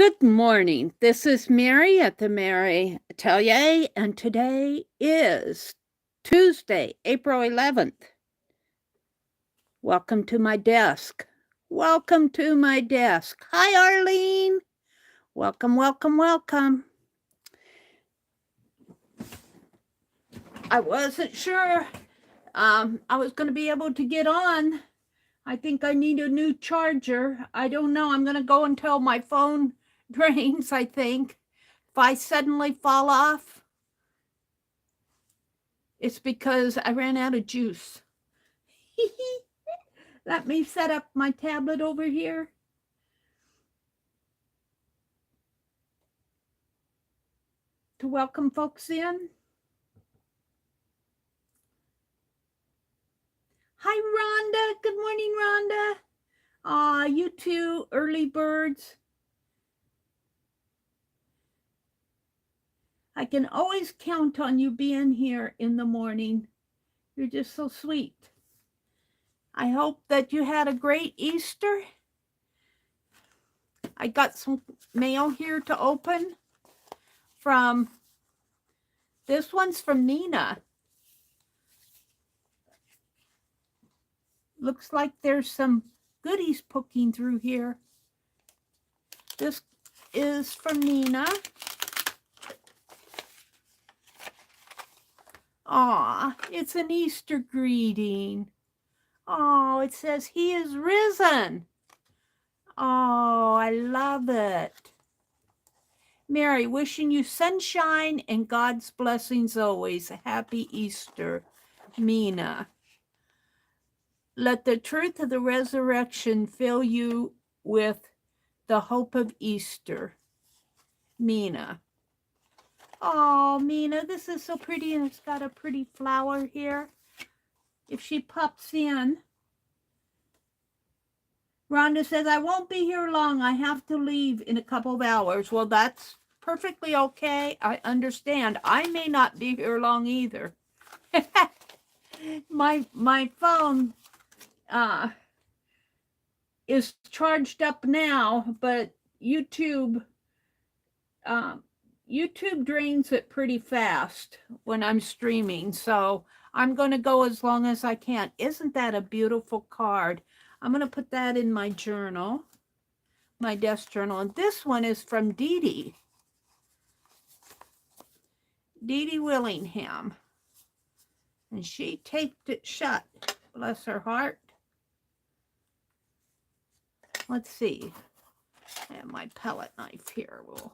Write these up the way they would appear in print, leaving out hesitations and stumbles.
Good morning. This is Meri at the Meri Atelier, and today is Tuesday, April 11th. Welcome to my desk. Welcome to my desk. Hi, Arlene. Welcome, welcome, welcome. I wasn't sure I was going to be able to get on. I think I need a new charger. I don't know. I'm going to go until my phone drains, I think. If I suddenly fall off, it's because I ran out of juice. Let me set up my tablet over here. To welcome folks in. Hi, Rhonda. Good morning, Rhonda. You two early birds. I can always count on you being here in the morning. You're just so sweet. I hope that you had a great Easter. I got some mail here to open from, this one's from Nina. Looks like there's some goodies poking through here. This is from Nina. Aw, it's an Easter greeting. Oh, it says he is risen. Oh, I love it. Meri, wishing you sunshine and God's blessings always. Happy Easter, Mina. Let the truth of the resurrection fill you with the hope of Easter, Mina. Oh, Mina, this is so pretty, and it's got a pretty flower here. If she pops in. Rhonda says, I won't be here long. I have to leave in a couple of hours. Well, that's perfectly okay. I understand. I may not be here long either. my phone is charged up now, but YouTube drains it pretty fast when I'm streaming, so I'm going to go as long as I can. Isn't that a beautiful card? I'm going to put that in my journal, my desk journal. And this one is from Dee Dee Willingham. And she taped it shut, bless her heart. Let's see. I have my palette knife here. Well,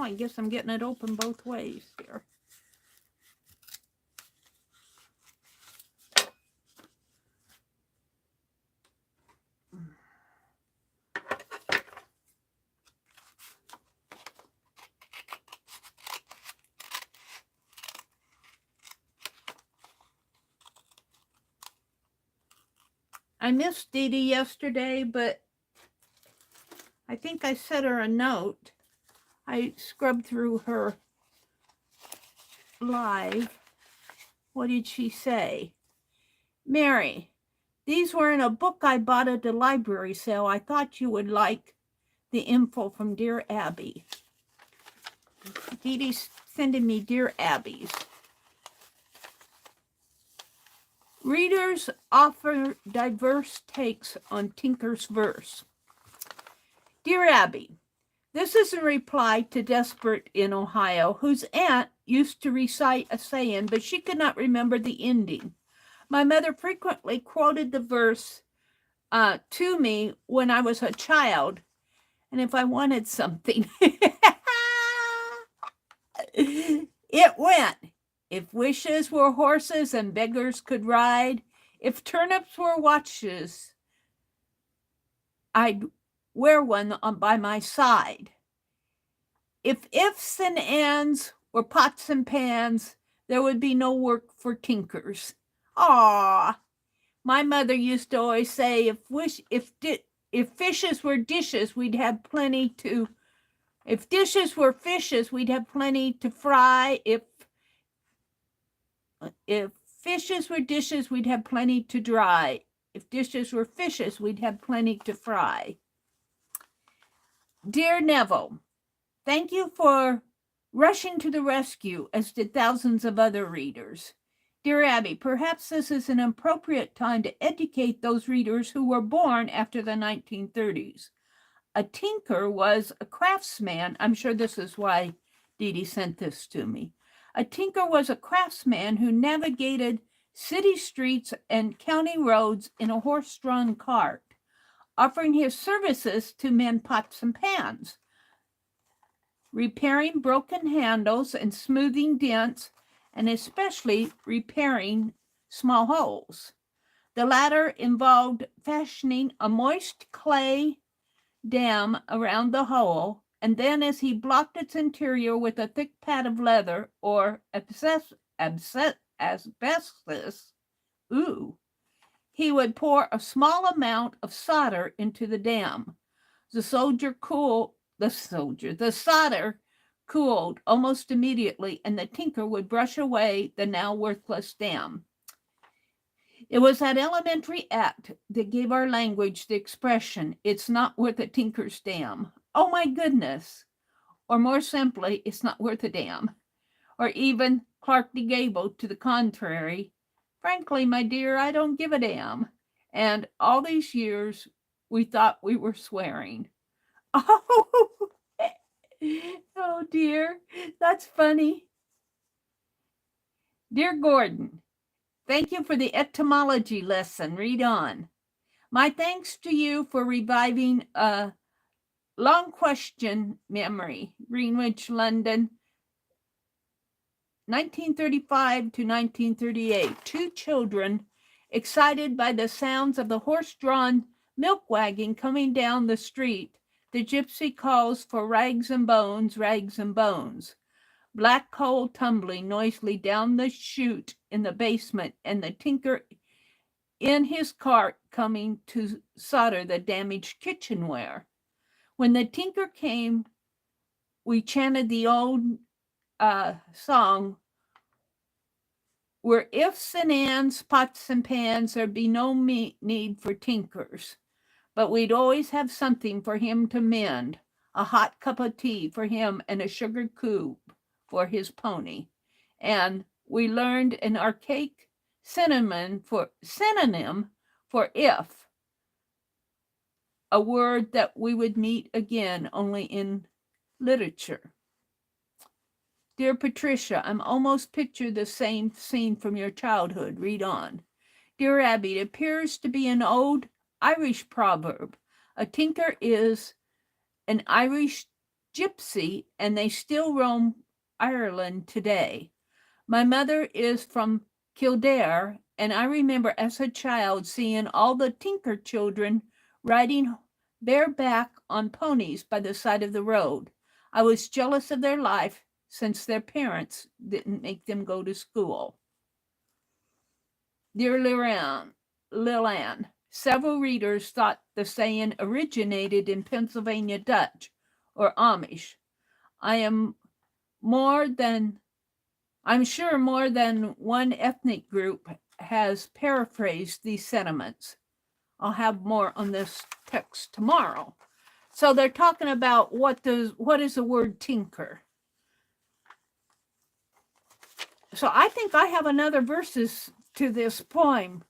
I guess I'm getting it open both ways here. I missed Dee Dee yesterday, but I think I sent her a note. I scrubbed through her live. What did she say? Meri, these were in a book I bought at the library sale. I thought you would like the info from Dear Abby. Dee Dee's sending me Dear Abby's. Readers offer diverse takes on Tinker's verse. Dear Abby, this is a reply to Desperate in Ohio, whose aunt used to recite a saying, but she could not remember the ending. My mother frequently quoted the verse to me when I was a child, and if I wanted something, it went, if wishes were horses and beggars could ride, if turnips were watches, I'd wear one by my side. If ifs and ands were pots and pans, there would be no work for tinkers. Aw, my mother used to always say, if if fishes were dishes, we'd have plenty to, if dishes were fishes, we'd have plenty to fry. If fishes were dishes, we'd have plenty to dry. If dishes were fishes, we'd have plenty to fry. Dear Neville, thank you for rushing to the rescue, as did thousands of other readers. Dear Abby, perhaps this is an appropriate time to educate those readers who were born after the 1930s. A tinker was a craftsman. I'm sure this is why Dee Dee sent this to me. A tinker was a craftsman who navigated city streets and county roads in a horse-drawn cart, offering his services to mend pots and pans, repairing broken handles and smoothing dents, and especially repairing small holes. The latter involved fashioning a moist clay dam around the hole, and then as he blocked its interior with a thick pad of leather or asbestos, he would pour a small amount of solder into the dam. The solder cooled almost immediately, and the tinker would brush away the now worthless dam. It was that elementary act that gave our language the expression, "It's not worth a tinker's dam." Oh my goodness. Or more simply, "It's not worth a damn." Or even Clark de Gable to the contrary, "Frankly, my dear, I don't give a damn." And all these years, we thought we were swearing. Oh, oh dear, that's funny. Dear Gordon, thank you for the etymology lesson. Read on. My thanks to you for reviving a long question memory. Greenwich, London, 1935 to 1938. Two children, excited by the sounds of the horse-drawn milk wagon coming down the street. The gypsy calls for rags and bones, rags and bones. Black coal tumbling noisily down the chute in the basement, and the tinker in his cart coming to solder the damaged kitchenware. When the tinker came, we chanted the old song, "Where ifs and ands, pots and pans, there'd be no need for tinkers." But we'd always have something for him to mend, a hot cup of tea for him and a sugar cube for his pony. And we learned an archaic synonym for if, a word that we would meet again only in literature. Dear Patricia, I'm almost picture the same scene from your childhood. Read on. Dear Abby, it appears to be an old Irish proverb. A tinker is an Irish gypsy, and they still roam Ireland today. My mother is from Kildare, and I remember as a child seeing all the tinker children riding bareback on ponies by the side of the road. I was jealous of their life since their parents didn't make them go to school. Dear Lillian, several readers thought the saying originated in Pennsylvania Dutch or Amish. I'm sure more than one ethnic group has paraphrased these sentiments. I'll have more on this text tomorrow. So they're talking about what is the word tinker. So I think I have another verses to this poem.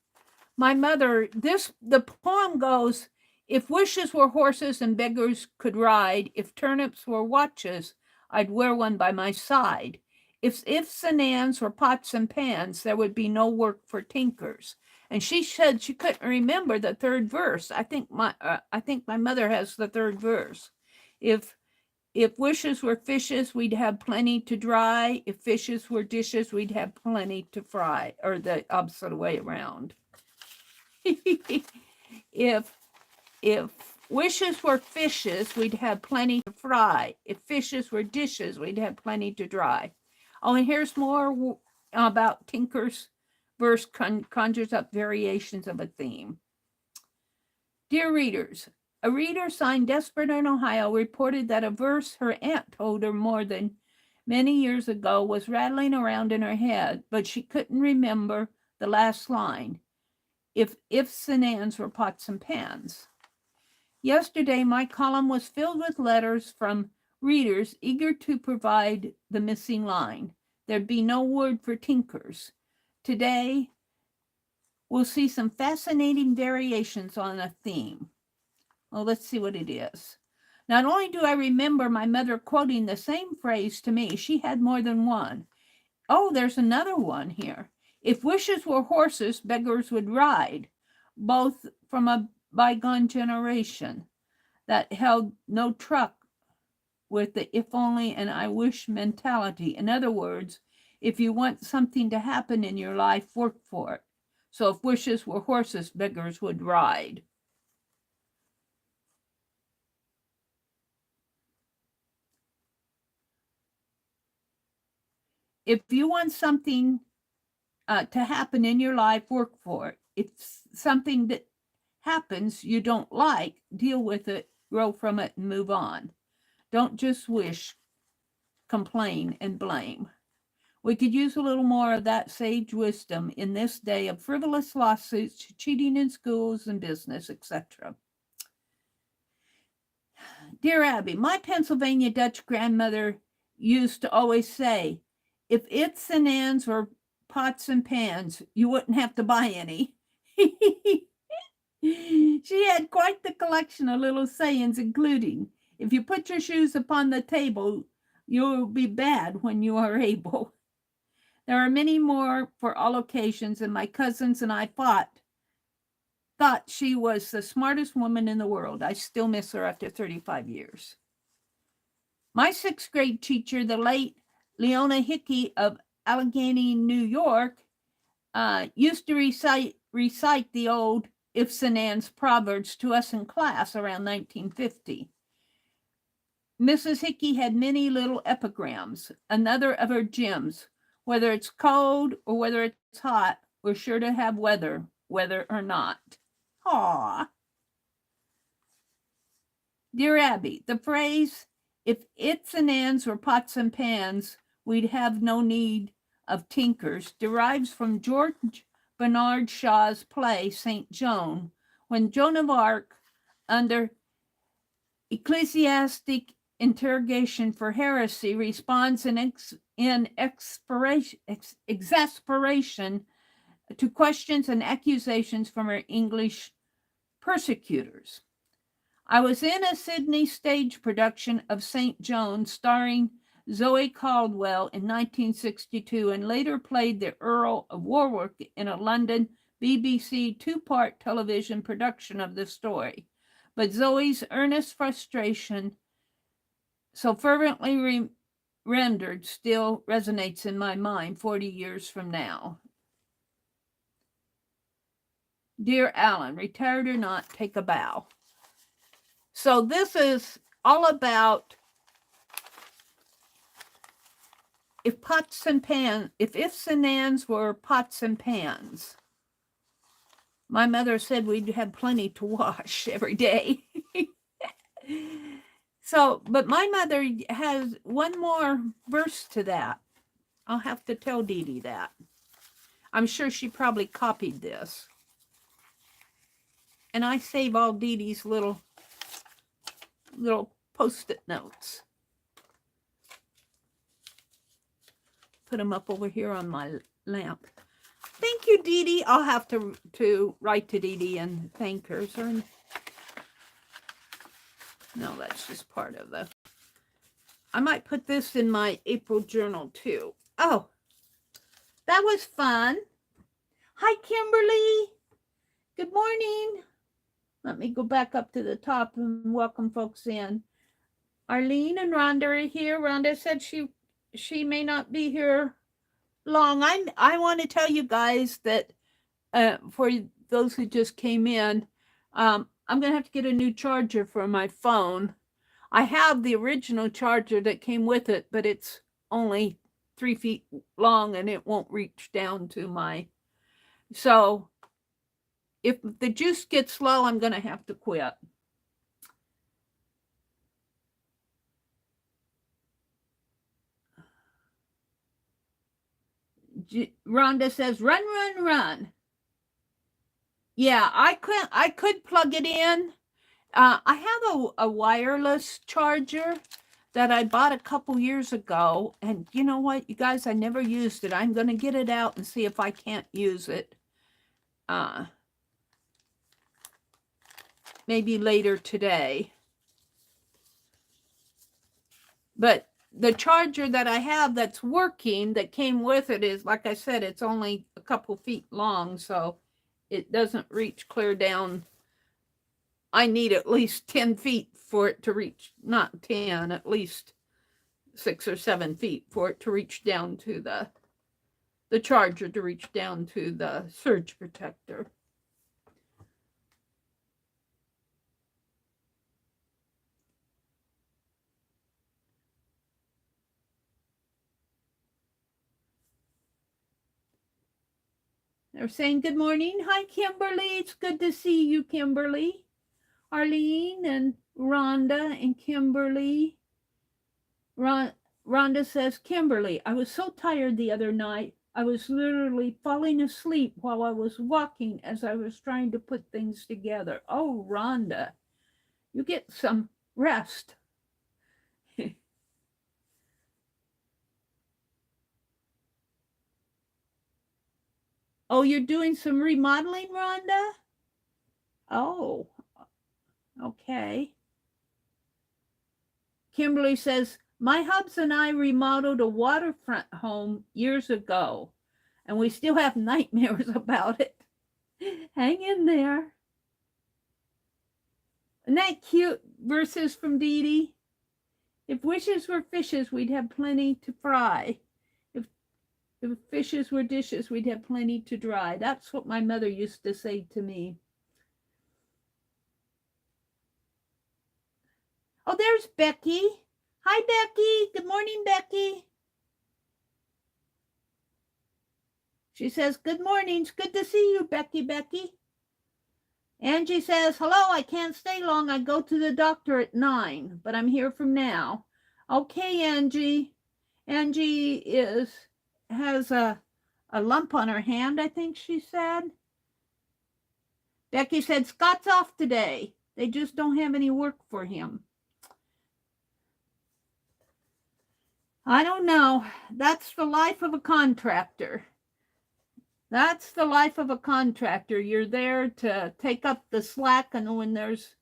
My mother, the poem goes, "If wishes were horses and beggars could ride, if turnips were watches, I'd wear one by my side. If ifs and ands were pots and pans, there would be no work for tinkers." And she said she couldn't remember the third verse. I think my mother has the third verse. If wishes were fishes, we'd have plenty to dry. If fishes were dishes, we'd have plenty to fry, or the opposite way around. If wishes were fishes, we'd have plenty to fry. If fishes were dishes, we'd have plenty to dry. Oh, and here's more about Tinker's verse conjures up variations of a theme. Dear readers, A reader signed Desperate in Ohio reported that a verse her aunt told her more than many years ago was rattling around in her head, but she couldn't remember the last line. If ifs and ands were pots and pans. Yesterday, my column was filled with letters from readers eager to provide the missing line. There'd be no word for tinkers. Today, we'll see some fascinating variations on a theme. Well, let's see what it is. Not only do I remember my mother quoting the same phrase to me, she had more than one. Oh, there's another one here. If wishes were horses, beggars would ride, both from a bygone generation that held no truck with the if only and I wish mentality. In other words, if you want something to happen in your life, work for it. So if wishes were horses, beggars would ride. If you want something to happen in your life, work for it. If something that happens you don't like, deal with it, grow from it, and move on. Don't just wish, complain, and blame. We could use a little more of that sage wisdom in this day of frivolous lawsuits, cheating in schools and business, etc. Dear Abby, my Pennsylvania Dutch grandmother used to always say, if ifs and ands were pots and pans, you wouldn't have to buy any. She had quite the collection of little sayings, including, if you put your shoes upon the table, you'll be bad when you are able. There are many more for all occasions, and my cousins and I thought she was the smartest woman in the world. I still miss her after 35 years. My sixth grade teacher, the late Leona Hickey of Allegheny, New York, used to recite the old ifs and ands proverbs to us in class around 1950. Mrs. Hickey had many little epigrams. Another of her gems, whether it's cold or whether it's hot, we're sure to have weather, whether or not. Aw. Dear Abby, the phrase, if ifs and ands were pots and pans, we'd have no need of tinkers, derives from George Bernard Shaw's play, St. Joan, when Joan of Arc, under ecclesiastic interrogation for heresy, responds in exasperation to questions and accusations from her English persecutors. I was in a Sydney stage production of St. Joan starring Zoe Caldwell in 1962 and later played the Earl of Warwick in a London BBC two-part television production of the story. But Zoe's earnest frustration, so fervently rendered, still resonates in my mind 40 years from now. Dear Alan, retired or not, take a bow. So this is all about if ifs and ands were pots and pans. My mother said we'd have plenty to wash every day. So, but my mother has one more verse to that. I'll have to tell Dee Dee that. I'm sure she probably copied this. And I save all Dee Dee's little post-it notes. Put them up over here on my lamp. Thank you, Dee Dee. I'll have to write to Dee Dee and thank her. No, that's just part of the... I might put this in my April journal, too. Oh, that was fun. Hi, Kimberly. Good morning. Let me go back up to the top and welcome folks in. Arlene and Rhonda are here. Rhonda said she may not be here long. I want to tell you guys that for those who just came in, I'm going to have to get a new charger for my phone. I have the original charger that came with it, but it's only 3 feet long and it won't reach down to my... So if the juice gets low, I'm going to have to quit. Rhonda says, run, run, run. Yeah, I could plug it in. I have a wireless charger that I bought a couple years ago. And you know what, you guys, I never used it. I'm going to get it out and see if I can't use it. Maybe later today. But the charger that I have that's working, that came with it, is, like I said, it's only a couple feet long, so it doesn't reach clear down. I need at least 10 feet for it to reach, not 10, at least 6 or 7 feet for it to reach down to the charger, to reach down to the surge protector. They're saying good morning. Hi, Kimberly. It's good to see you, Kimberly. Arlene and Rhonda and Kimberly. Rhonda says, Kimberly, I was so tired the other night. I was literally falling asleep while I was walking as I was trying to put things together. Oh, Rhonda, you get some rest. Oh, you're doing some remodeling, Rhonda? Oh, okay. Kimberly says, my hubs and I remodeled a waterfront home years ago, and we still have nightmares about it. Hang in there. Isn't that cute? Verses from Dee Dee. If wishes were fishes, we'd have plenty to fry. If fishes were dishes, we'd have plenty to dry. That's what my mother used to say to me. Oh, there's Becky. Hi, Becky. Good morning, Becky. She says, good morning. It's good to see you, Becky. Angie says, hello, I can't stay long. I go to the doctor at 9, but I'm here from now. Okay, Angie. Angie has a lump on her hand, I think she said. Becky said, Scott's off today. They just don't have any work for him. I don't know. That's the life of a contractor. That's the life of a contractor. You're there to take up the slack, and when there's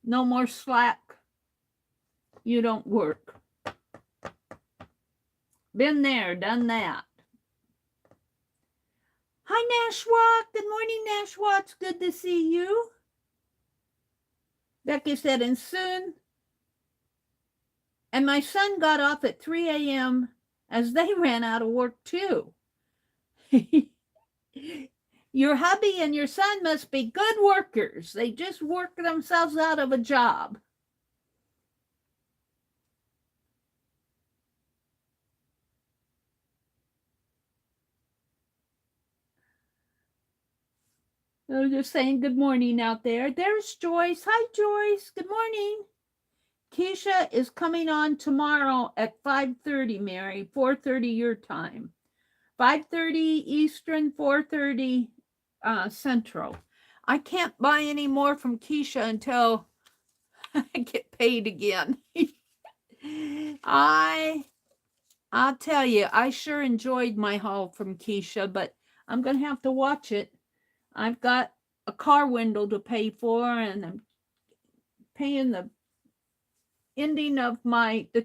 no more slack, you don't work. Been there, done that. Hi, Nashwa. Good morning, Nashwa. It's good to see you. Becky said, and soon. And my son got off at 3 a.m. as they ran out of work too. Your hubby and your son must be good workers. They just work themselves out of a job. They're just saying good morning out there. There's Joyce. Hi, Joyce. Good morning. Keisha is coming on tomorrow at 5:30, Meri, 4:30 your time. 5:30 Eastern, 4:30 Central. I can't buy any more from Keisha until I get paid again. I'll tell you, I sure enjoyed my haul from Keisha, but I'm going to have to watch it. I've got a car window to pay for, and I'm paying the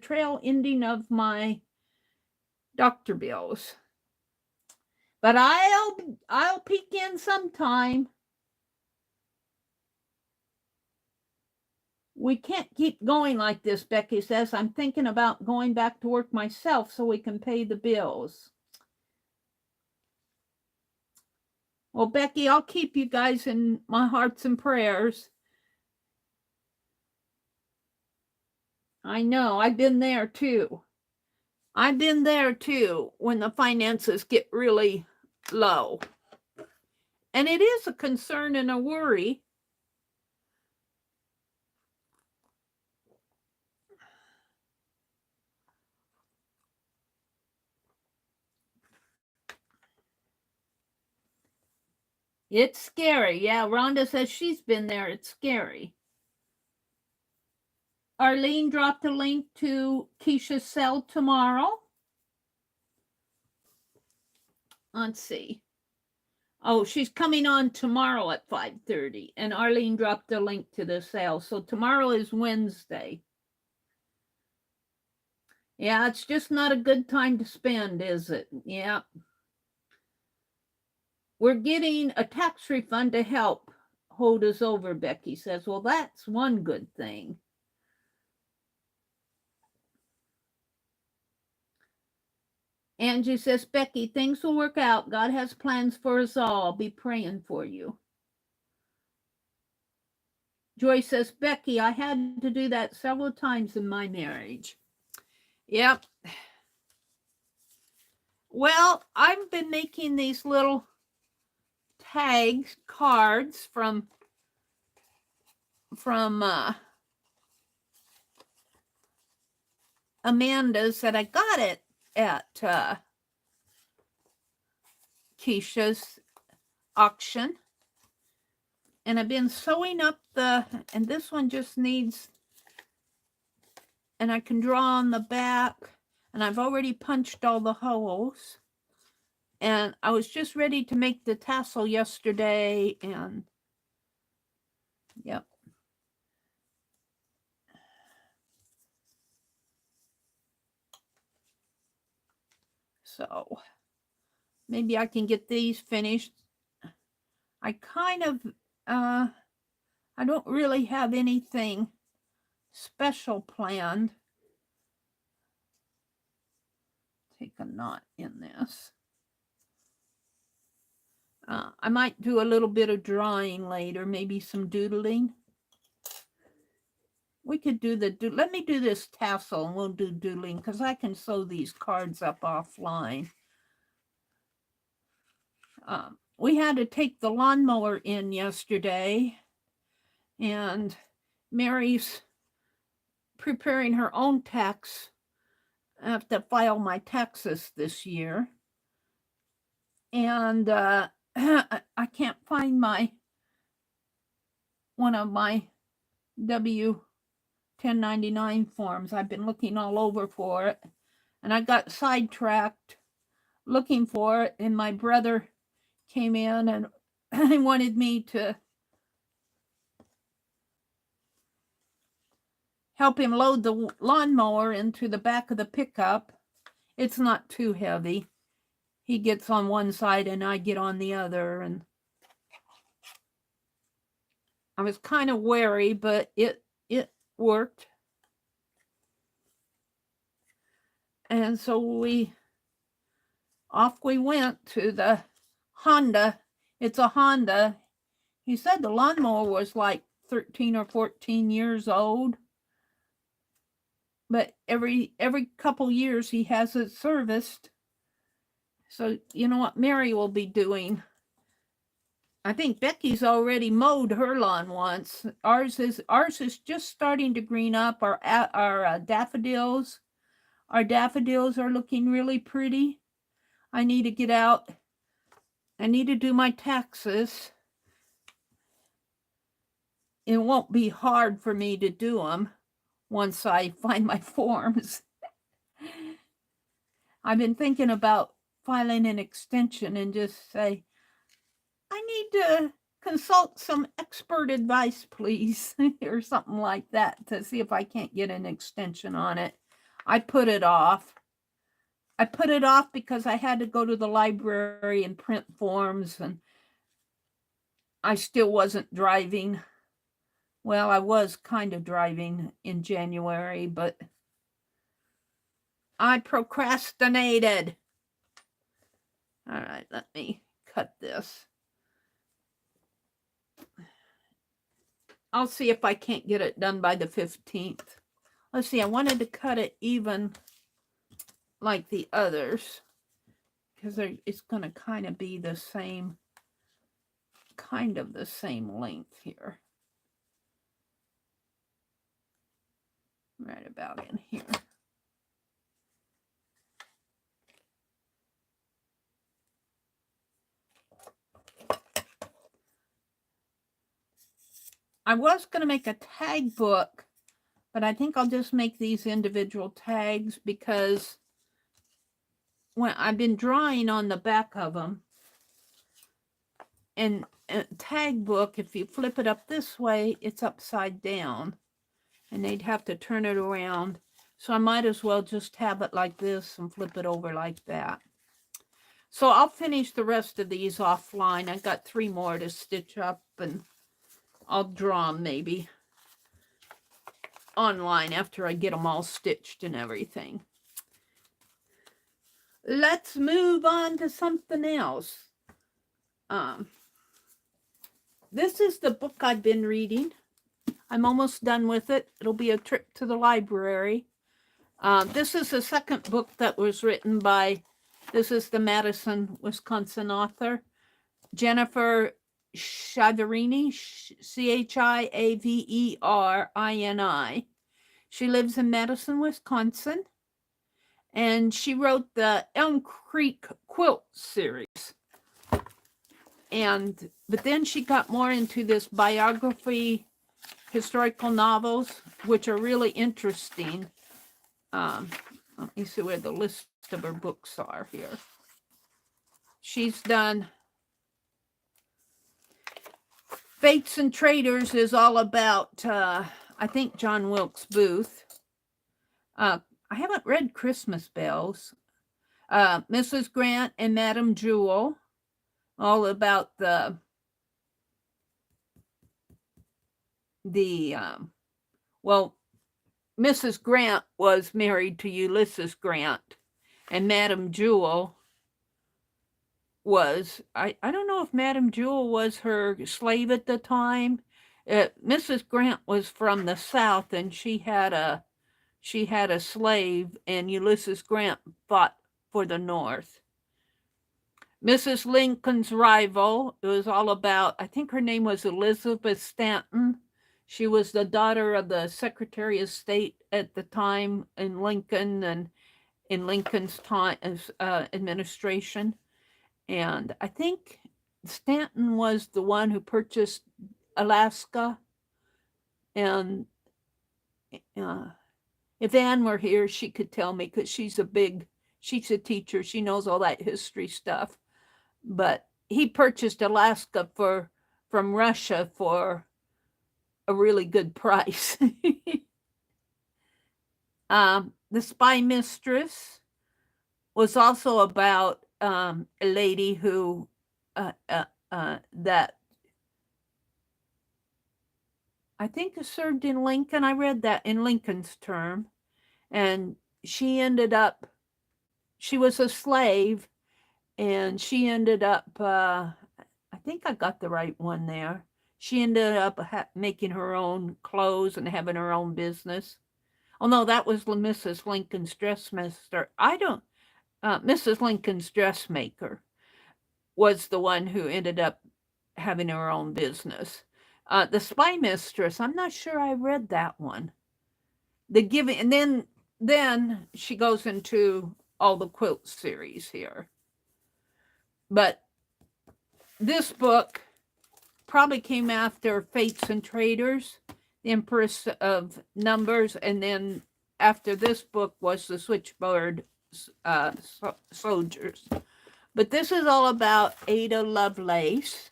trail ending of my doctor bills. But I'll peek in sometime. We can't keep going like this, Becky says. I'm thinking about going back to work myself so we can pay the bills. Well, Becky, I'll keep you guys in my hearts and prayers. I know, I've been there too. I've been there too when the finances get really low. And it is a concern and a worry. It's scary. Yeah, Rhonda says she's been there. It's scary. Arlene dropped a link to Keisha's cell tomorrow. Let's see. Oh, she's coming on tomorrow at 5:30. And Arlene dropped a link to the sale. So tomorrow is Wednesday. Yeah, it's just not a good time to spend, is it? Yeah. We're getting a tax refund to help hold us over, Becky says. Well, that's one good thing. Angie says, Becky, things will work out. God has plans for us all. I'll be praying for you. Joy says, Becky, I had to do that several times in my marriage. Yep. Well, I've been making these little tags, cards from Amanda's that I got it at Keisha's auction. And I've been sewing up and this one just needs, and I can draw on the back, and I've already punched all the holes. And I was just ready to make the tassel yesterday, and yep. So maybe I can get these finished. I kind of, I don't really have anything special planned. Take a knot in this. I might do a little bit of drawing later, maybe some doodling. We could do let me do this tassel and we'll do doodling because I can sew these cards up offline. We had to take the lawnmower in yesterday, and Mary's preparing her own tax. I have to file my taxes this year. And I can't find one of my W-1099 forms. I've been looking all over for it, and I got sidetracked looking for it, and my brother came in and he wanted me to help him load the lawnmower into the back of the pickup. It's not too heavy. He gets on one side and I get on the other, and I was kind of wary, but it worked. And so off we went to the Honda. It's a Honda. He said the lawnmower was like 13 or 14 years old. But every couple years he has it serviced. So you know what Meri will be doing? I think Becky's already mowed her lawn once. Ours is just starting to green up. Our daffodils. Our daffodils are looking really pretty. I need to get out. I need to do my taxes. It won't be hard for me to do them once I find my forms. I've been thinking about filing an extension and just say, I need to consult some expert advice, please, or something like that to see if I can't get an extension on it. I put it off. I put it off because I had to go to the library and print forms, and I still wasn't driving. Well, I was kind of driving in January, but I procrastinated. All right, let me cut this. I'll see if I can't get it done by the 15th. Let's see, I wanted to cut it even like the others because it's going to kind of be the same, kind of the same length here. Right about in here. I was going to make a tag book, but I think I'll just make these individual tags because when I've been drawing on the back of them. And a tag book, if you flip it up this way, it's upside down. And they'd have to turn it around. So I might as well just have it like this and flip it over like that. So I'll finish the rest of these offline. I got 3 more to stitch up, and I'll draw them maybe online after I get them all stitched and everything. Let's move on to something else. This is the book I've been reading. I'm almost done with it. It'll be a trip to the library. This is the second book that was written by, this is the Madison, Wisconsin author, Jennifer Chiaverini, Chiaverini. She lives in Madison, Wisconsin, and she wrote the Elm Creek Quilt series. But then she got more into this biography, historical novels, which are really interesting. Let me see where the list of her books are here. She's done Fates and Traders is all about, I think, John Wilkes Booth. I haven't read Christmas Bells. Mrs. Grant and Madame Jewel, all about well, Mrs. Grant was married to Ulysses Grant, and Madame Jewel was, I don't know if Madame Jewel was her slave at the time. Mrs. Grant was from the South, and she had a slave, and Ulysses Grant fought for the North. Mrs. Lincoln's Rival, it was all about, I think her name was Elizabeth Stanton. She was the daughter of the Secretary of State at the time in Lincoln and in Lincoln's time as administration. And I think Stanton was the one who purchased Alaska. And if Anne were here, she could tell me, because she's a teacher. She knows all that history stuff. But he purchased Alaska from Russia for a really good price. The Spy Mistress was also about a lady who that I think served in Lincoln. I read that in Lincoln's term. And she was a slave, and she ended up, I think I got the right one there. She ended up making her own clothes and having her own business. Oh, no, that was Mrs. Lincoln's dressmaker. Mrs. Lincoln's dressmaker was the one who ended up having her own business. The Spy Mistress, I'm not sure I read that one. And then she goes into all the quilt series here. But this book probably came after Fates and Traders, the Empress of Numbers, and then after this book was the Switchboard Soldiers. But this is all about Ada Lovelace.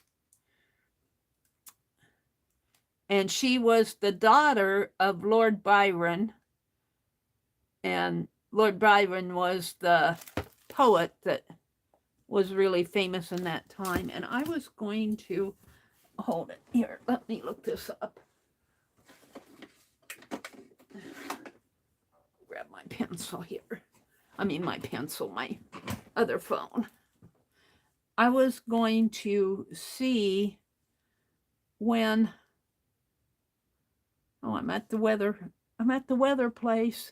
And she was the daughter of Lord Byron. And Lord Byron was the poet that was really famous in that time. And I was going to hold it here. Let me look this up. Grab my pencil here. My other phone. I was going to see when, I'm at the weather place.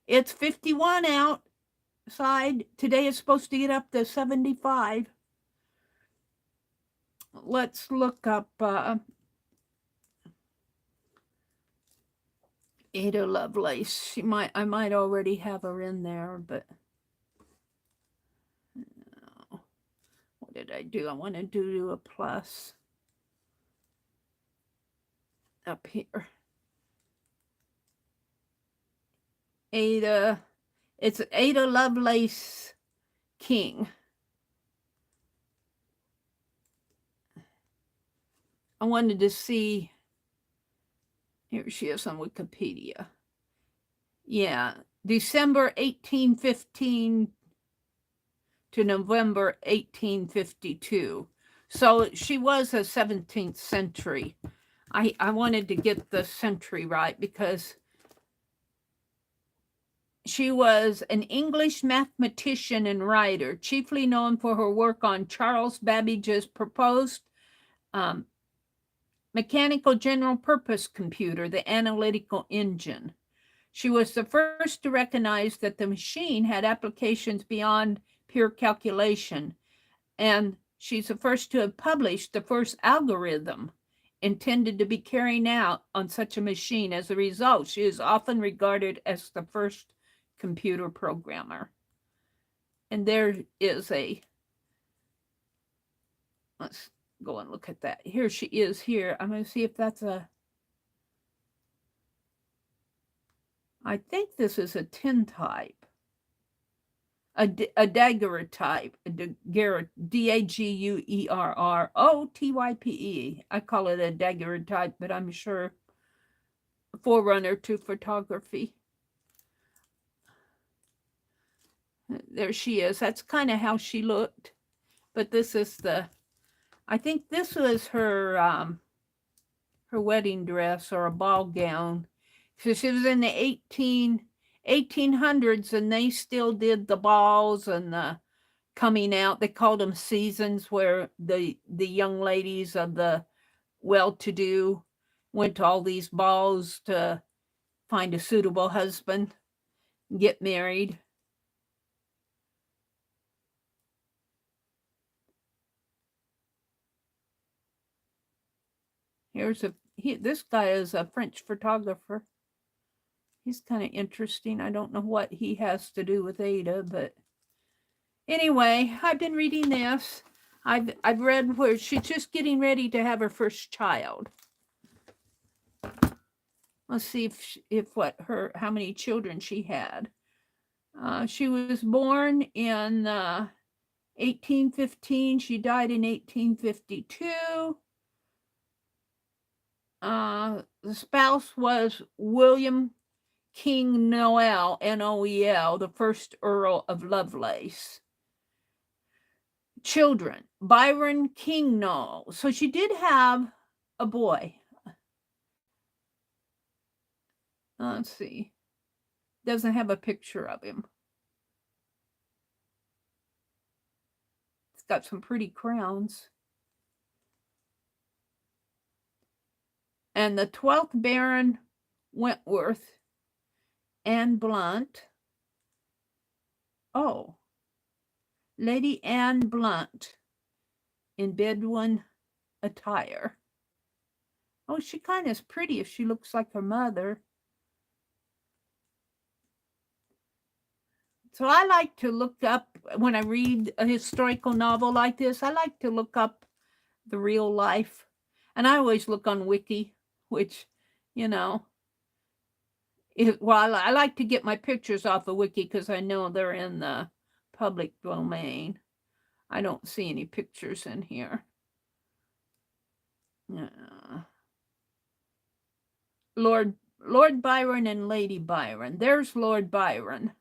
It's 51 outside. Today is supposed to get up to 75. Let's look up Ada Lovelace. I might already have her in there, but no. What did I do? I want to do a plus. up here. Ada, it's Ada Lovelace King. I wanted to see, here she is on Wikipedia. Yeah, December 1815 to November 1852. So she was a 17th century. I wanted to get the century right because she was an English mathematician and writer, chiefly known for her work on Charles Babbage's proposed mechanical general purpose computer, the analytical engine. She was the first to recognize that the machine had applications beyond pure calculation, and she's the first to have published the first algorithm intended to be carried out on such a machine. As a result, she is often regarded as the first computer programmer. And there is a, let's go and look at that. Here she is here. I'm going to see if that's a, I think this is a tintype. A daguerreotype, Daguerrotype. I call it a daguerreotype, but I'm sure forerunner to photography. There she is. That's kind of how she looked. But this is the, I think this was her her wedding dress or a ball gown. So she was in the 1800s, and they still did the balls and the coming out. They called them seasons, where the young ladies of the well-to-do went to all these balls to find a suitable husband, get married. Here's this guy is a French photographer. He's kind of interesting. I don't know what he has to do with Ada, but anyway, I've been reading this. I've read where she's just getting ready to have her first child. Let's see how many children she had. She was born in 1815. She died in 1852. The spouse was William King Noel, Noel, the first Earl of Lovelace. Children, Byron King Noel. So she did have a boy. Let's see. Doesn't have a picture of him. It's got some pretty crowns. And the 12th Baron Wentworth, Anne Blunt. Oh, Lady Anne Blunt in Bedouin attire. Oh, she kind of is pretty if she looks like her mother. So I like to look up, when I read a historical novel like this, I like to look up the real life. And I always look on Wiki, which, you know, well, I like to get my pictures off of Wiki because I know they're in the public domain. I don't see any pictures in here. Lord Byron and Lady Byron. There's Lord Byron.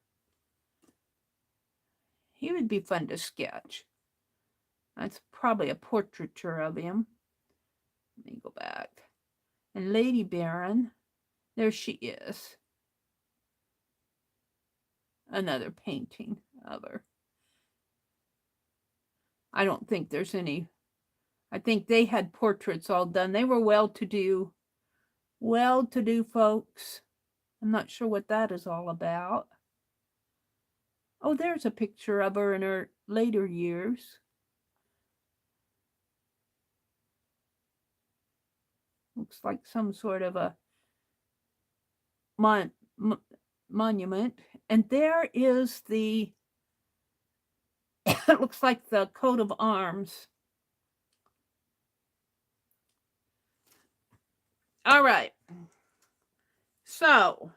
He would be fun to sketch. That's probably a portraiture of him. Let me go back. And Lady Byron, there she is. Another painting of her. I don't think there's any. I think they had portraits all done. They were well-to-do folks. I'm not sure what that is all about. Oh, there's a picture of her in her later years. Looks like some sort of a monument. And there is the, it looks like the coat of arms. All right. So,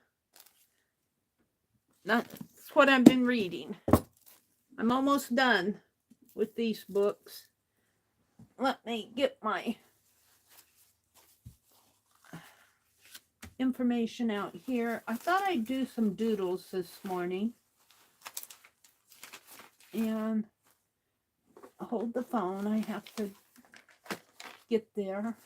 that's what I've been reading. I'm almost done with these books. Let me get my information out here. I thought I'd do some doodles this morning. And hold the phone. I have to get there.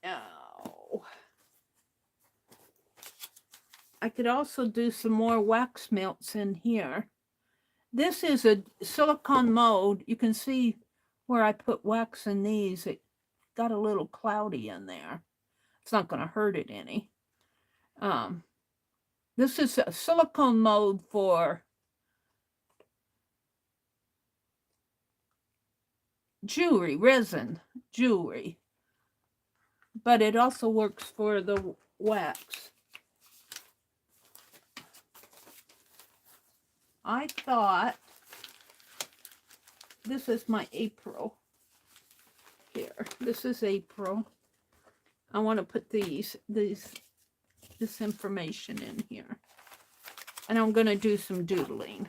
Oh. I could also do some more wax melts in here. This is a silicone mold. You can see where I put wax in these. It got a little cloudy in there. It's not going to hurt it any. This is a silicone mold for jewelry, resin jewelry. But it also works for the wax. I thought this is my April here. This is April. I want to put this information in here. And I'm going to do some doodling.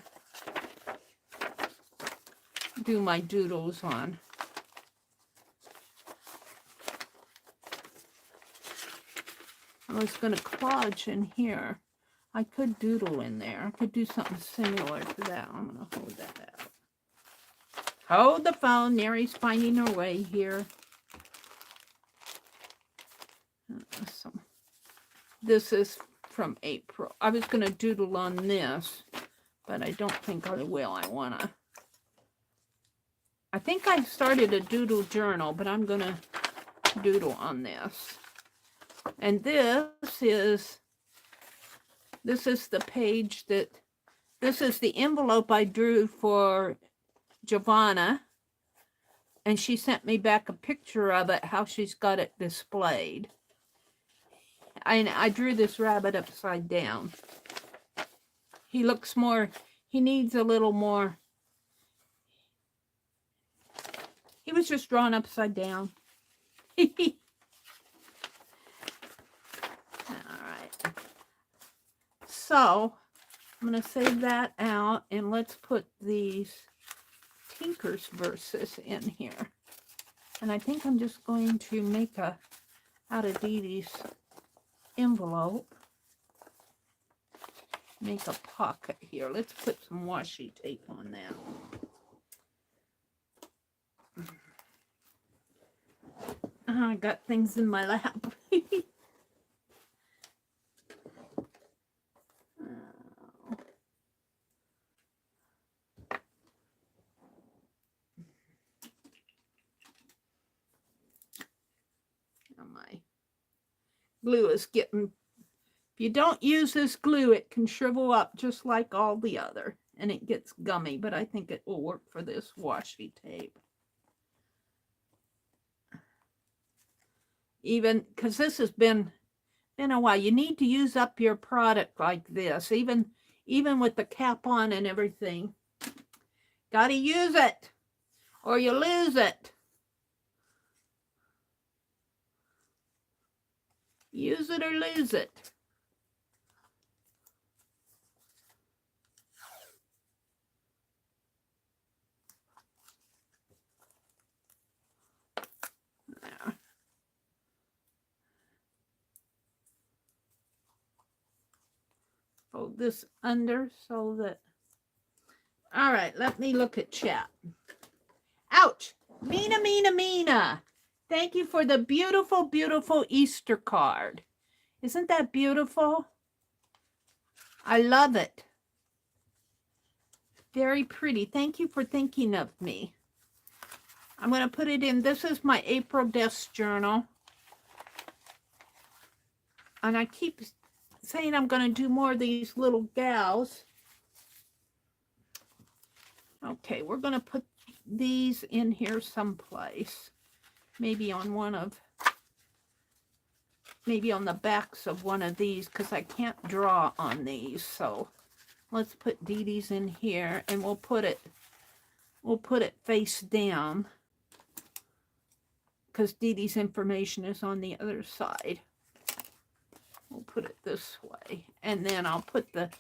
Do my doodles on. I was going to collage in here. I could doodle in there. I could do something similar to that. I'm going to hold that out. Hold the phone. Meri's finding her way here. This is from April. I was going to doodle on this, but I don't think I will. I think I started a doodle journal, but I'm going to doodle on this. And this is the page this is the envelope I drew for Giovanna. And she sent me back a picture of it, how she's got it displayed. I drew this rabbit upside down. He looks more, he needs a little more. He was just drawn upside down. All right. So, I'm going to save that out, and let's put these Tinker's verses in here. And I think I'm just going to make out of Dee Dee's envelope, make a pocket here. Let's put some washi tape on that. I got things in my lap. My glue is getting, if you don't use this glue, it can shrivel up just like all the other, and it gets gummy, but I think it will work for this washi tape. Even because this has been a while, you need to use up your product like this, even with the cap on and everything. Got to use it or you lose it. Use it or lose it. There. Fold this under so that, all right, let me look at chat. Ouch! Mina. Thank you for the beautiful, beautiful Easter card. Isn't that beautiful? I love it. Very pretty. Thank you for thinking of me. I'm going to put it in. This is my April desk journal. And I keep saying I'm going to do more of these little gals. Okay, we're going to put these in here someplace. Maybe on maybe on the backs of one of these, because I can't draw on these. So let's put Dee Dee's in here, and we'll put it face down, because Dee Dee's information is on the other side. We'll put it this way, and then I'll put the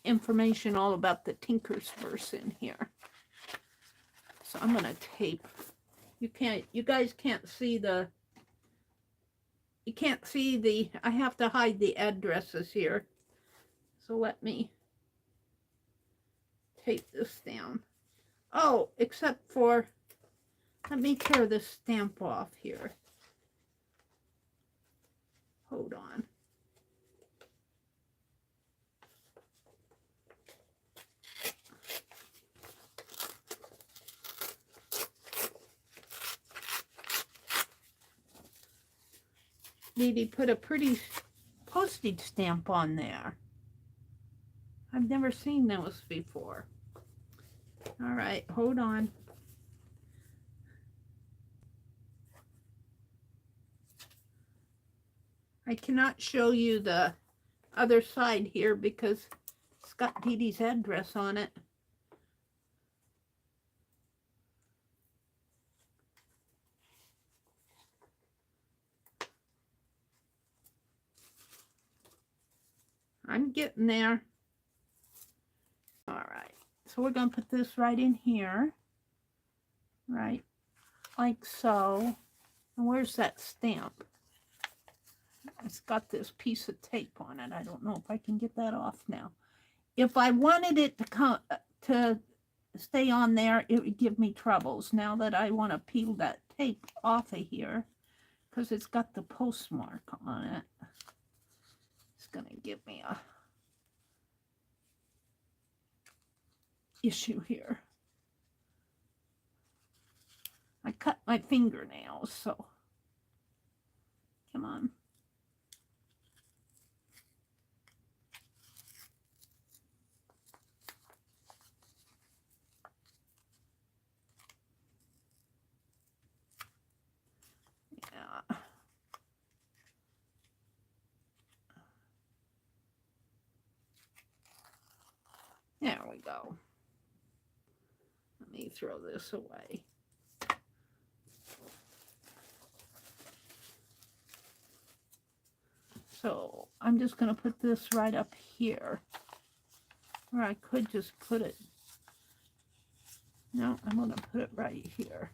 information all about the Tinker's verse in here. So I'm going to tape. You guys can't see the, I have to hide the addresses here. So let me tape this down. Oh, except for, let me tear this stamp off here. Hold on. Dee Dee put a pretty postage stamp on there. I've never seen those before. All right, hold on. I cannot show you the other side here because it's got Dee Dee's address on it. I'm getting there. All right, so we're going to put this right in here, right, like so. And where's that stamp? It's got this piece of tape on it. I don't know if I can get that off now. If I wanted it to stay on there, it would give me troubles. Now that I want to peel that tape off of here, because it's got the postmark on it, it's going to give me a issue here. I cut my fingernails, so come on. Yeah. There we go. Let me throw this away. So I'm just going to put this right up here. Or I could just put it. No, I'm going to put it right here.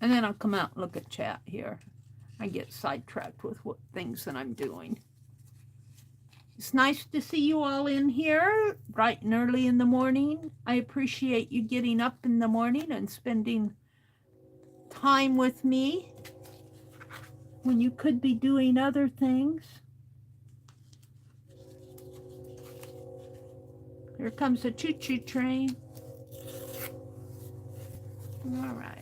And then I'll come out and look at chat here. I get sidetracked with what things that I'm doing. It's nice to see you all in here bright and early in the morning. I appreciate you getting up in the morning and spending time with me when you could be doing other things. Here comes a choo-choo train. All right.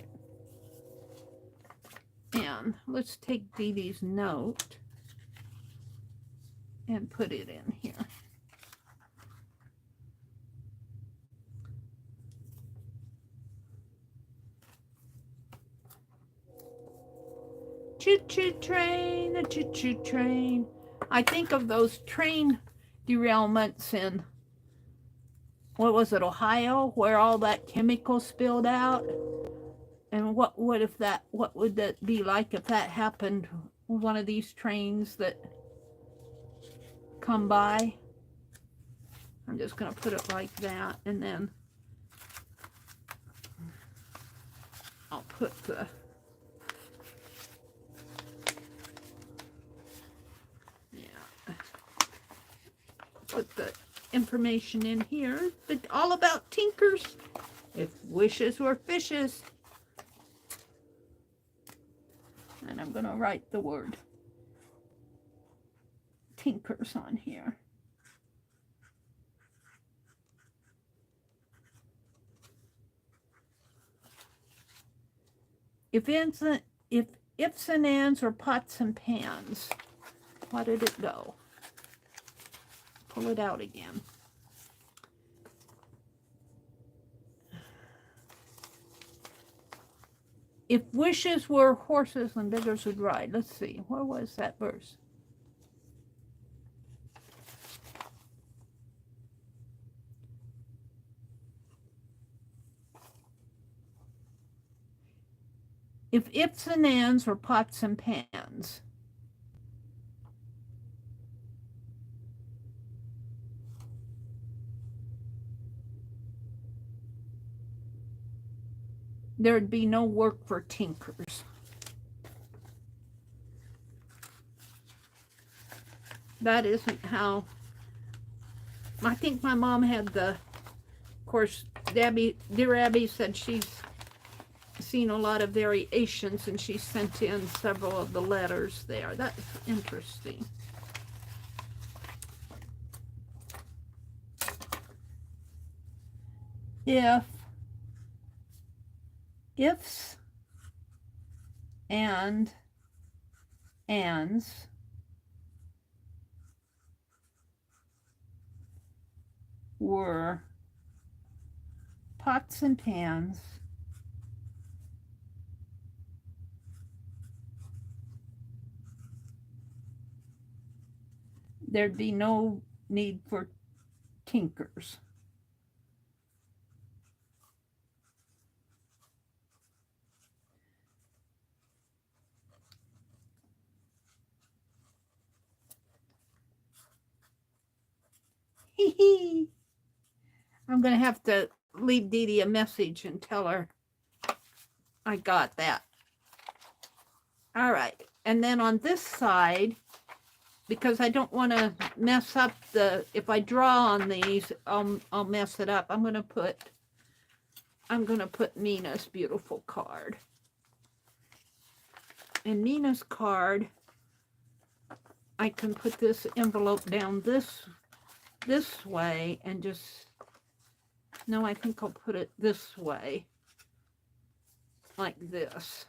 And let's take Dee Dee's note and put it in here. Choo-choo train, a choo-choo train. I think of those train derailments in, what was it, Ohio, where all that chemical spilled out. And what would that be like if that happened with one of these trains that come by? I'm just going to put it like that, and then I'll put the information in here, but all about Tinkers. If wishes were fishes. And I'm going to write the word Tinkers on here. If ifs and ands or pots and pans. How did it go? Pull it out again. If wishes were horses and beggars would ride. Let's see. Where was that verse? If ifs and ands were pots and pans. There'd be no work for tinkers. That isn't how. I think my mom had the, of course, dear Abby said she's seen a lot of variations and she sent in several of the letters there. That's interesting. Ifs and ands were pots and pans, there'd be no need for tinkers. I'm going to have to leave Dee Dee a message and tell her I got that. All right. And then on this side, because I don't want to mess up the, if I draw on these, I'll mess it up. I'm going to put Mina's beautiful card. And Mina's card, I can put this envelope down this way and just, no, I think I'll put it this way, like this.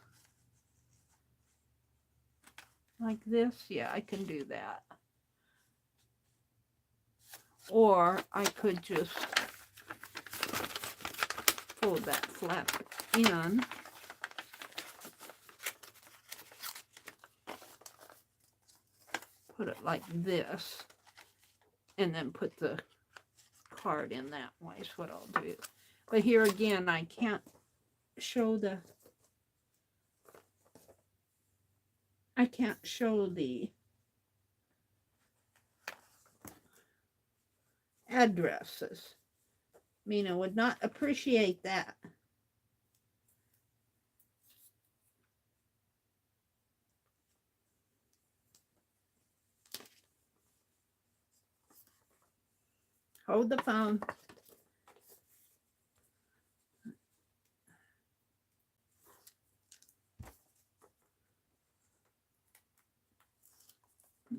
Like this, yeah, I can do that. Or I could just fold that flap in. Put it like this. And then put the card in that way is what I'll do. But here again, I can't show the addresses. Mina would not appreciate that. Hold the phone.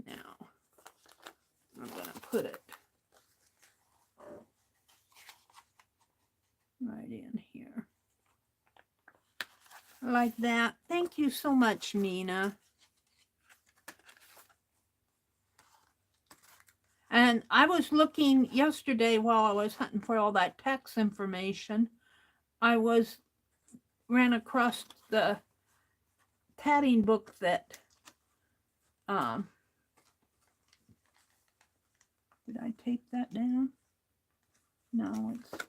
Now, I'm going to put it right in here. Like that. Thank you so much, Mina. And I was looking yesterday while I was hunting for all that tax information. I ran across the tatting book that, did I tape that down? No, it's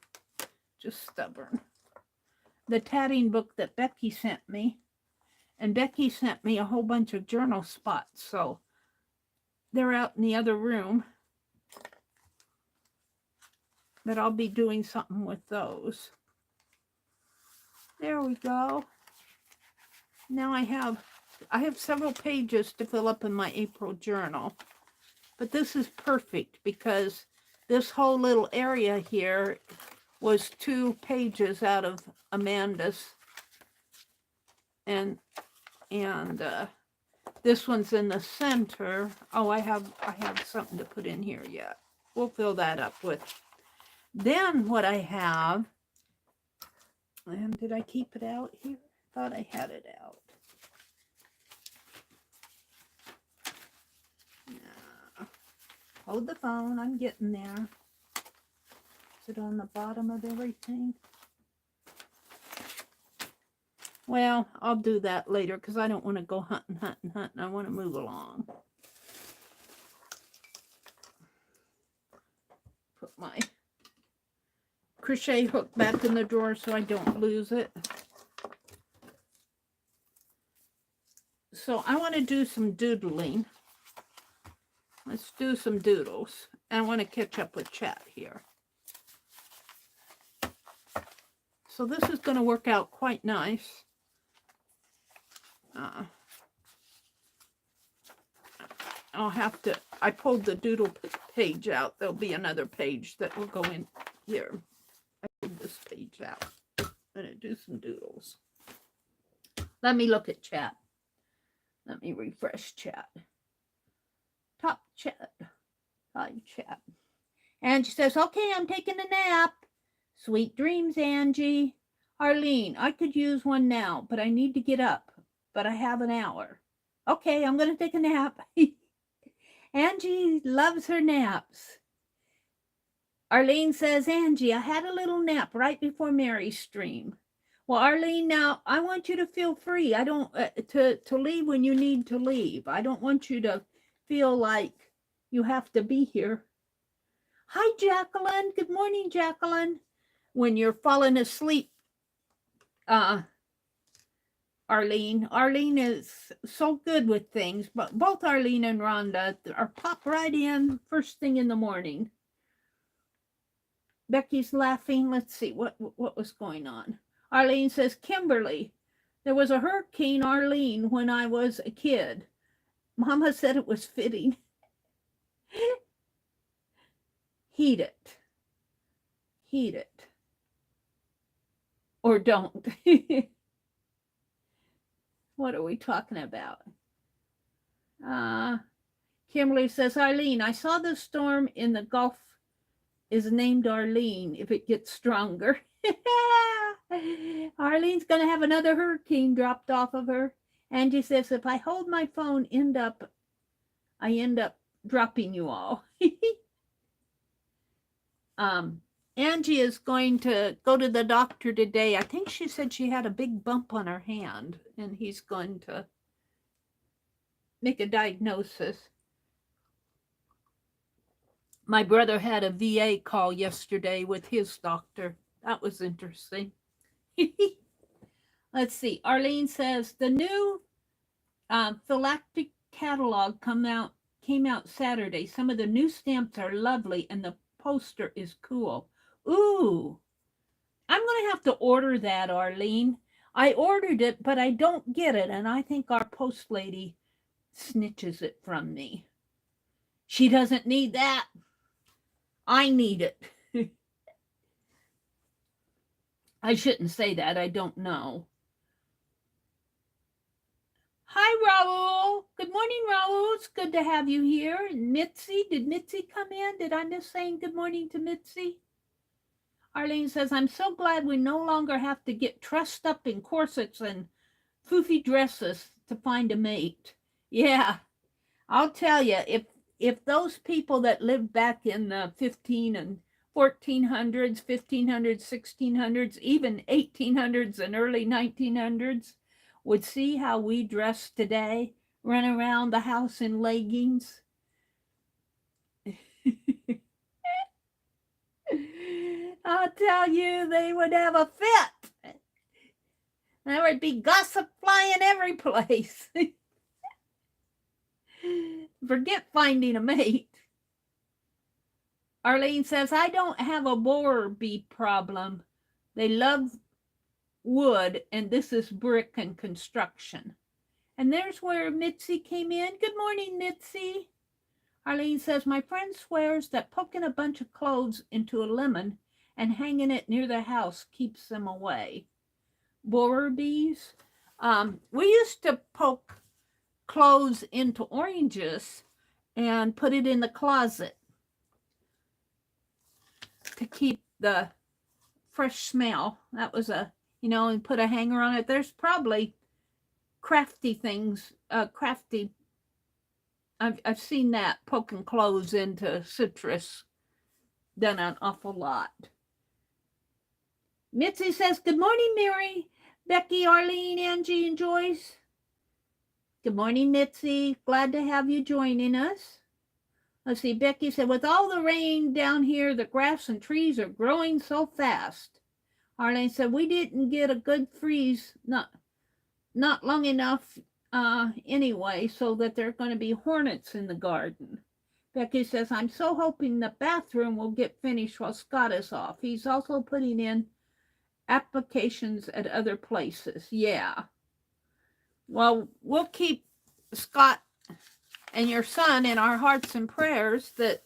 just stubborn. The tatting book that Becky sent me. And Becky sent me a whole bunch of journal spots. So they're out in the other room. But I'll be doing something with those. There we go. Now I have several pages to fill up in my April journal. But this is perfect because this whole little area here was 2 pages out of Amanda's. And this one's in the center. Oh, I have something to put in here yet. We'll fill that up with. Then what I have, and did I keep it out here? Thought I had it out. Hold the phone. I'm getting there. Is it on the bottom of everything? Well, I'll do that later because I don't want to go hunting. I want to move along. Put my crochet hook back in the drawer so I don't lose it. So I want to do some doodling. Let's do some doodles. I want to catch up with chat here. So this is going to work out quite nice. I'll have to, I pulled the doodle page out. There'll be another page that will go in here. I pulled this page out. I'm going to do some doodles. Let me look at chat. Let me refresh chat. Top chat. Live chat. Angie says, okay, I'm taking a nap. Sweet dreams, Angie. Arlene, I could use one now, but I need to get up. But I have an hour. Okay, I'm going to take a nap. Angie loves her naps. Arlene says, Angie, I had a little nap right before Mary's stream. Well, Arlene, now I want you to feel free. I don't to leave when you need to leave. I don't want you to feel like you have to be here. Hi, Jacqueline. Good morning, Jacqueline. When you're falling asleep, Arlene. Arlene is so good with things, but both Arlene and Rhonda are pop right in first thing in the morning. Becky's laughing. Let's see what was going on. Arlene says, Kimberly, there was a hurricane, Arlene, when I was a kid. Mama said it was fitting. Heat it. Heat it. Or don't. What are we talking about? Kimberly says, Arlene, I saw the storm in the Gulf is named Arlene if it gets stronger. Arlene's going to have another hurricane dropped off of her. Angie says, if I hold my phone, I end up dropping you all. Angie is going to go to the doctor today. I think she said she had a big bump on her hand, and he's going to make a diagnosis. My brother had a VA call yesterday with his doctor. That was interesting. Let's see. Arlene says, the new phylactic catalog came out Saturday. Some of the new stamps are lovely, and the poster is cool. Ooh, I'm going to have to order that, Arlene. I ordered it, but I don't get it, and I think our post lady snitches it from me. She doesn't need that. I need it. I shouldn't say that. I don't know. Hi, Raul. Good morning, Raul. It's good to have you here. Mitzi, did Mitzi come in? Did I miss saying good morning to Mitzi? Arlene says, I'm so glad we no longer have to get trussed up in corsets and foofy dresses to find a mate. Yeah, I'll tell you, if those people that lived back in the 15 and 1400s, 1500s, 1600s, even 1800s and early 1900s would see how we dress today, run around the house in leggings. I'll tell you, they would have a fit. There would be gossip flying every place. Forget finding a mate. Arlene says, I don't have a borer bee problem. They love wood, and this is brick and construction. And there's where Mitzi came in. Good morning, Mitzi. Arlene says, my friend swears that poking a bunch of clothes into a lemon and hanging it near the house keeps them away. Borer bees. We used to poke clothes into oranges and put it in the closet to keep the fresh smell. That was and put a hanger on it. There's probably crafty things, crafty I've seen that poking clothes into citrus done an awful lot. Mitzi says, good morning, Meri, Becky, Arlene, Angie, and Joyce. Good morning, Mitzi. Glad to have you joining us. Let's see, Becky said, with all the rain down here, the grass and trees are growing so fast. Arlene said, we didn't get a good freeze, not long enough anyway, so that there are going to be hornets in the garden. Becky says, I'm so hoping the bathroom will get finished while Scott is off. He's also putting in applications at other places. Yeah. Well, we'll keep Scott and your son in our hearts and prayers that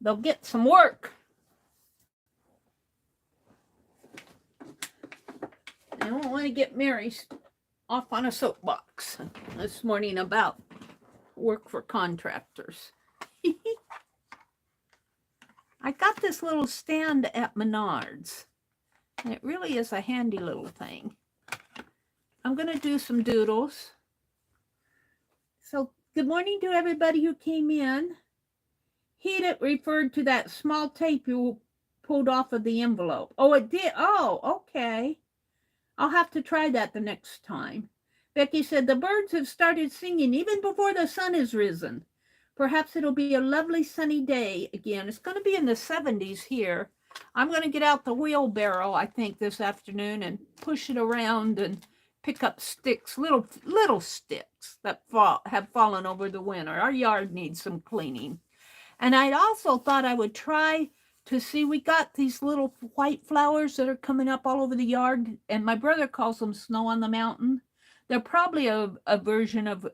they'll get some work. I don't want to get Meri off on a soapbox this morning about work for contractors. I got this little stand at Menards, and it really is a handy little thing. I'm going to do some doodles. So, good morning to everybody who came in. He referred to that small tape you pulled off of the envelope. Oh, it did? Oh, okay. I'll have to try that the next time. Becky said, the birds have started singing even before the sun has risen. Perhaps it'll be a lovely sunny day again. It's going to be in the 70s here. I'm going to get out the wheelbarrow, I think, this afternoon and push it around and pick up sticks, little sticks that have fallen over the winter. Our yard needs some cleaning. And I also thought I would try to see, we got these little white flowers that are coming up all over the yard, and my brother calls them snow on the mountain. They're probably a version of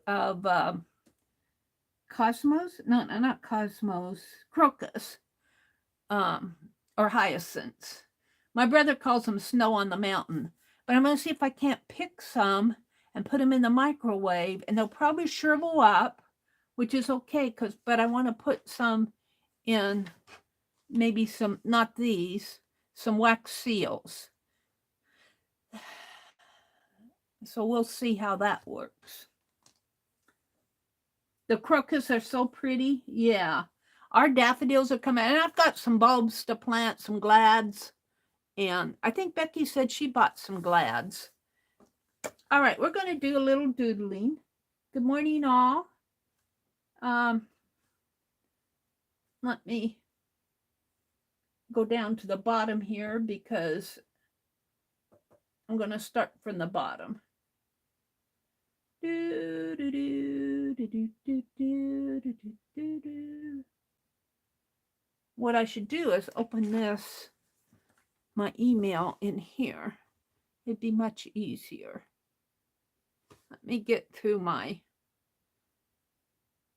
cosmos, no, not cosmos, crocus, or hyacinths. My brother calls them snow on the mountain, but I'm going to see if I can't pick some and put them in the microwave, and they'll probably shrivel up, which is okay, but I want to put some in, maybe some, not these, some wax seals. So we'll see how that works. The crocus are so pretty. Yeah. Our daffodils are coming. And I've got some bulbs to plant, some glads. And I think Becky said she bought some glads. All right, we're going to do a little doodling. Good morning, all. Let me go down to the bottom here because I'm going to start from the bottom. What I should do is open my email in here. It'd be much easier. Let me get to my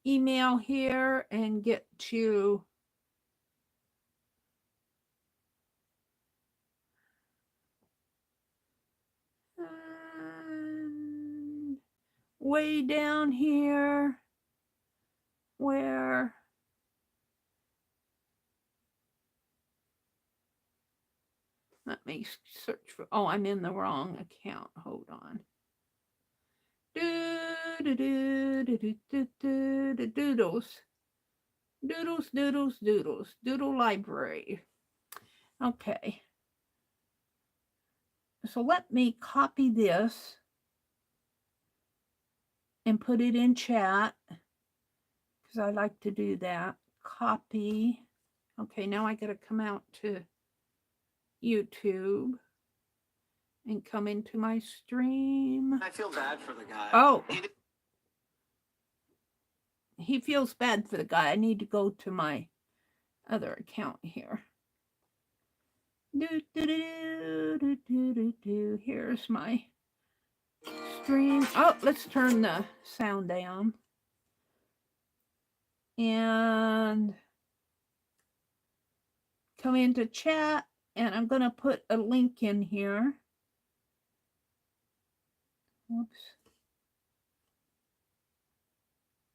email here and get to way down here where let me search for, oh, I'm in the wrong account. Hold on. Doodles. Doodle library. Okay. So let me copy this and put it in chat because I like to do that. Copy. Okay, now I got to come out to YouTube and come into my stream. I feel bad for the guy. Oh. He feels bad for the guy. I need to go to my other account here. Here's my stream. Oh, let's turn the sound down. And come into chat, and I'm going to put a link in here. Whoops.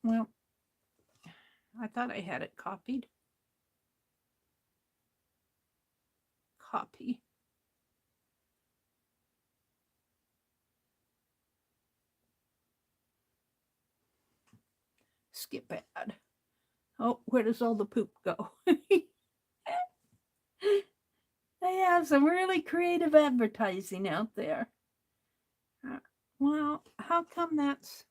Well, I thought I had it copied. Copy. skip ad. Oh, where does all the poop go? They have some really creative advertising out there. Well, how come that's...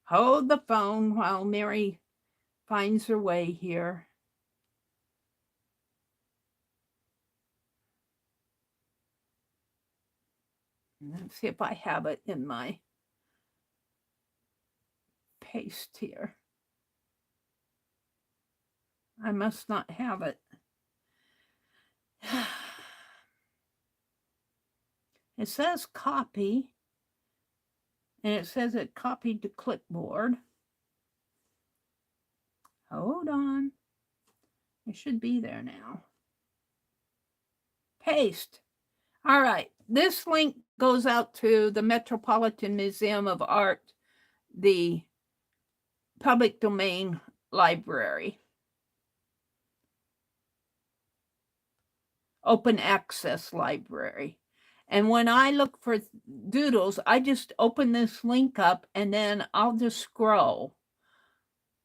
Hold the phone while Meri finds her way here. Let's see if I have it in my paste here. I must not have it. It says copy, and it says it copied to clipboard. Hold on. It should be there now. Paste. All right. This link goes out to the Metropolitan Museum of Art, the public domain library. Open access library. And when I look for doodles, I just open this link up and then I'll just scroll.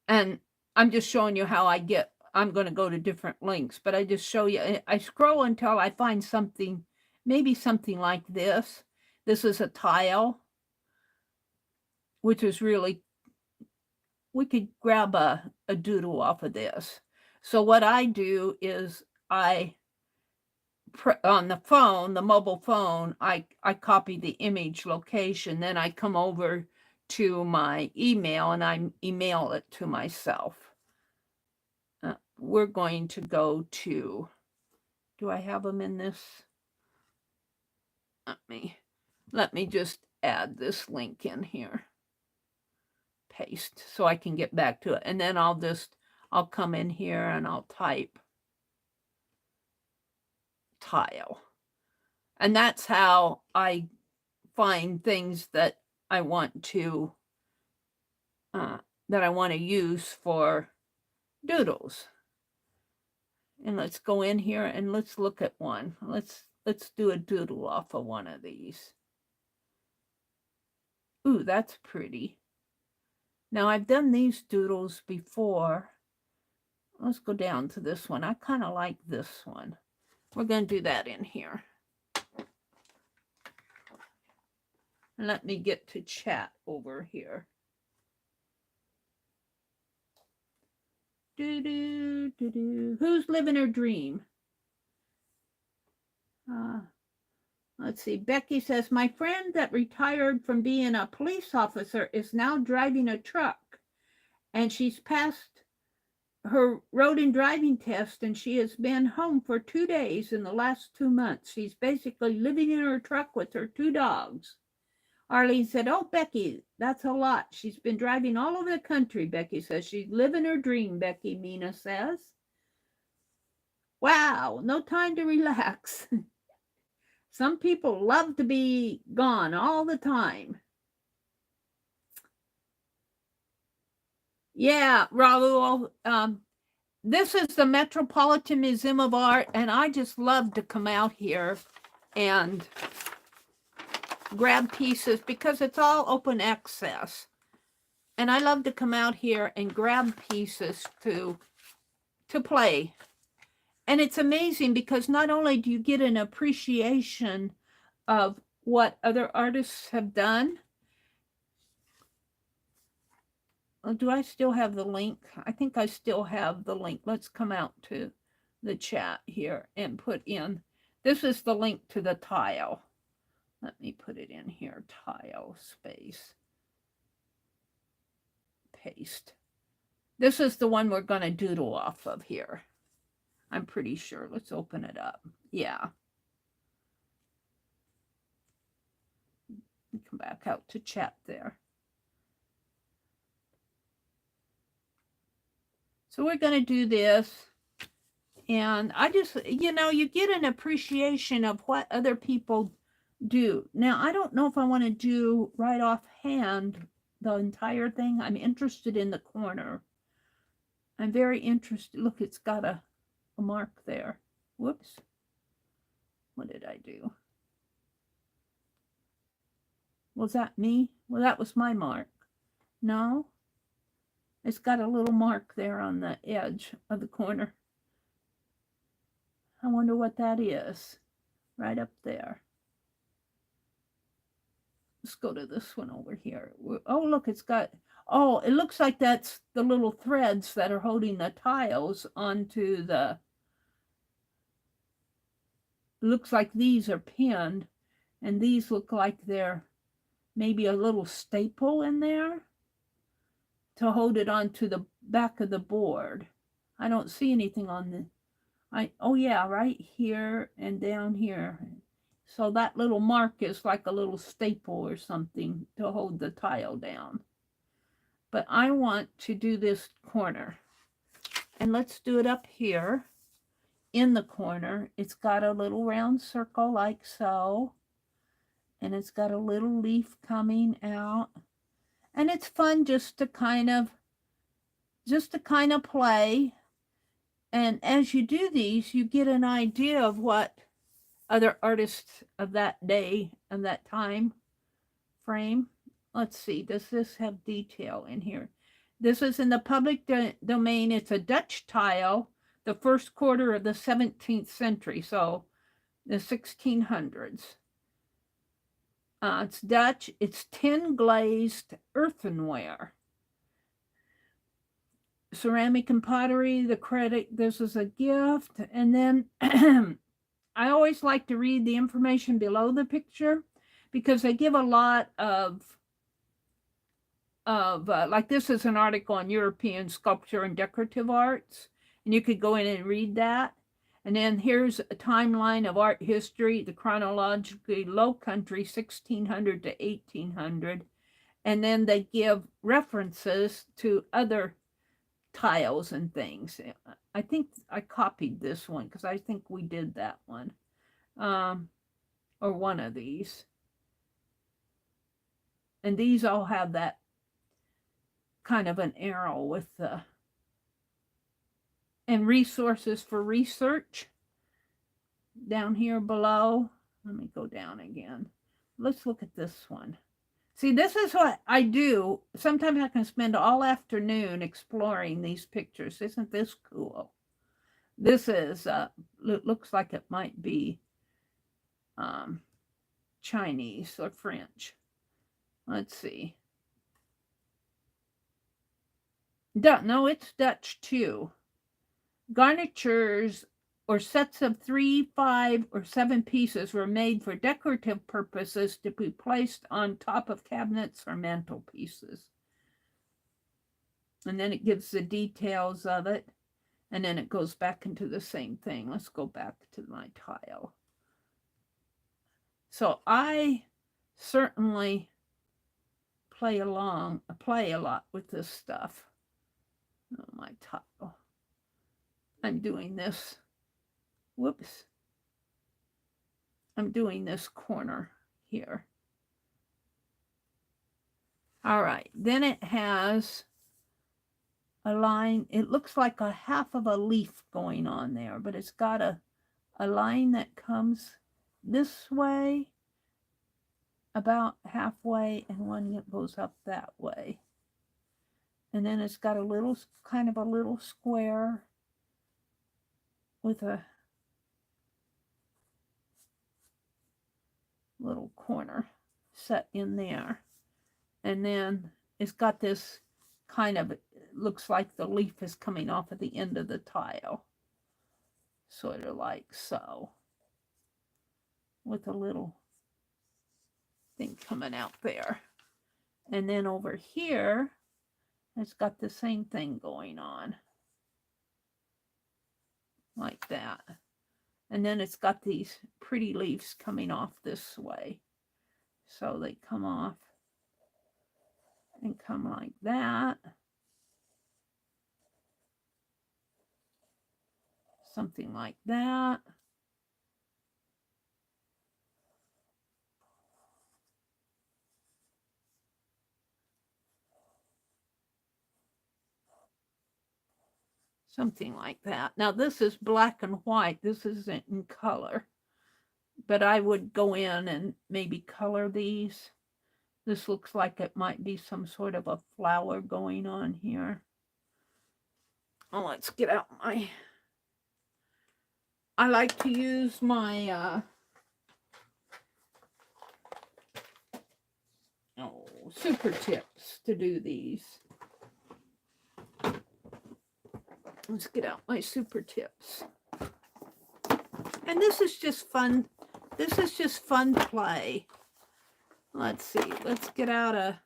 And I'm just showing you how I'm going to go to different links, but I just show you, I scroll until I find something, maybe something like this. This is a tile, which is really, we could grab a doodle off of this. So what I do is on the phone, the mobile phone, I copy the image location, then I come over to my email and I email it to myself. We're going to go to, do I have them in this? Let me just add this link in here. Paste so I can get back to it. And then I'll come in here and I'll type tile. And that's how I find things that I want to use for doodles. And let's go in here and let's look at one. Let's do a doodle off of one of these. Ooh, that's pretty. Now I've done these doodles before. Let's go down to this one. I kind of like this one. We're going to do that in here. Let me get to chat over here. Who's living her dream? Let's see. Becky says, my friend that retired from being a police officer is now driving a truck, and she's passed her road and driving test, and she has been home for 2 days in the last 2 months. She's basically living in her truck with her 2 dogs. Arlene said, oh, Becky, that's a lot. She's been driving all over the country, Becky says. She's living her dream, Becky, Mina says. Wow, no time to relax. Some people love to be gone all the time. Yeah, Raul, this is the Metropolitan Museum of Art, and I just love to come out here and grab pieces because it's all open access. And I love to come out here and grab pieces to play. And it's amazing because not only do you get an appreciation of what other artists have done. Do I still have the link? I think I still have the link. Let's come out to the chat here and put in. This is the link to the tile. Let me put it in here. Tile space. Paste. This is the one we're going to doodle off of here. I'm pretty sure. Let's open it up. Yeah. Come back out to chat there. So we're going to do this. And I just, you know, you get an appreciation of what other people do. Now, I don't know if I want to do right offhand the entire thing. I'm interested in the corner. I'm very interested. Look, it's got a mark there. Whoops. What did I do? Was that me? Well, that was my mark. No. It's got a little mark there on the edge of the corner. I wonder what that is. Right up there. Let's go to this one over here. Oh, look, it's got, oh, it looks like that's the little threads that are holding the tiles onto the, looks like these are pinned, and these look like they're maybe a little staple in there to hold it onto the back of the board. I don't see anything on the, oh yeah, right here and down here. So that little mark is like a little staple or something to hold the tile down. But I want to do this corner. And let's do it up here in the corner. It's got a little round circle like so. And it's got a little leaf coming out. And it's fun just to kind of play. And as you do these, you get an idea of what other artists of that day and that time frame. Let's see, does this have detail in here? This is in the public domain. It's a Dutch tile, the first quarter of the 17th century, so the 1600s. It's Dutch. It's tin glazed earthenware. Ceramic and pottery, the credit, this is a gift. And then I always like to read the information below the picture because they give a lot of like this is an article on European sculpture and decorative arts, and you could go in and read that. And then here's a timeline of art history, the chronologically Low Country, 1600 to 1800. And then they give references to other tiles and things. I think I copied this one because I think we did that one. Or one of these. And these all have that kind of an arrow with the, and resources for research down here below. Let me go down again. Let's look at this one. See, this is what I do. Sometimes I can spend all afternoon exploring these pictures. Isn't this cool? This is, looks like it might be Chinese or French. Let's see. No, it's Dutch too. Garnitures or sets of 3, 5, or 7 pieces were made for decorative purposes to be placed on top of cabinets or mantelpieces. And then it gives the details of it. And then it goes back into the same thing. Let's go back to my tile. So I certainly play a lot with this stuff. Oh, my tile. I'm doing this. Whoops. I'm doing this corner here. All right. Then it has a line. It looks like a half of a leaf going on there, but it's got a line that comes this way about halfway and one that goes up that way. And then it's got a little, kind of a little square with a little corner set in there. And then it's got this kind of, looks like the leaf is coming off at the end of the tile. Sort of like so. With a little thing coming out there. And then over here, it's got the same thing going on. Like that. And then it's got these pretty leaves coming off this way. So they come off and come like that. Something like that. Something like that. Now this is black and white. This isn't in color. But I would go in and maybe color these. This looks like it might be some sort of a flower going on here. Oh, let's get out my... I like to use my super tips to do these. Let's get out my super tips. And this is just fun. This is just fun play. Let's see. Let's get out a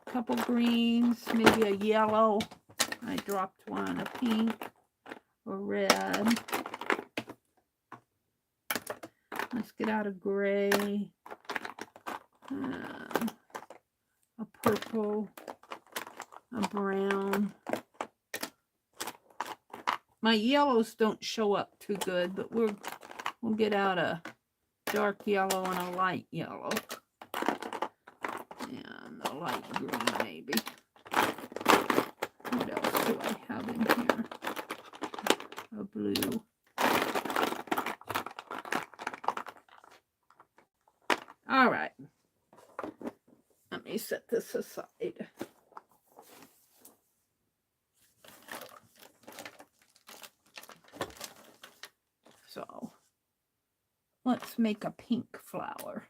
couple greens, maybe a yellow. I dropped one, a pink, a red. Let's get out a gray, a purple, a brown. My yellows don't show up too good, but we'll get out a dark yellow and a light yellow. And a light green maybe. What else do I have in here? A blue. All right. Let me set this aside. So let's make a pink flower.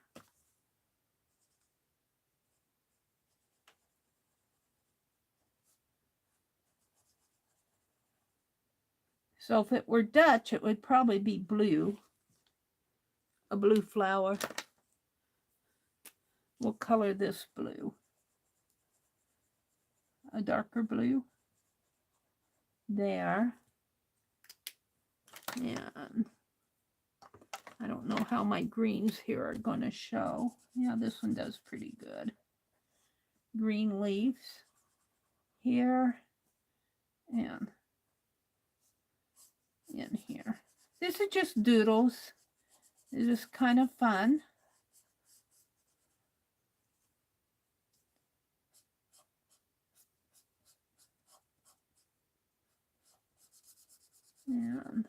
So if it were Dutch, it would probably be blue, a blue flower. We'll color this blue, a darker blue there. And I don't know how my greens here are going to show. Yeah, this one does pretty good. Green leaves here and in here. This is just doodles. It's just kind of fun. And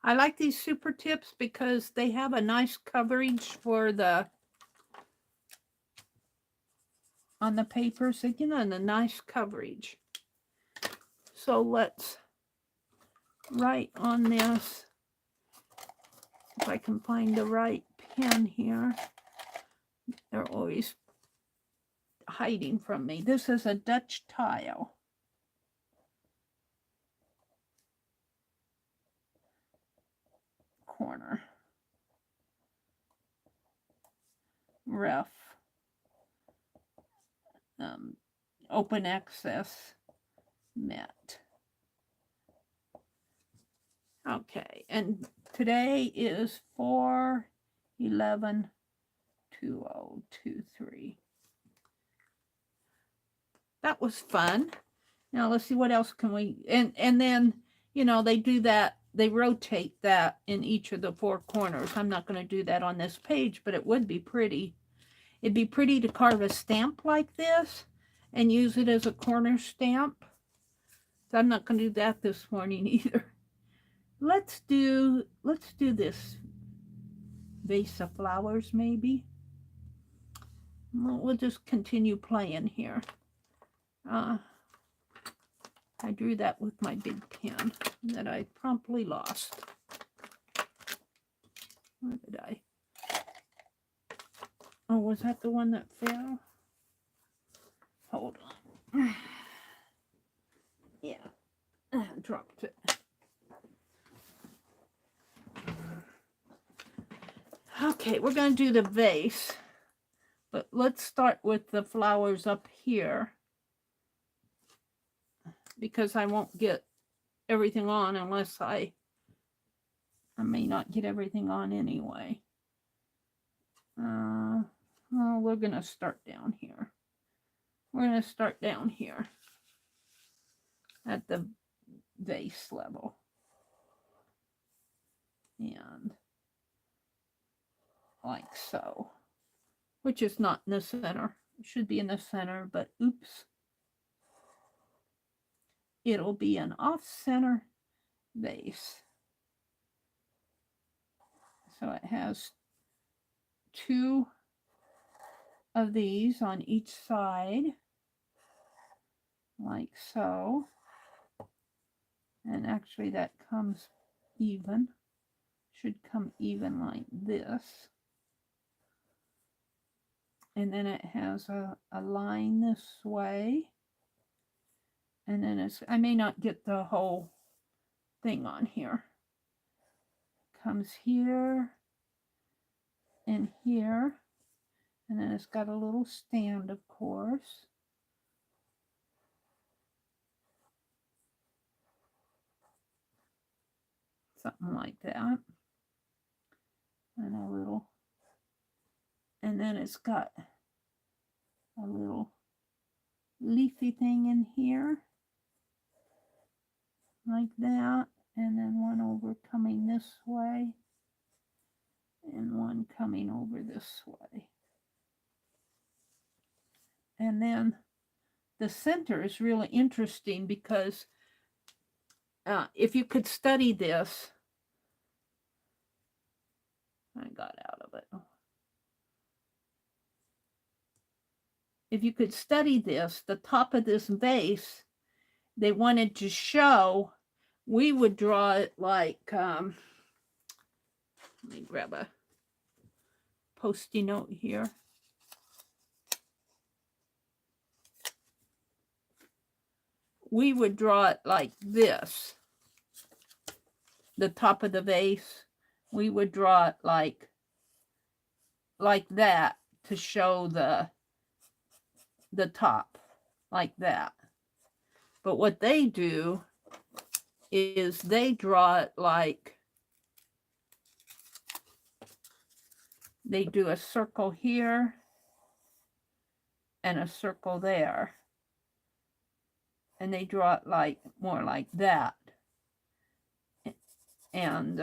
I like these super tips because they have a nice coverage for the on the papers, again, and a nice coverage. So let's write on this. If I can find the right pen here. They're always hiding from me. This is a Dutch tile. Corner. Ref. Open access. Met. Okay, and today is 4/11/2023. That was fun. Now let's see what else can we, and then, you know, they do that, they rotate that in each of the four corners. I'm not going to do that on this page, but it would be pretty. It'd be pretty to carve a stamp like this and use it as a corner stamp. So I'm not going to do that this morning either. Let's do this vase of flowers maybe. We'll just continue playing here. I drew that with my big pen that I promptly lost. Where did I? Oh, was that the one that fell? Hold on. Yeah, I dropped it. Okay, we're going to do the vase, but let's start with the flowers up here because I won't get everything on unless I may not get everything on anyway. Well, we're going to start down here. We're going to start down here at the vase level. And like so, which is not in the center. It should be in the center, but oops. it'll be an off-center vase. So it has 2 of these on each side, like so. And actually that comes even, should come even like this. And then it has a line this way. And then it's, I may not get the whole thing on here. Comes here and here. And then it's got a little stand, of course. Something like that. And a little, and then it's got a little leafy thing in here, like that. And then one over coming this way, and one coming over this way. And then the center is really interesting because if you could study this, I got out of it. If you could study this, the top of this vase, they wanted to show, we would draw it like, let me grab a Post-it note here. We would draw it like this. The top of the vase, we would draw it like that to show the top, like that. But what they do is they draw it like, they do a circle here and a circle there. And they draw it like more like that. And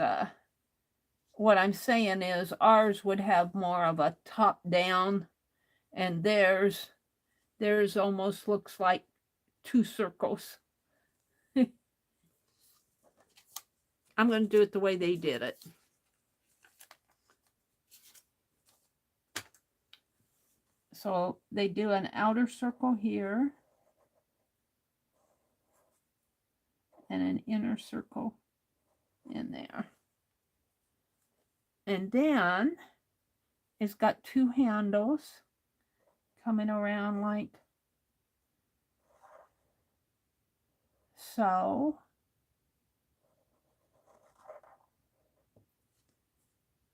what I'm saying is ours would have more of a top down, and theirs almost looks like 2 circles. I'm going to do it the way they did it. So they do an outer circle here and an inner circle in there. And then it's got 2 handles coming around like so.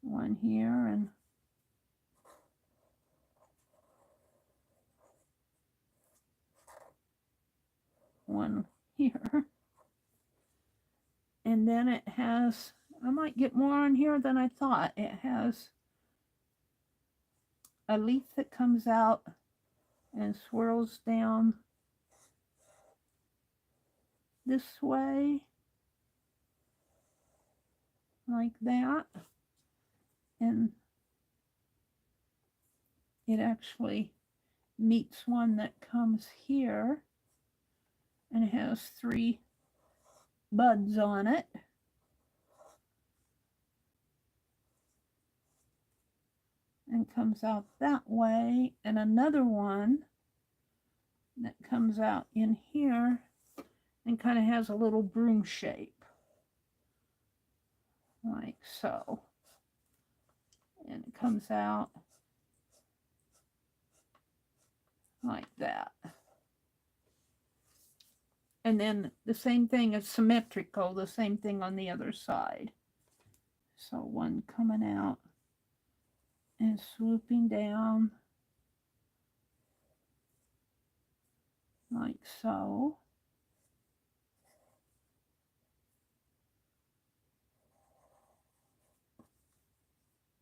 One here and one here. And then it has, I might get more on here than I thought. It has a leaf that comes out and swirls down this way, like that. And it actually meets one that comes here and it has 3 buds on it. And comes out that way, and another one that comes out in here and kind of has a little broom shape, like so. And it comes out like that. And then the same thing is symmetrical, the same thing on the other side. So one coming out and swooping down like so.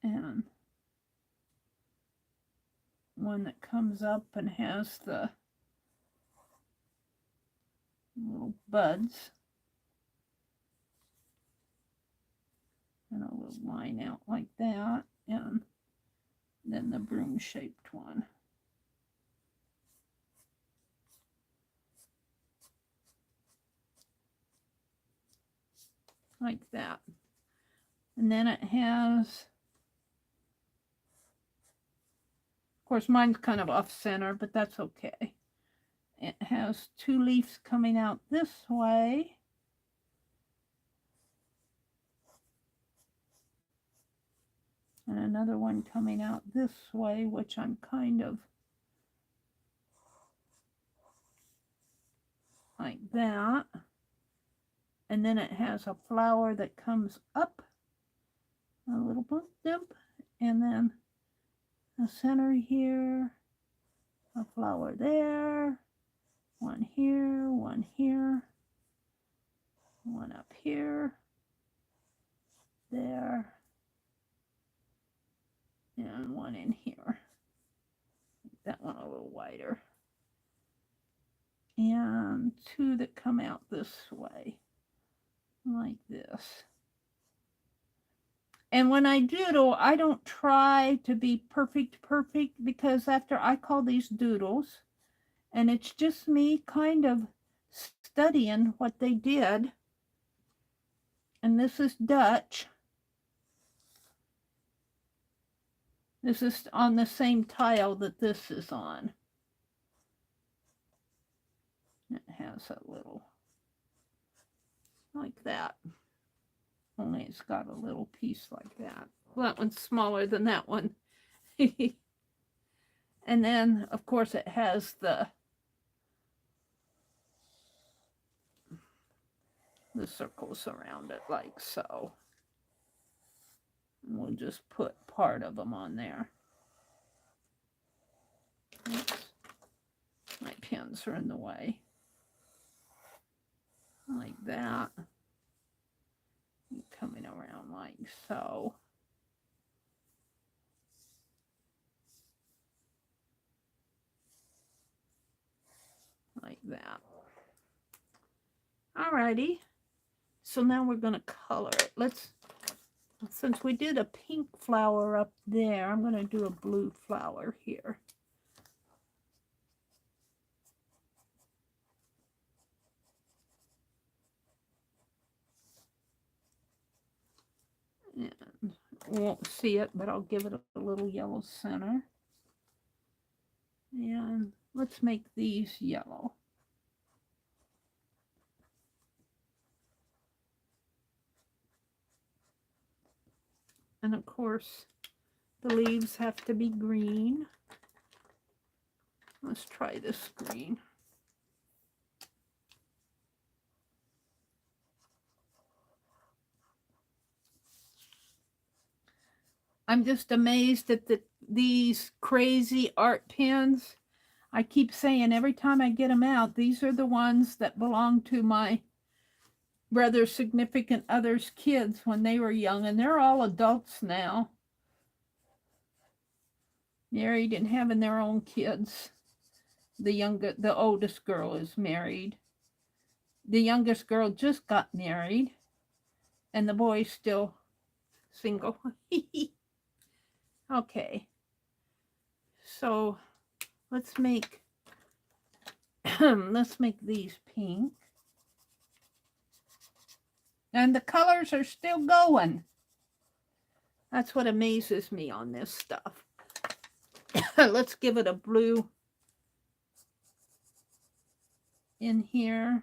And one that comes up and has the little buds and a little line out like that, and then the broom shaped one. like that. And then it has, of course, mine's kind of off center, but that's okay. It has 2 leaves coming out this way. And another one coming out this way, which I'm kind of like that. And then it has a flower that comes up, a little bump dump, and then a center here, a flower there, one here, one here, one up here, there, and one in here. That one a little wider. And 2 that come out this way, like this. And when I doodle, I don't try to be perfect, because after I call these doodles, and it's just me kind of studying what they did. And this is Dutch. This is on the same tile that this is on. It has a little, like that. Only it's got a little piece like that. Well, that one's smaller than that one. And then, of course, it has the circles around it, like so. And we'll just put part of them on there. Oops. My pens are in the way. Like that. And coming around like so. Like that. Alrighty. So now we're going to color it. Since we did a pink flower up there, I'm going to do a blue flower here. And you won't see it, but I'll give it a little yellow center. And let's make these yellow. And of course, the leaves have to be green. Let's try this green. I'm just amazed at these crazy art pens. I keep saying every time I get them out, these are the ones that belong to my rather significant other's kids when they were young, and they're all adults now, married and having their own kids. The oldest girl is married. The youngest girl just got married, and the boy's still single. Okay, so let's make these pink. And the colors are still going. That's what amazes me on this stuff. Let's give it a blue in here,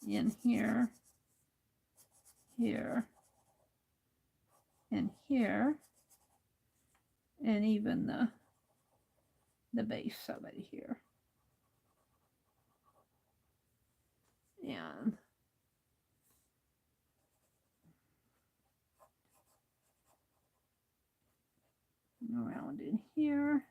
here, and here, and even the base of it here. And around in here.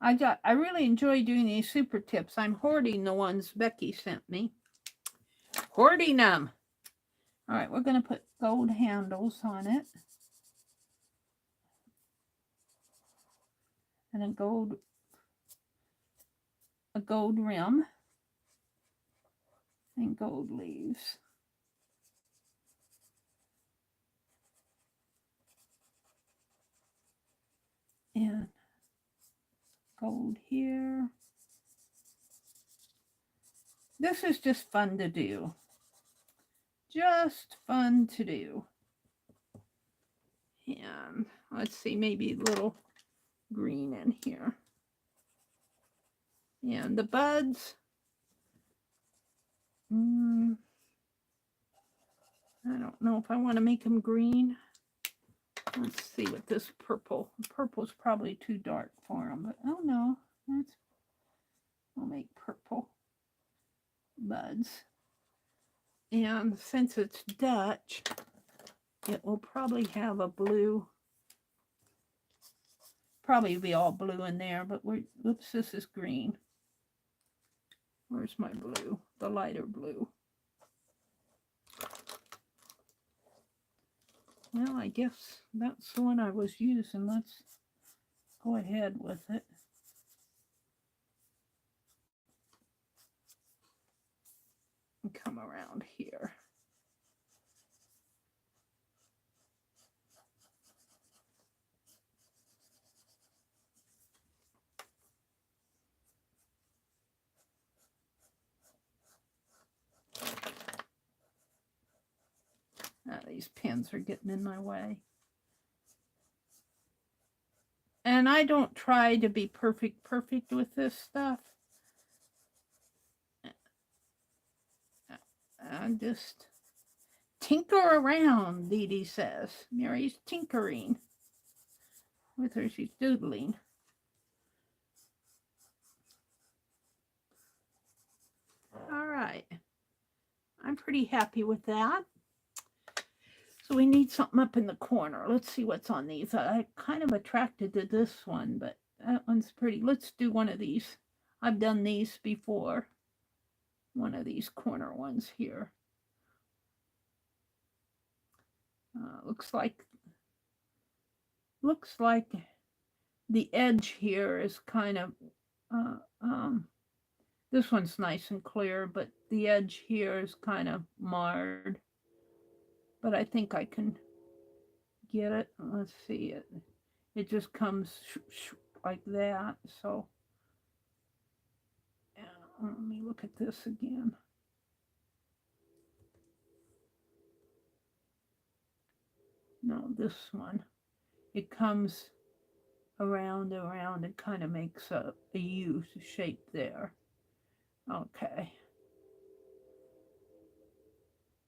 I really enjoy doing these super tips. I'm hoarding the ones Becky sent me. Hoarding them. All right, we're going to put gold handles on it. And a gold rim. And gold leaves. And gold here. This is just fun to do. Just fun to do. And let's see, maybe a little green in here. And the buds, I don't know if I want to make them green. Let's see what this purple. Purple's probably too dark for them, but oh no, we'll make purple buds. And since it's Dutch, it will probably have a blue. Probably be all blue in there, but oops, this is green. Where's my blue? The lighter blue. Well, I guess that's the one I was using. Let's go ahead with it. And come around here. These pins are getting in my way. And I don't try to be perfect with this stuff. I just tinker around, Dee Dee says. Meri's tinkering with her. She's doodling. All right. I'm pretty happy with that. So we need something up in the corner. Let's see what's on these. I'm kind of attracted to this one, but that one's pretty. Let's do one of these. I've done these before. One of these corner ones here. Looks like the edge here is kind of this one's nice and clear, but the edge here is kind of marred. But I think I can get it. Let's see it. It just comes like that. So yeah, let me look at this again. No, this one. It comes around and kind of makes a U shape there. Okay.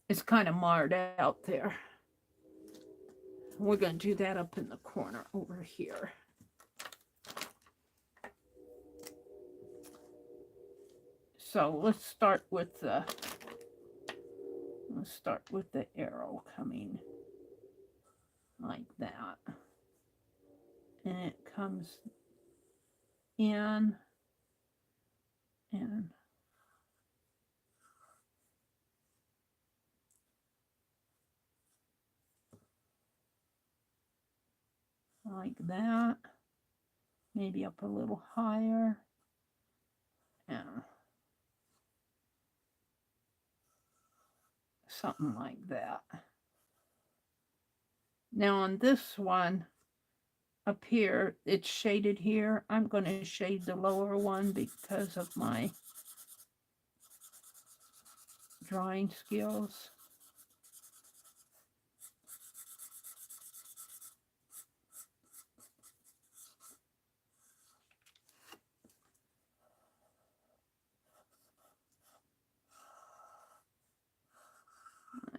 It's kind of marred out there. We're going to do that up in the corner over here. So let's start with the arrow coming like that. And it comes in and like that. Maybe up a little higher. Yeah. Something like that. Now on this one up here, it's shaded here. I'm going to shade the lower one because of my drawing skills.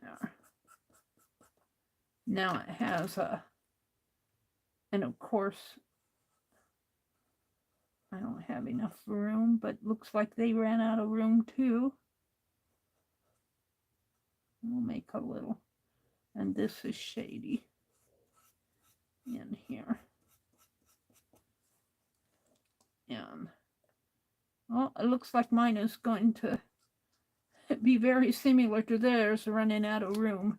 There. Now it has and of course, I don't have enough room, but looks like they ran out of room too. We'll make a little, and this is shady in here. And, well, it looks like mine is going to be very similar to theirs, running out of room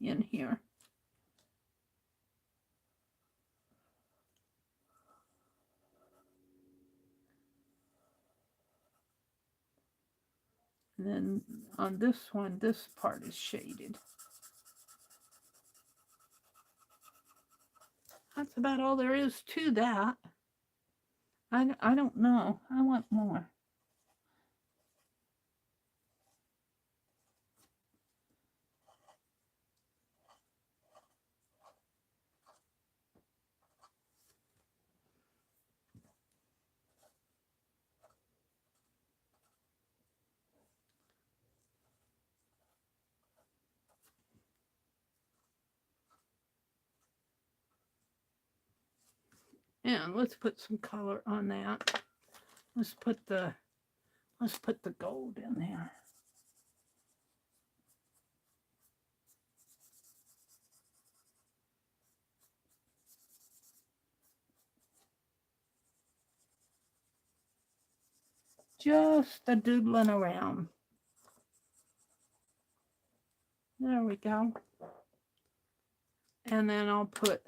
in here. And then on this one, this part is shaded. That's about all there is to that. I don't know. I want more. And let's put some color on that. Let's put the gold in there. Just a doodling around. There we go. And then I'll put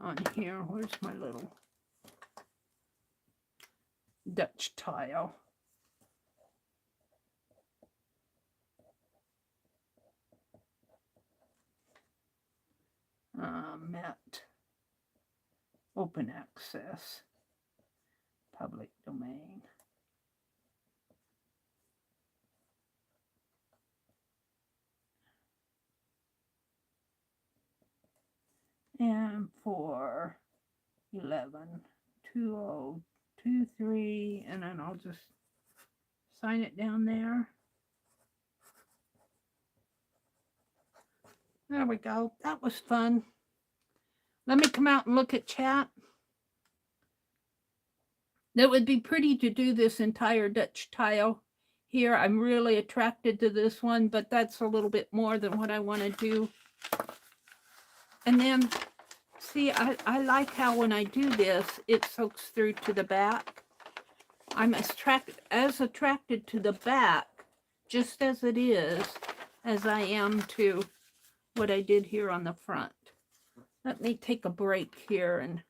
on here, where's my little Dutch tile? Met open access, public domain. And for 11/2023, and then I'll just sign it down there. There we go. That was fun. Let me come out and look at chat. That would be pretty to do this entire Dutch tile here. I'm really attracted to this one, but that's a little bit more than what I want to do. And then, see, I like how when I do this, it soaks through to the back. I'm as attracted to the back, just as it is, as I am to what I did here on the front. Let me take a break here and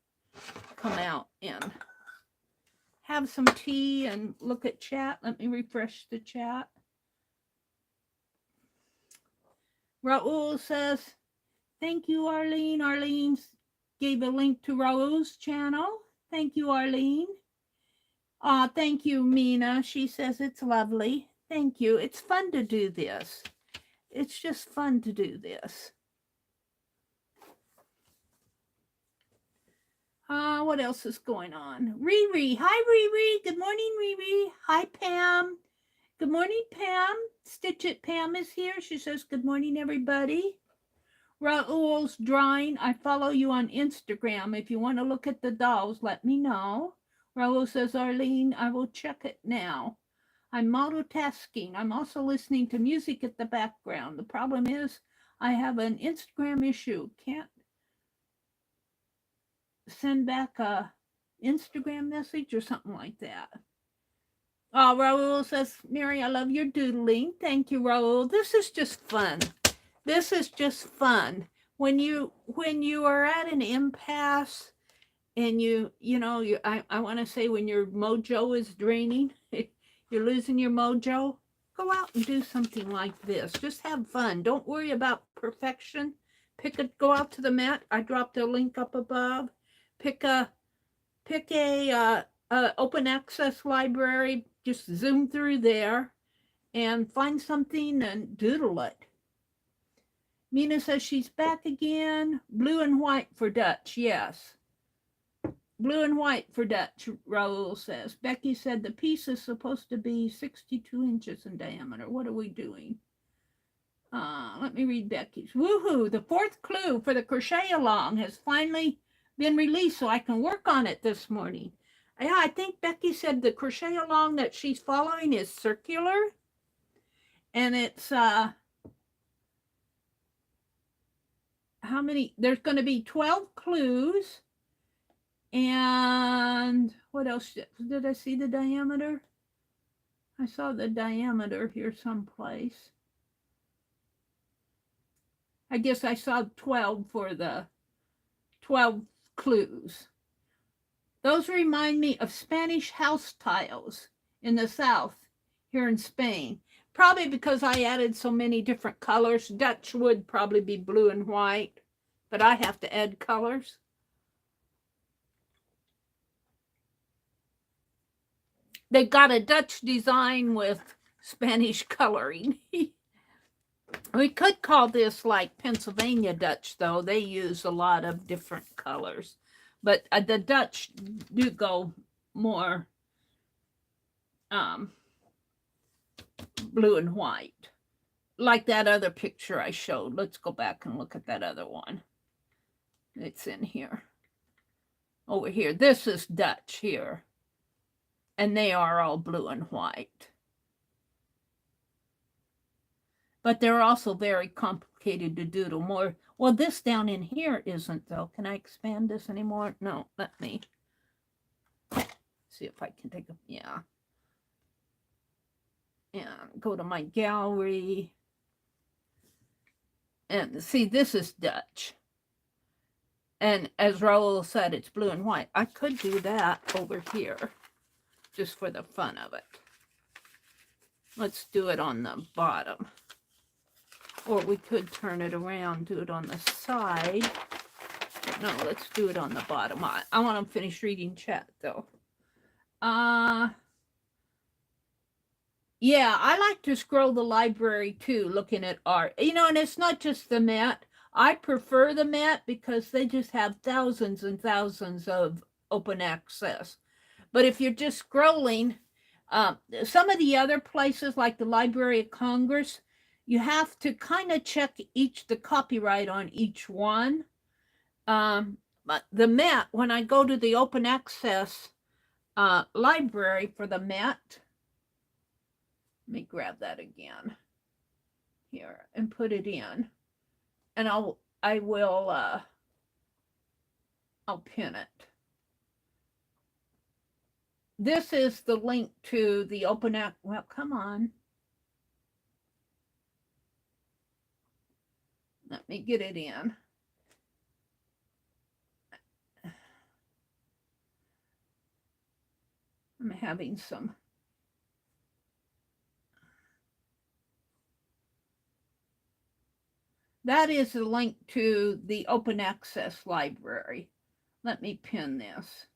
come out and have some tea and look at chat. Let me refresh the chat. Raul says, thank you, Arlene. Arlene gave a link to Raul's channel. Thank you, Arlene. Thank you, Mina. She says it's lovely. Thank you. It's fun to do this. It's just fun to do this. What else is going on? Riri. Hi, Riri. Good morning, Riri. Hi, Pam. Good morning, Pam. Stitch It Pam is here. She says, good morning, everybody. Raul's drawing. I follow you on Instagram. If you want to look at the dolls, let me know. Raul says, Arlene, I will check it now. I'm multitasking. I'm also listening to music at the background. The problem is I have an Instagram issue. Can't send back a Instagram message or something like that. Raul says, Meri, I love your doodling. Thank you, Raul. This is just fun. This is just fun. When you are at an impasse and I want to say when your mojo is draining, you're losing your mojo, go out and do something like this. Just have fun. Don't worry about perfection. Go out to the Met. I dropped a link up above. Pick a open access library. Just zoom through there and find something and doodle it. Mina says she's back again. Blue and white for Dutch. Yes. Blue and white for Dutch, Raul says. Becky said the piece is supposed to be 62 inches in diameter. What are we doing? Let me read Becky's. Woohoo! The fourth clue for the crochet along has finally been released, so I can work on it this morning. Yeah, I think Becky said the crochet along that she's following is circular. And it's, how many? There's going to be 12 clues. And what else? Did I see the diameter? I saw the diameter here someplace. I guess I saw 12 for the 12 clues. Those remind me of Spanish house tiles in the south here in Spain. Probably because I added so many different colors. Dutch would probably be blue and white, but I have to add colors. They've got a Dutch design with Spanish coloring. We could call this like Pennsylvania Dutch, though. They use a lot of different colors. But the Dutch do go more blue and white. Like that other picture I showed. Let's go back and look at that other one. It's in here. over here. This is Dutch here. And they are all blue and white. But they're also very complicated to doodle more. Well, this down in here isn't, though. Can I expand this anymore? No, let me see if I can take a, yeah. And go to my gallery. And see, this is Dutch. And as Raul said, it's blue and white. I could do that over here, just for the fun of it. Let's do it on the bottom. Or we could turn it around, do it on the side. No, let's do it on the bottom. I want to finish reading chat, though. Yeah, I like to scroll the library, too, looking at art. You know, and it's not just the Met. I prefer the Met because they just have thousands and thousands of open access. But if you're just scrolling, some of the other places, like the Library of Congress, you have to kind of check the copyright on each one. But the Met, when I go to the open access library for the Met, let me grab that again here and put it in, and I'll pin it. This is the link to the open act. Well, come on. Let me get it in. I'm having some. That is the link to the open access library. Let me pin this.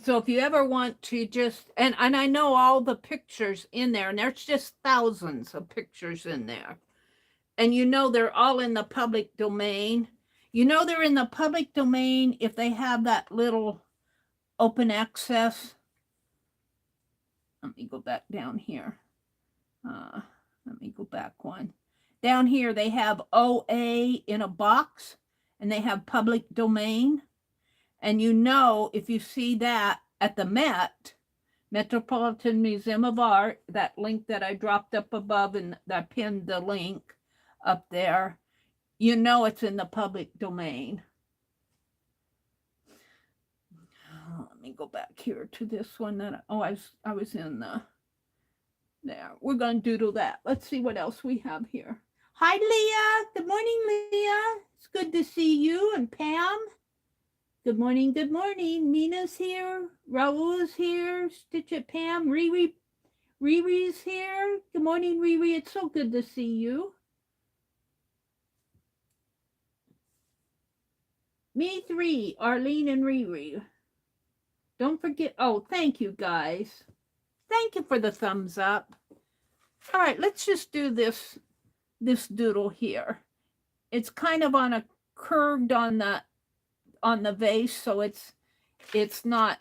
So if you ever want to just, and I know all the pictures in there, and there's just thousands of pictures in there. And you know they're all in the public domain. You know they're in the public domain if they have that little open access. Let me go back down here. Let me go back one. Down here they have OA in a box, and they have public domain. And you know, if you see that at the Met, Metropolitan Museum of Art, that link that I dropped up above and I pinned the link up there, you know it's in the public domain. Let me go back here to this one that I was in the there. We're going to doodle that. Let's see what else we have here. Hi, Leah. Good morning, Leah. It's good to see you. And Pam. Good morning, good morning. Nina's here. Raul is here. Stitch It Pam. Riri's here. Good morning, Riri. It's so good to see you. Me three, Arlene and Riri. Don't forget. Oh, thank you, guys. Thank you for the thumbs up. All right, let's just do this doodle here. It's kind of on a curved on the vase, so it's not,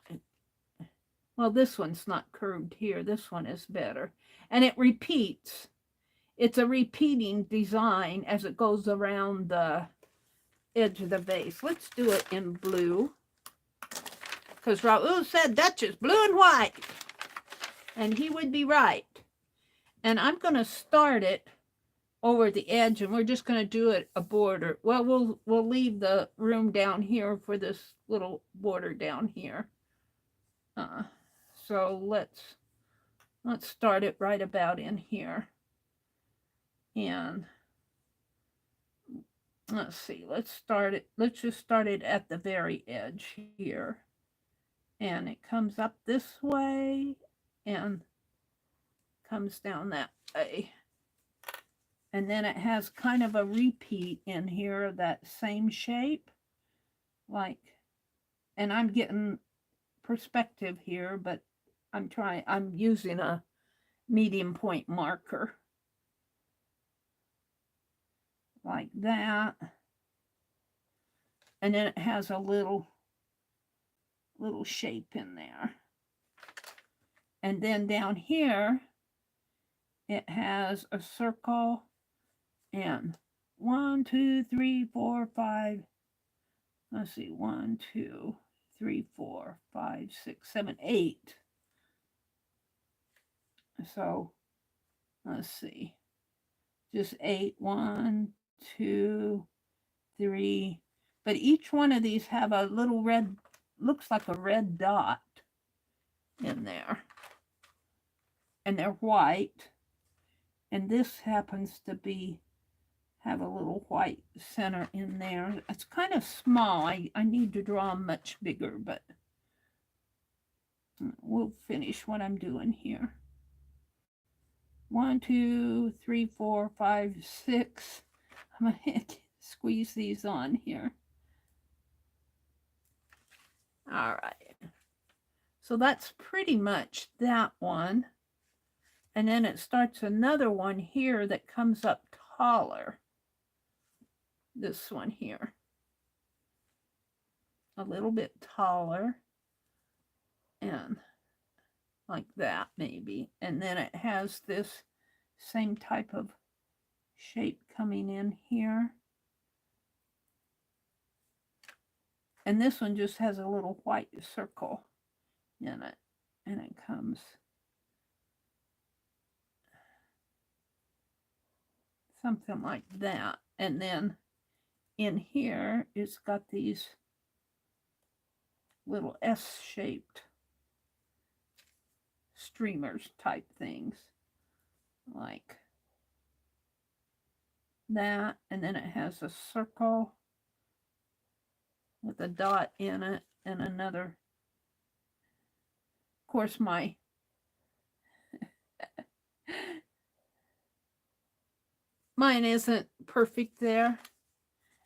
well, this one's not curved here. This one is better. And it repeats. It's a repeating design as it goes around the edge of the vase. Let's do it in blue. Because Raul said that's just blue and white. And he would be right. And I'm going to start it over the edge, and we're just going to do it a border. Well, we'll leave the room down here for this little border down here. So let's start it right about in here. And let's see, let's just start it at the very edge here. And it comes up this way and comes down that way. And then it has kind of a repeat in here of that same shape. Like, and I'm getting perspective here, but I'm using a medium point marker. Like that. And then it has a little shape in there. And then down here, it has a circle and 1, 2, 3, 4, 5. Let's see, 1, 2, 3, 4, 5, 6, 7, 8. So let's see, just 8, 1, 2, 3. But each one of these have a little red, looks like a red dot in there. And they're white. And this happens to be, have a little white center in there. It's kind of small. I need to draw them much bigger, but we'll finish what I'm doing here. 1, 2, 3, 4, 5, 6. I'm going to squeeze these on here. All right. So that's pretty much that one. And then it starts another one here that comes up taller. This one here. A little bit taller. And like that maybe. And then it has this same type of shape coming in here. And this one just has a little white circle in it. And it comes something like that. And then in here, it's got these little S-shaped streamers type things like that. And then it has a circle with a dot in it and another. Of course, my mine isn't perfect there.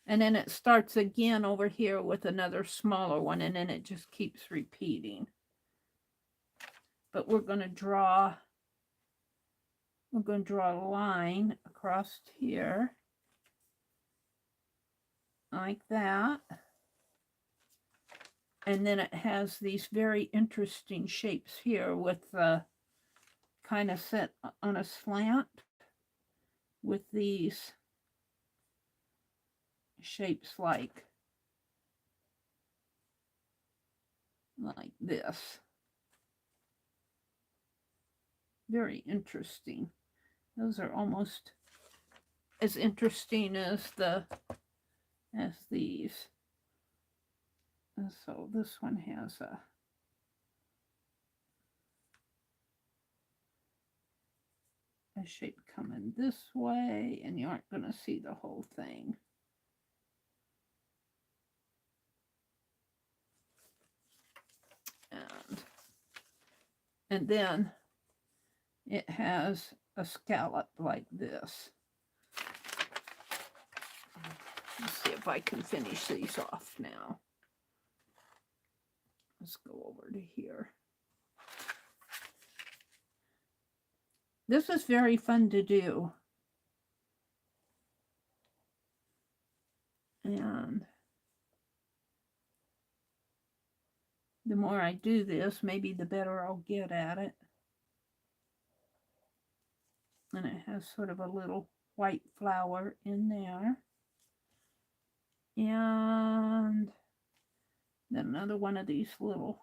And then it starts again over here with another smaller one, and then it just keeps repeating. But we're going to draw a line across here like that. And then it has these very interesting shapes here with kind of set on a slant with these shapes like this. Very interesting. Those are almost as interesting as these. And so this one has a shape coming this way, and you aren't going to see the whole thing. And then it has a scallop like this. Let's see if I can finish these off now. Let's go over to here. This is very fun to do. And the more I do this, maybe the better I'll get at it. And it has sort of a little white flower in there. And then another one of these little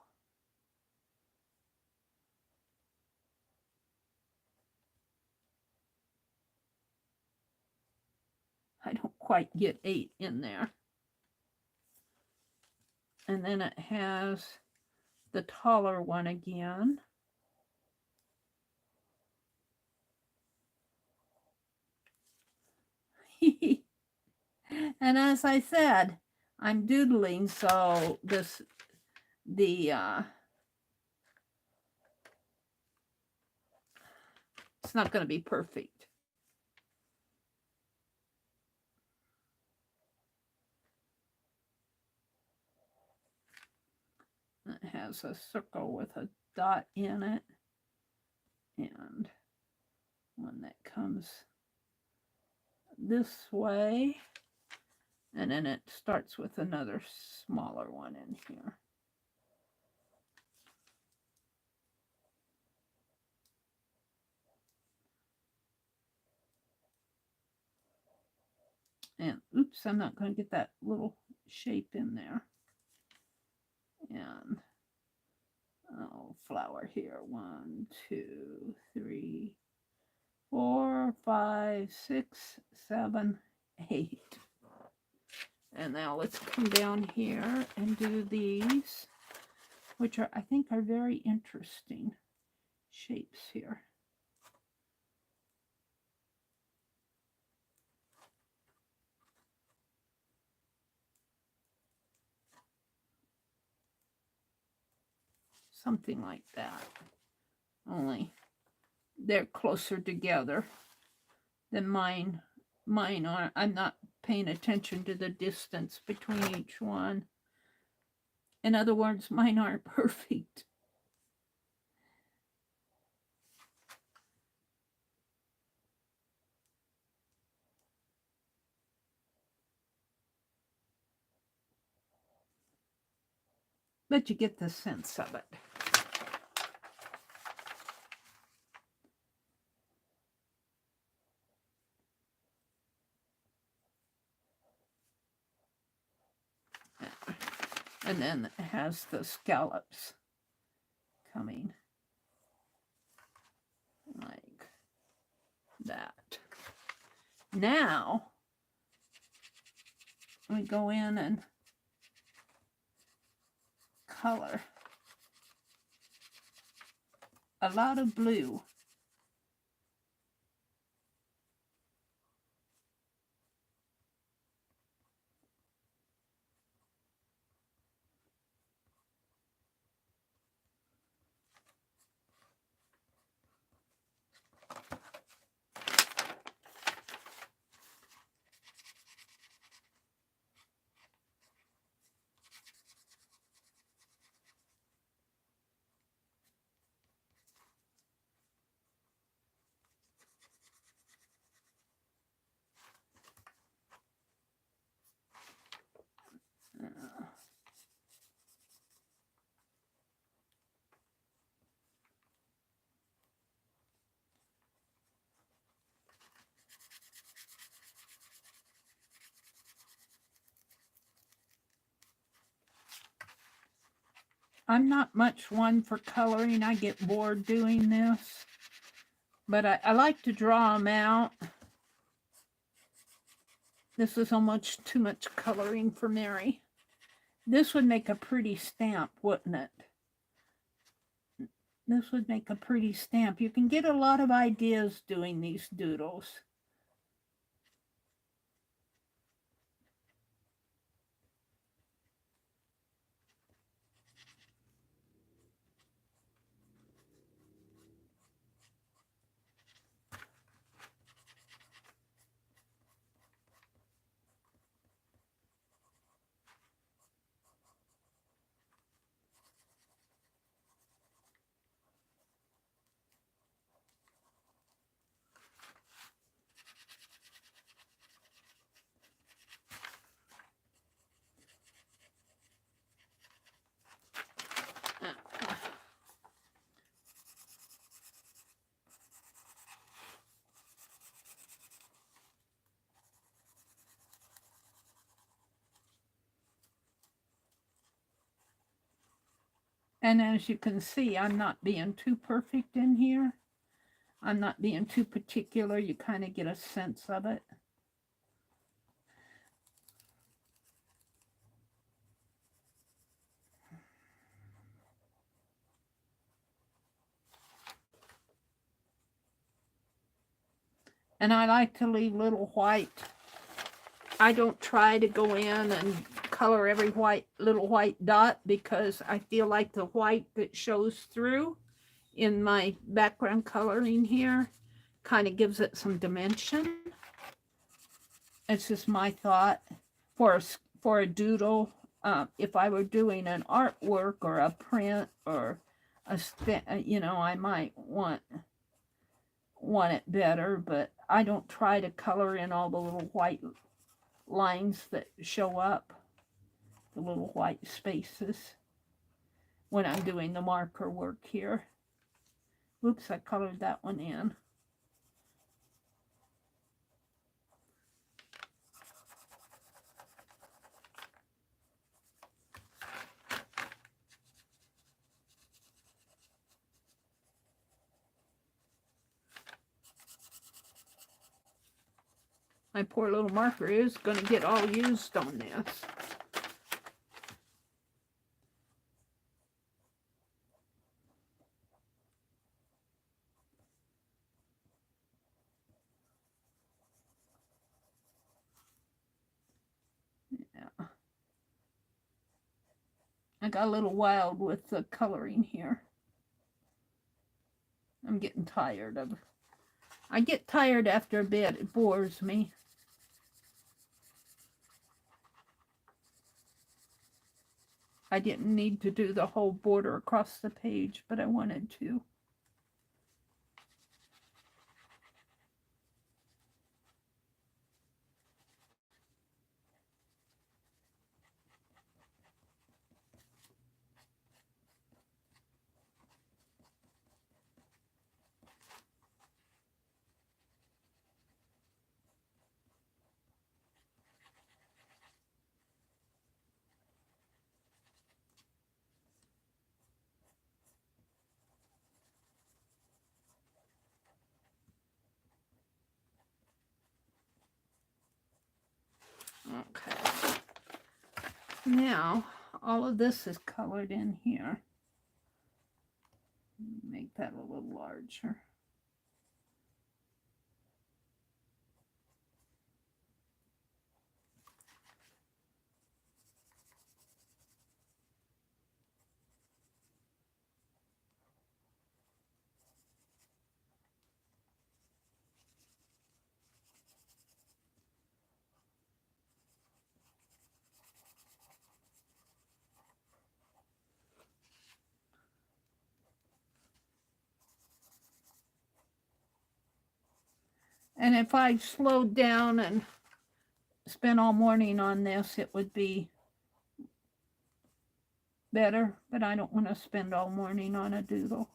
I don't quite get 8 in there. And then it has the taller one again. And as I said, I'm doodling, so it's not going to be perfect. It has a circle with a dot in it, and one that comes this way, and then it starts with another smaller one in here. And oops, I'm not going to get that little shape in there. And oh, flower here. 1, 2, 3, 4, 5, 6, 7, 8. And now let's come down here and do these, which are, I think, are very interesting shapes here. Something like that. Only they're closer together than mine. Mine are. I'm not paying attention to the distance between each one. In other words, mine aren't perfect. But you get the sense of it. And then it has the scallops coming like that. Now we go in and color a lot of blue. I'm not much one for coloring. I get bored doing this. But I like to draw them out. This is almost too much coloring for Meri. This would make a pretty stamp, wouldn't it? This would make a pretty stamp. You can get a lot of ideas doing these doodles. And as you can see, I'm not being too perfect in here. I'm not being too particular. You kind of get a sense of it. And I like to leave little white. I don't try to go in and color every little white dot, because I feel like the white that shows through in my background coloring here kind of gives it some dimension. It's just my thought for a doodle. If I were doing an artwork or a print or I might want it better, but I don't try to color in all the little white lines that show up, the little white spaces, when I'm doing the marker work here. Oops, I colored that one in. My poor little marker is going to get all used on this. Yeah. I got a little wild with the coloring here. I'm getting tired of it. I get tired after a bit. It bores me. I didn't need to do the whole border across the page, but I wanted to. Okay. Now, all of this is colored in here. Make that a little larger. And if I slowed down and spent all morning on this, it would be better, but I don't want to spend all morning on a doodle.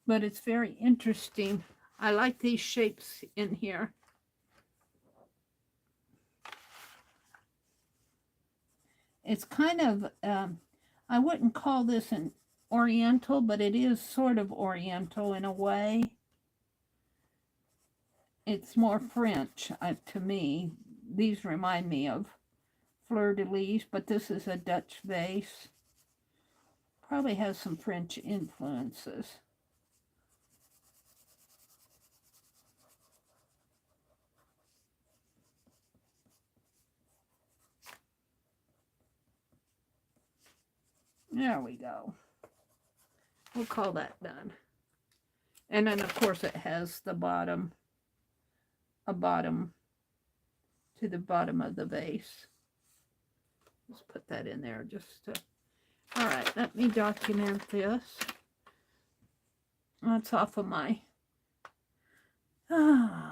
But it's very interesting. I like these shapes in here. It's kind of, I wouldn't call this an Oriental, but it is sort of Oriental in a way. It's more French to me. These remind me of fleur-de-lis, but this is a Dutch vase. Probably has some French influences. There we go. We'll call that done. And then, of course, it has the bottom, a bottom to the bottom of the vase. Let's put that in there just to... All right, let me document this. That's off of my... Come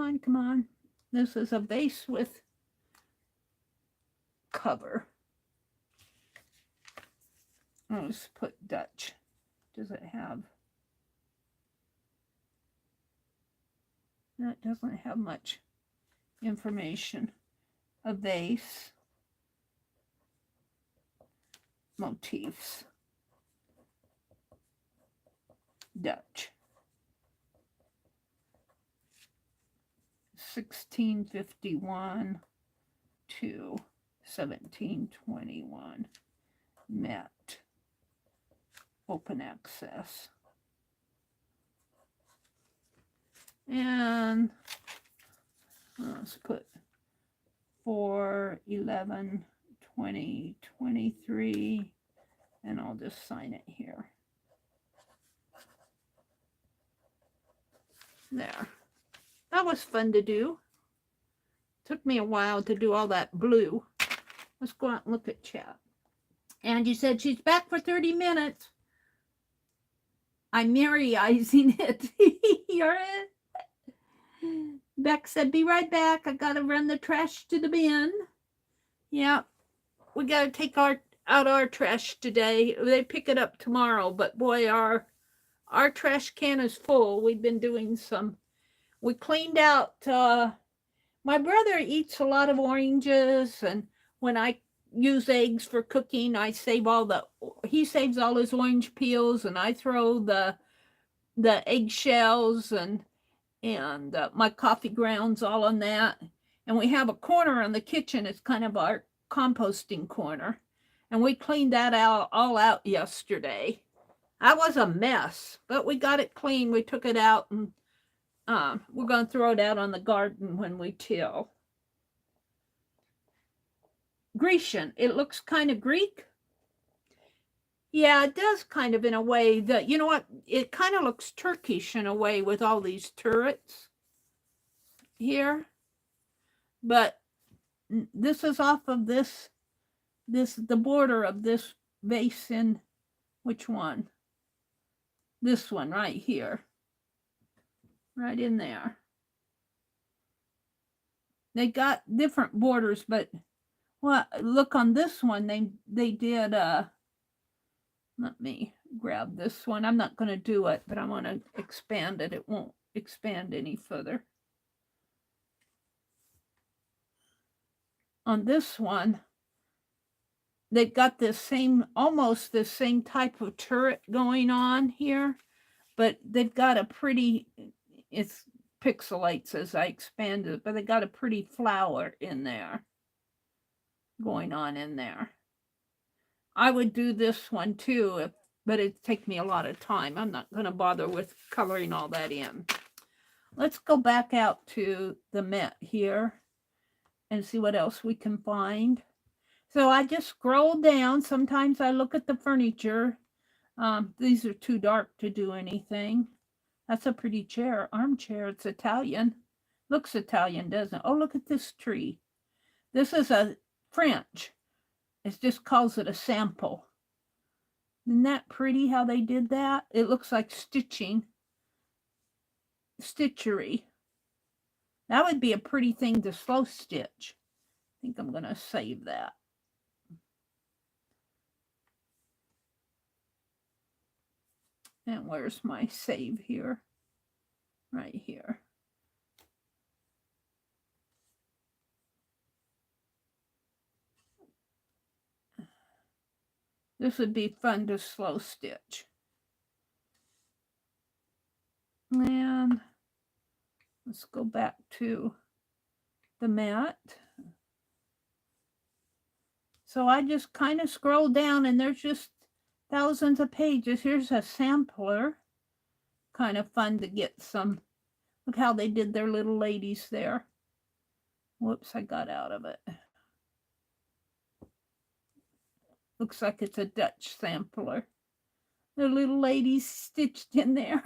on, come on. This is a vase with cover. Let's put Dutch. Does it have? That doesn't have much information. A vase. Motifs. Dutch. 1651 to 1721. Met. Open access. And let's put 4/11/2023, and I'll just sign it here. There. That was fun to do. Took me a while to do all that blue. Let's go out and look at chat. Angie said she's back for 30 minutes. I'm Meri-izing it. You're it. Beck said, be right back. I got to run the trash to the bin. Yeah, we got to take out our trash today. They pick it up tomorrow, but boy, our trash can is full. We've been doing we cleaned out, my brother eats a lot of oranges, and when I use eggs for cooking, I save he saves all his orange peels, and I throw the eggshells and my coffee grounds all on that. And we have a corner in the kitchen. It's kind of our composting corner. And we cleaned that all out yesterday. That was a mess, but we got it clean. We took it out, and we're going to throw it out on the garden when we till. Grecian. It looks kind of Greek. Yeah, it does kind of in a way. You know what? It kind of looks Turkish in a way with all these turrets here. But this is off of the border of this basin. Which one? This one right here. Right in there. They got different borders, but well, look on this one. They did let me grab this one. I'm not going to do it, but I want to expand it. It won't expand any further. On this one, they've got almost the same type of turret going on here, but they've got a pretty, it's pixelates as I expand it, but they got a pretty flower in there, going on in there. I would do this one too, but it'd take me a lot of time. I'm not going to bother with coloring all that in. Let's go back out to the Met here and see what else we can find. So I just scroll down. Sometimes I look at the furniture. These are too dark to do anything. That's a pretty chair, armchair. It's Italian. Looks Italian, doesn't it? Oh, look at this tree. This is a French. It just calls it a sample. Isn't that pretty how they did that? It looks like stitchery. That would be a pretty thing to slow stitch. I think I'm going to save that. And where's my save here? Right here. This would be fun to slow stitch. And let's go back to the mat. So I just kind of scroll down, and there's just thousands of pages. Here's a sampler. Kind of fun to get some. Look how they did their little ladies there. Whoops, I got out of it. Looks like it's a Dutch sampler. The little ladies stitched in there.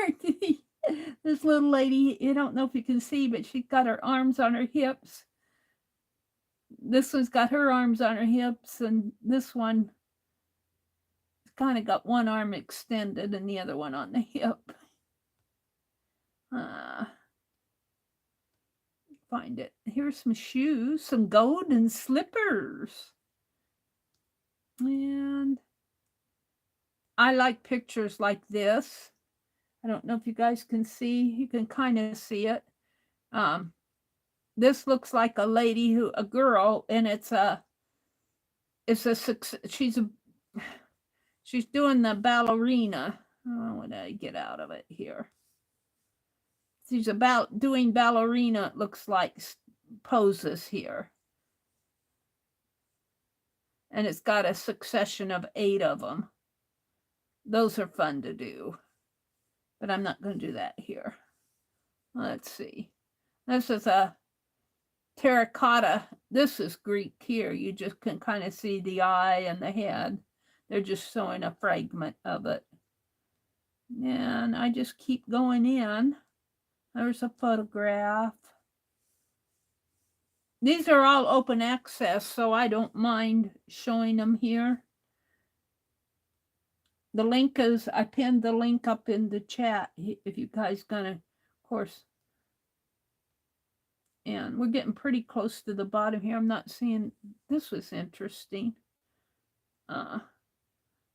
This little lady, you don't know if you can see, but she's got her arms on her hips. This one's got her arms on her hips, and this one kind of got one arm extended and the other one on the hip. Find it. Here's some shoes, some golden slippers. And I like pictures like this. I don't know if you guys can see. You can kind of see it. This looks like a lady a girl, and she's doing the ballerina. Oh, what did I get out of it here? She's about doing ballerina, it looks like, poses here. And it's got a succession of 8 of them. Those are fun to do. But I'm not going to do that here. Let's see. This is a terracotta. This is Greek here. You just can kind of see the eye and the head. They're just showing a fragment of it. And I just keep going in. There's a photograph. These are all open access, so I don't mind showing them here. The link is, I pinned the link up in the chat if you guys gonna, of course. And we're getting pretty close to the bottom here. I'm not seeing, this was interesting.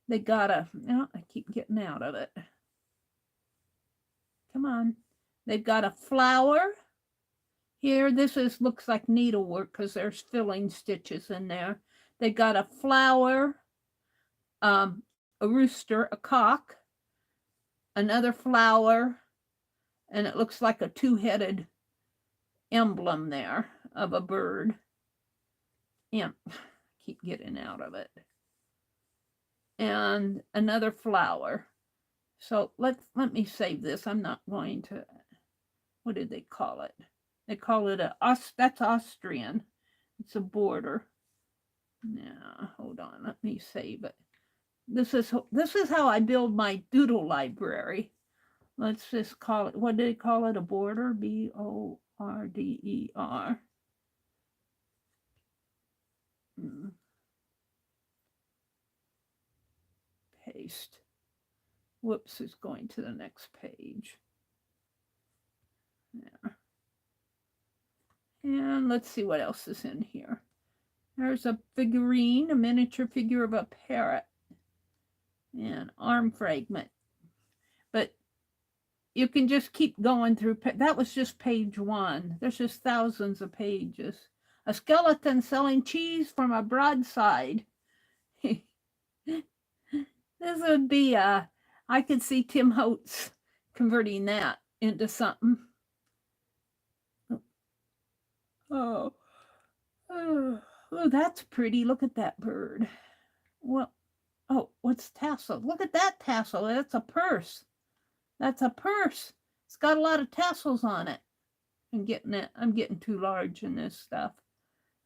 They got a, no, I keep getting out of it. Come on. They've got a flower. Here, this looks like needlework because there's filling stitches in there. They got a flower, a rooster, a cock, another flower, and it looks like a two-headed emblem there of a bird. Yeah, keep getting out of it. And another flower. So let me save this. I'm not going to, what did they call it? They call it that's Austrian. It's a border. Now, hold on, let me save it. This is how I build my doodle library. Let's just call it, what do they call it? A border, B-O-R-D-E-R. Paste. Whoops, it's going to the next page. There. And let's see what else is in here. There's a figurine, a miniature figure of a parrot, and arm fragment. But you can just keep going through. That was just page 1. There's just thousands of pages. A skeleton selling cheese from a broadside. This would be I could see Tim Holtz converting that into something. Oh, that's pretty. Look at that bird. Well, oh, what's tassel? Look at that tassel. That's a purse. That's a purse. It's got a lot of tassels on it. I'm getting too large in this stuff.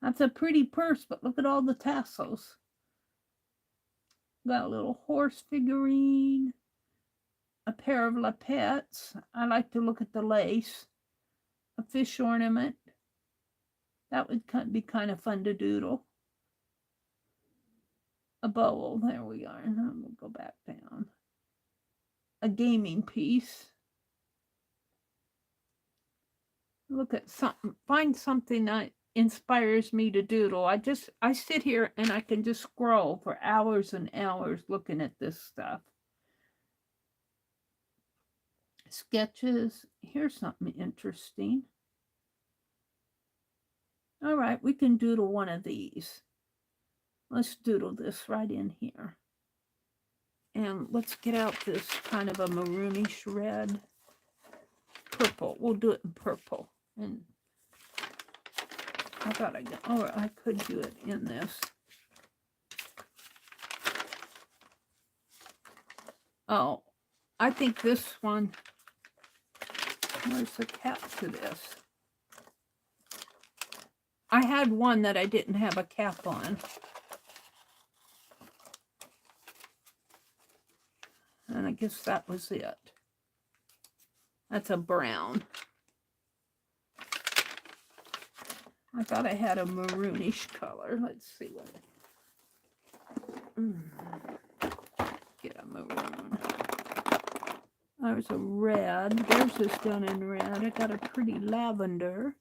That's a pretty purse, but look at all the tassels. Got a little horse figurine, a pair of lappets. I like to look at the lace. A fish ornament. That would be kind of fun to doodle. A bowl. There we are. And then we'll go back down. A gaming piece. Look at something. Find something that inspires me to doodle. I sit here and I can just scroll for hours and hours looking at this stuff. Sketches. Here's something interesting. All right, we can doodle one of these. Let's doodle this right in here. And let's get out this kind of a maroonish red. Purple. We'll do it in purple. And I thought I could do it in this. Oh, I think this one, where's the cap to this? I had one that I didn't have a cap on. And I guess that was it. That's a brown. I thought I had a maroonish color. Let's see what. Get a maroon. There's a red. There's this done in red. I got a pretty lavender.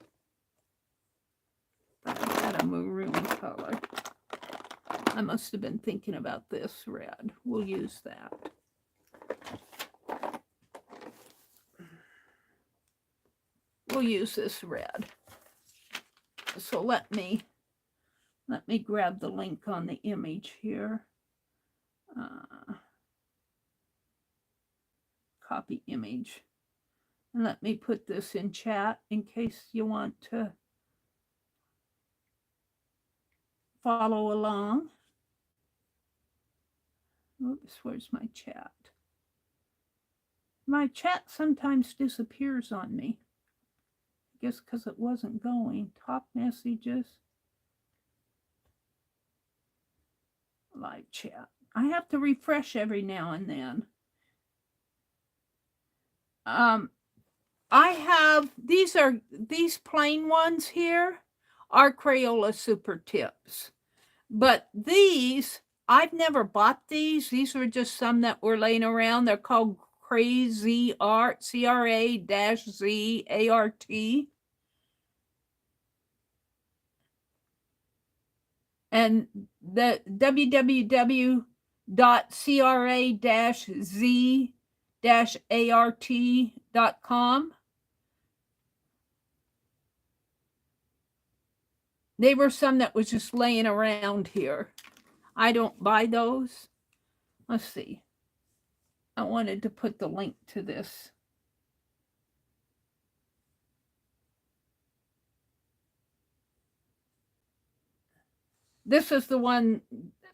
I got a maroon color. I must have been thinking about this red. We'll use that. We'll use this red. So let me grab the link on the image here. Copy image. And let me put this in chat in case you want to follow along. Oops, where's my chat? My chat sometimes disappears on me. I guess because it wasn't going. Top messages. Live chat. I have to refresh every now and then. I have, these plain ones here are Crayola Super Tips. But these, I've never bought these. These were just some that were laying around. They're called Crazy Art, C-R-A-Z-A-R-T. And the www.cra-z-art.com. They were some that was just laying around here. I don't buy those. Let's see. I wanted to put the link to this. This is the one,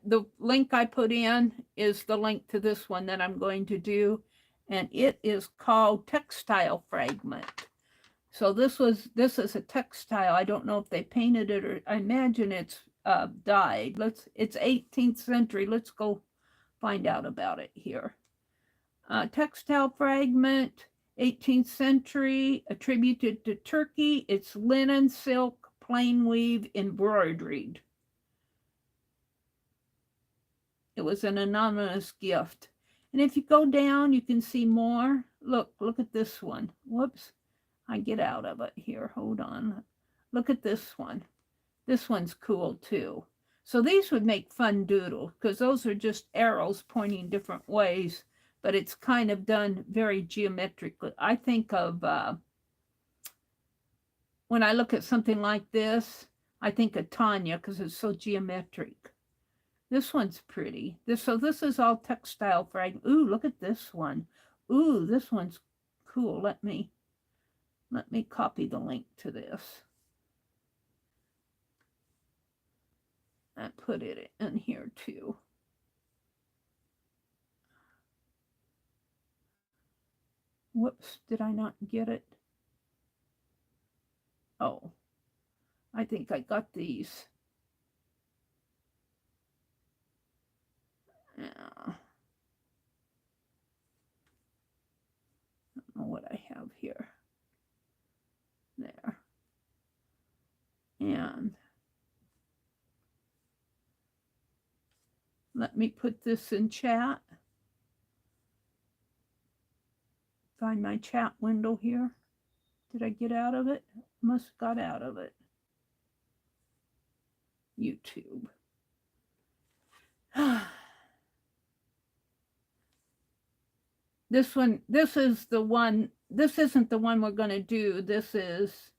the link I put in is the link to this one that I'm going to do. And it is called Textile Fragment. So this is a textile. I don't know if they painted it, or I imagine it's dyed. It's 18th century. Let's go find out about it here. Textile fragment, 18th century, attributed to Turkey. It's linen, silk, plain weave, embroidered. It was an anonymous gift. And if you go down, you can see more. Look at this one. Whoops. I get out of it here. Hold on. Look at this one. This one's cool too. So these would make fun doodles because those are just arrows pointing different ways, but it's kind of done very geometrically. I think of, when I look at something like this, I think of Tanya because it's so geometric. This one's pretty. So this is all textile fragment. Ooh, look at this one. Ooh, this one's cool. Let me copy the link to this. I put it in here too. Whoops, did I not get it? Oh, I think I got these. Yeah. I don't know what I have here. There. And let me put this in chat. Find my chat window here. Did I get out of it? Must have got out of it. YouTube. This is the one, this isn't the one we're going to do. This is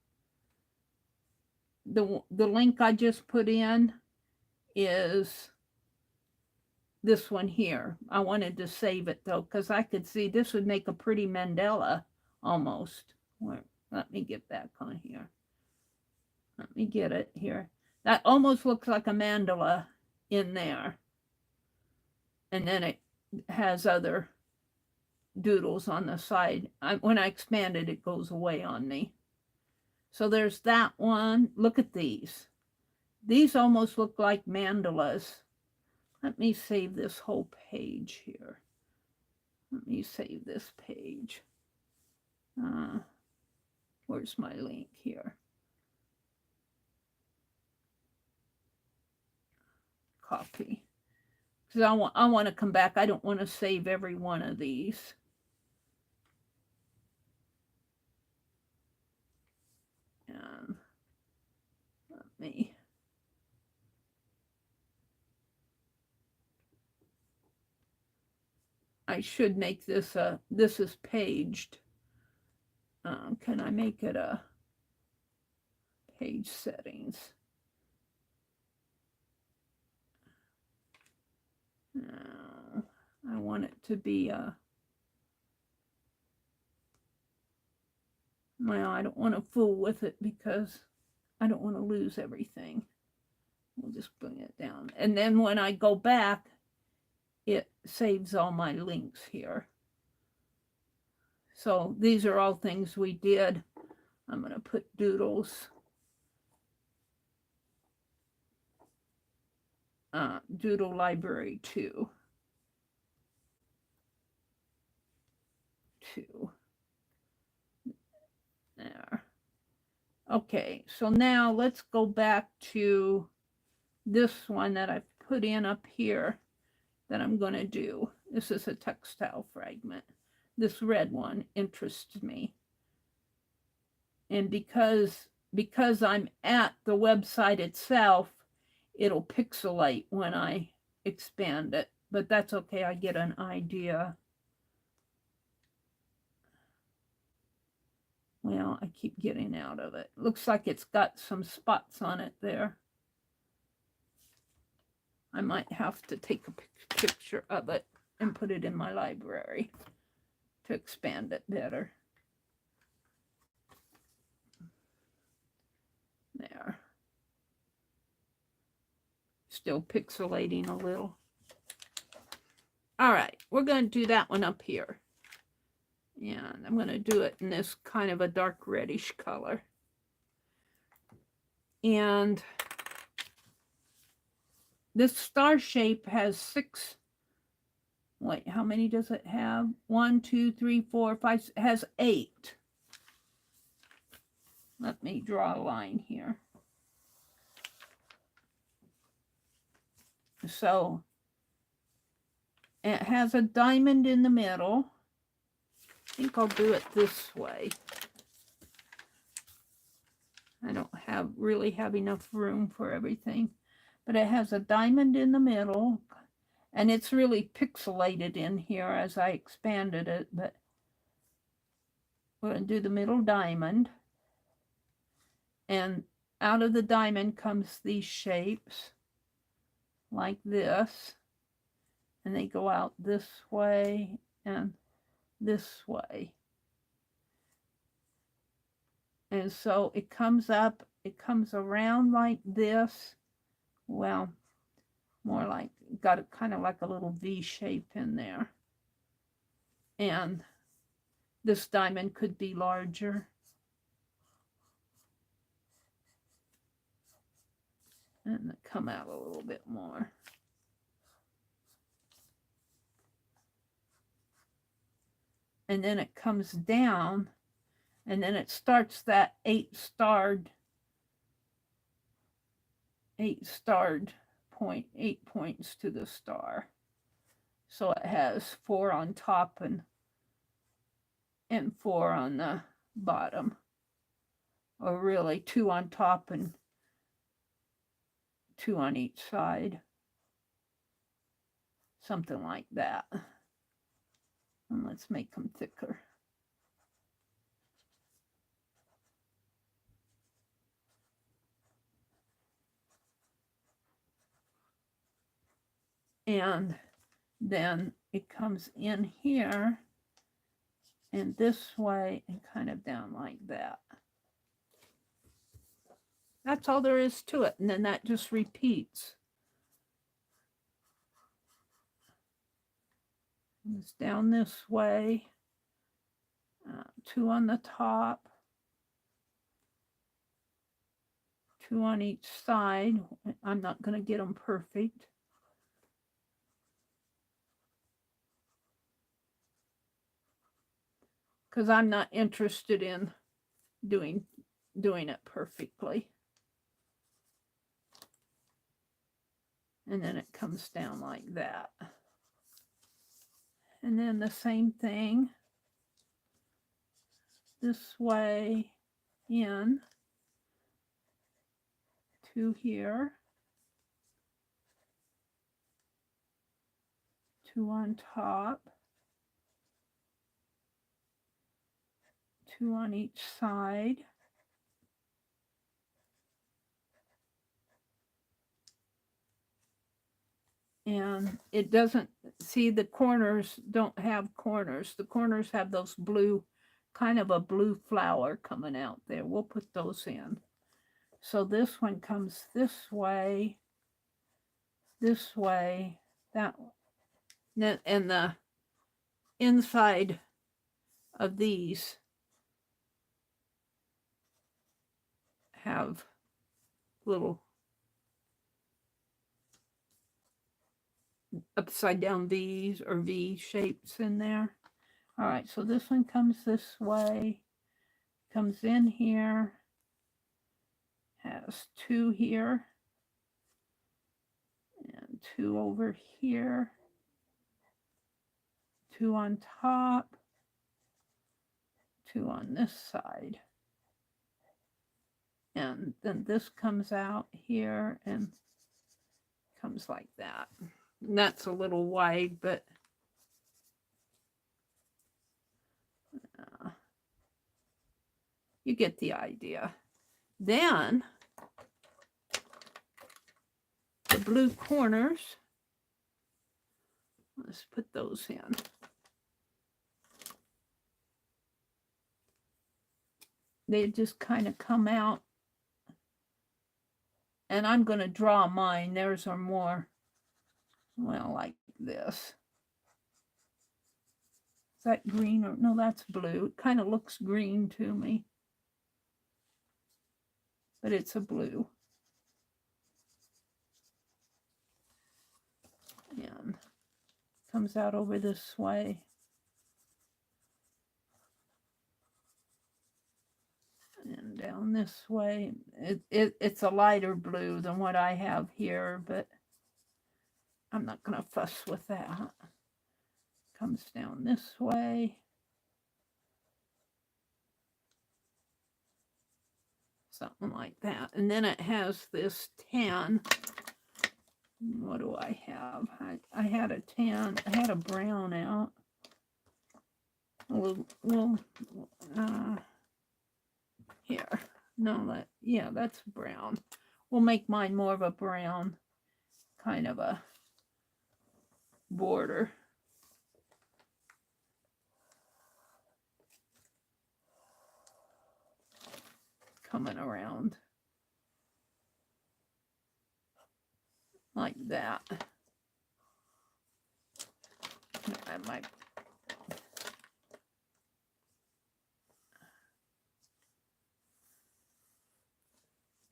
the link I just put in is this one here. I wanted to save it though, because I could see this would make a pretty mandala almost. Let me get back on here. Let me get it here. That almost looks like a mandala in there. And then it has other doodles on the side. When I expand it, it goes away on me. So there's that one. Look at these. These almost look like mandalas. Let me save this whole page here. Let me save this page. Where's my link here? Copy. Because I want to come back. I don't want to save every one of these. And let me. I should make this this is paged. Can I make it a page settings? No, I want it to be a, well, I don't want to fool with it because I don't want to lose everything. We'll just bring it down. And then when I go back, it saves all my links here. So these are all things we did. I'm going to put doodles. Doodle library 2. There. Okay, so now let's go back to this one that I've put in up here that I'm going to do. This is a textile fragment. This red one interests me. And because I'm at the website itself, it'll pixelate when I expand it, but that's okay. I get an idea. Well, I keep getting out of it. Looks like it's got some spots on it there. I might have to take a picture of it and put it in my library to expand it better. There. Still pixelating a little. All right, we're going to do that one up here. And I'm going to do it in this kind of a dark reddish color. And this star shape has 6. Wait, how many does it have? 1, 2, 3, 4, 5. It has 8. Let me draw a line here. So it has a diamond in the middle. I think I'll do it this way. I don't really have enough room for everything. But it has a diamond in the middle. And it's really pixelated in here as I expanded it. But we're going to do the middle diamond. And out of the diamond comes these shapes. Like this. And they go out this way and this way. And so it comes up, it comes around like this. Well, more like, got it kind of like a little V shape in there. And this diamond could be larger. And come out a little bit more. And then it comes down, and then it starts that 8-starred point, 8 points to the star. So it has 4 on top and 4 on the bottom. Or really 2 on top and 2 on each side. Something like that. And let's make them thicker. And then it comes in here and this way and kind of down like that. That's all there is to it. And then that just repeats. It's down this way. 2 on the top. 2 on each side. I'm not going to get them perfect. Because I'm not interested in doing it perfectly. And then it comes down like that. And then the same thing this way in, 2 here, 2 on top, 2 on each side. And it doesn't, see, the corners don't have corners. The corners have those blue, kind of a blue flower coming out there. We'll put those in. So this one comes this way, that one. And the inside of these have little upside down V's or V shapes in there. All right, so this one comes this way, comes in here, has 2 here, and 2 over here, 2 on top, 2 on this side. And then this comes out here and Comes like that. And that's a little wide, but you get the idea. Then the blue corners, let's put those in. They just kind of come out. And I'm going to draw mine. Theirs are more, well, like this. Is that green or no, that's blue. It kind of looks green to me. But it's a blue. And comes out over this way. And down this way. It's a lighter blue than what I have here, but I'm not going to fuss with that. Comes down this way. Something like that. And then it has this tan. What do I have? I had a tan. I had a brown out. Here. No, that's brown. We'll make mine more of a brown kind of a border. Coming around like that. I might.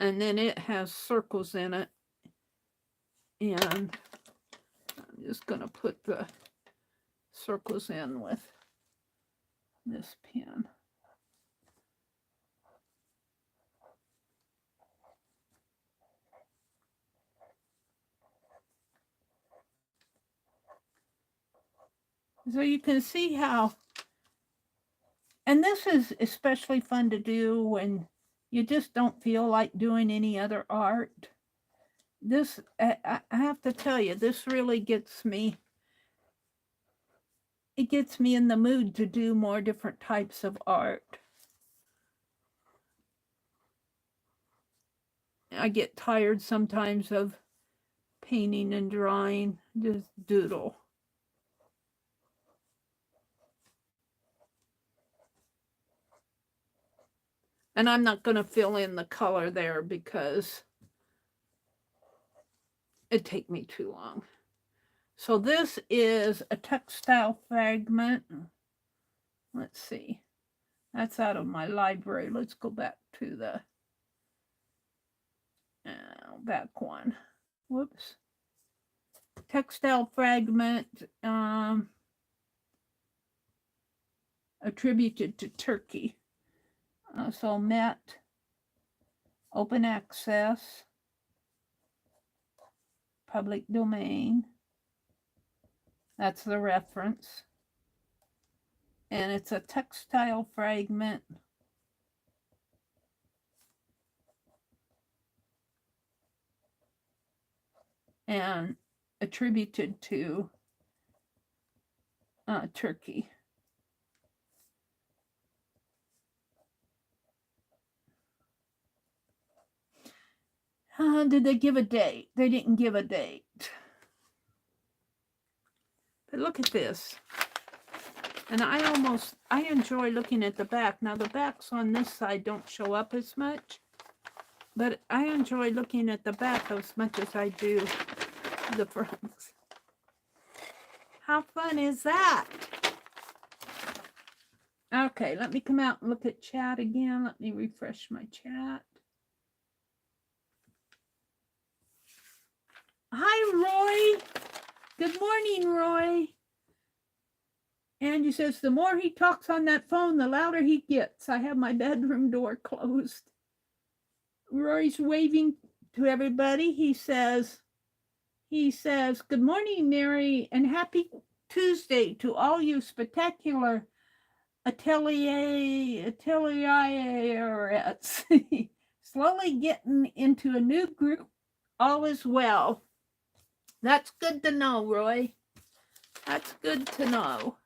And then it has circles in it. And I'm just going to put the circles in with this pen. So you can see how, and this is especially fun to do when you just don't feel like doing any other art. This, I have to tell you, this really gets me, it gets me in the mood to do more different types of art. I get tired sometimes of painting and drawing, just doodle. And I'm not going to fill in the color there because it'd take me too long. So this is a textile fragment. Let's see. That's out of my library. Let's go back to the back one. Whoops. Textile fragment attributed to Turkey. So Met, open access, public domain. That's the reference. And it's a textile fragment. And attributed to Turkey. Did they give a date? They didn't give a date. But look at this. And I enjoy looking at the back. Now the backs on this side don't show up as much. But I enjoy looking at the back as much as I do the fronts. How fun is that? Okay, let me come out and look at chat again. Let me refresh my chat. Hi, Roy. Good morning, Roy. Angie says, the more he talks on that phone, the louder he gets. I have my bedroom door closed. Roy's waving to everybody. He says, good morning, Meri, and happy Tuesday to all you spectacular ateliers. Slowly getting into a new group. All is well. That's good to know, Roy. That's good to know.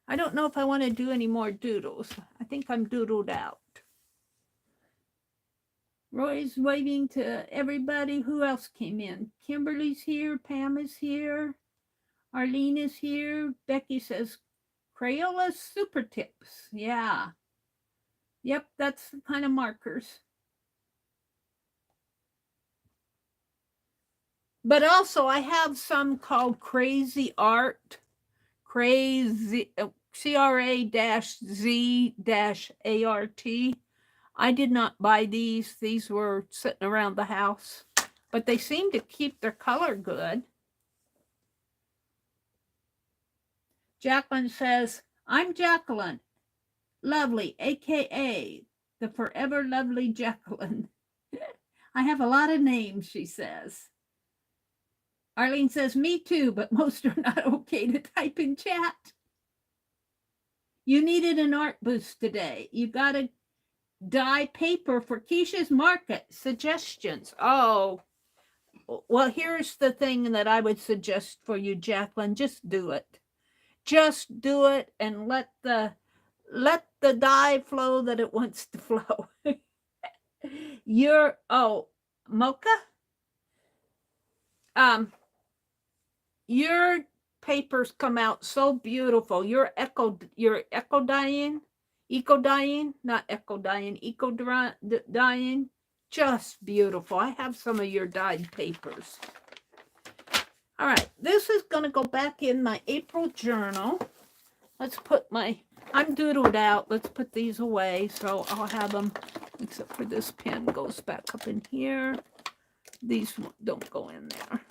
I don't know if I want to do any more doodles. I think I'm doodled out. Roy's waving to everybody. Who else came in? Kimberly's here. Pam is here. Arlene is here. Becky says, Crayola Super Tips. Yeah. Yep, that's the kind of markers. But also, I have some called Crazy Art. Crazy, CRA-Z-ART. I did not buy these. These were sitting around the house. But they seem to keep their color good. Jacqueline says, I'm Jacqueline. Lovely, a.k.a. the forever lovely Jacqueline. I have a lot of names, she says. Arlene says, me too, but most are not okay to type in chat. You needed an art boost today. You got to dye paper for Keisha's market. Suggestions. Oh, well, here's the thing that I would suggest for you, Jacqueline. Just do it. Just do it and let the dye flow that it wants to flow. Mocha? Your papers come out so beautiful. You're eco dyeing, not eco dyeing, eco dyeing. Just beautiful. I have some of your dyed papers. All right, this is going to go back in my April journal. Let's put I'm doodled out. Let's put these away. So I'll have them, except for this pen goes back up in here. These don't go in there.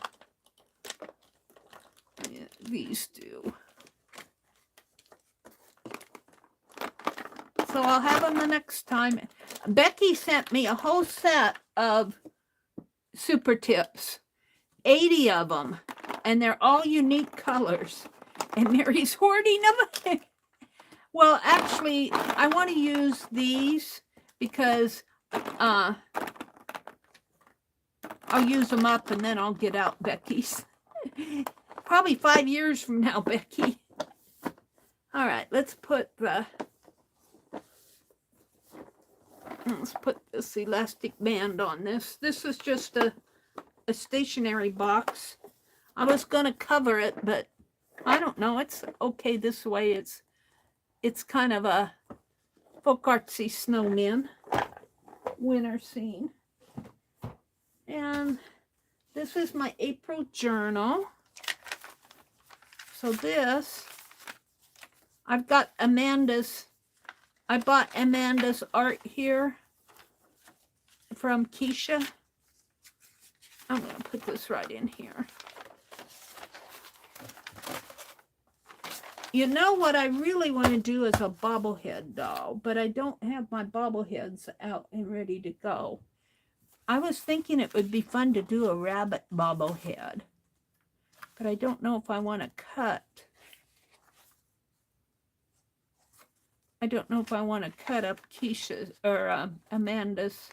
Yeah, these do. So I'll have them the next time. Becky sent me a whole set of super tips, 80 of them, and they're all unique colors. And Mary's hoarding them. Well, actually, I want to use these because I'll use them up and then I'll get out Becky's. Probably 5 years from now, Becky. All right, let's put this elastic band on this. This is just a stationery box. I was going to cover it, but I don't know. It's okay this way. It's kind of a folk artsy snowman winter scene. And this is my April journal. So this, I've got I bought Amanda's art here from Keisha. I'm going to put this right in here. You know what I really want to do is a bobblehead doll, but I don't have my bobbleheads out and ready to go. I was thinking it would be fun to do a rabbit bobblehead, but I don't know if I want to cut. I don't know if I want to cut up Keisha's or Amanda's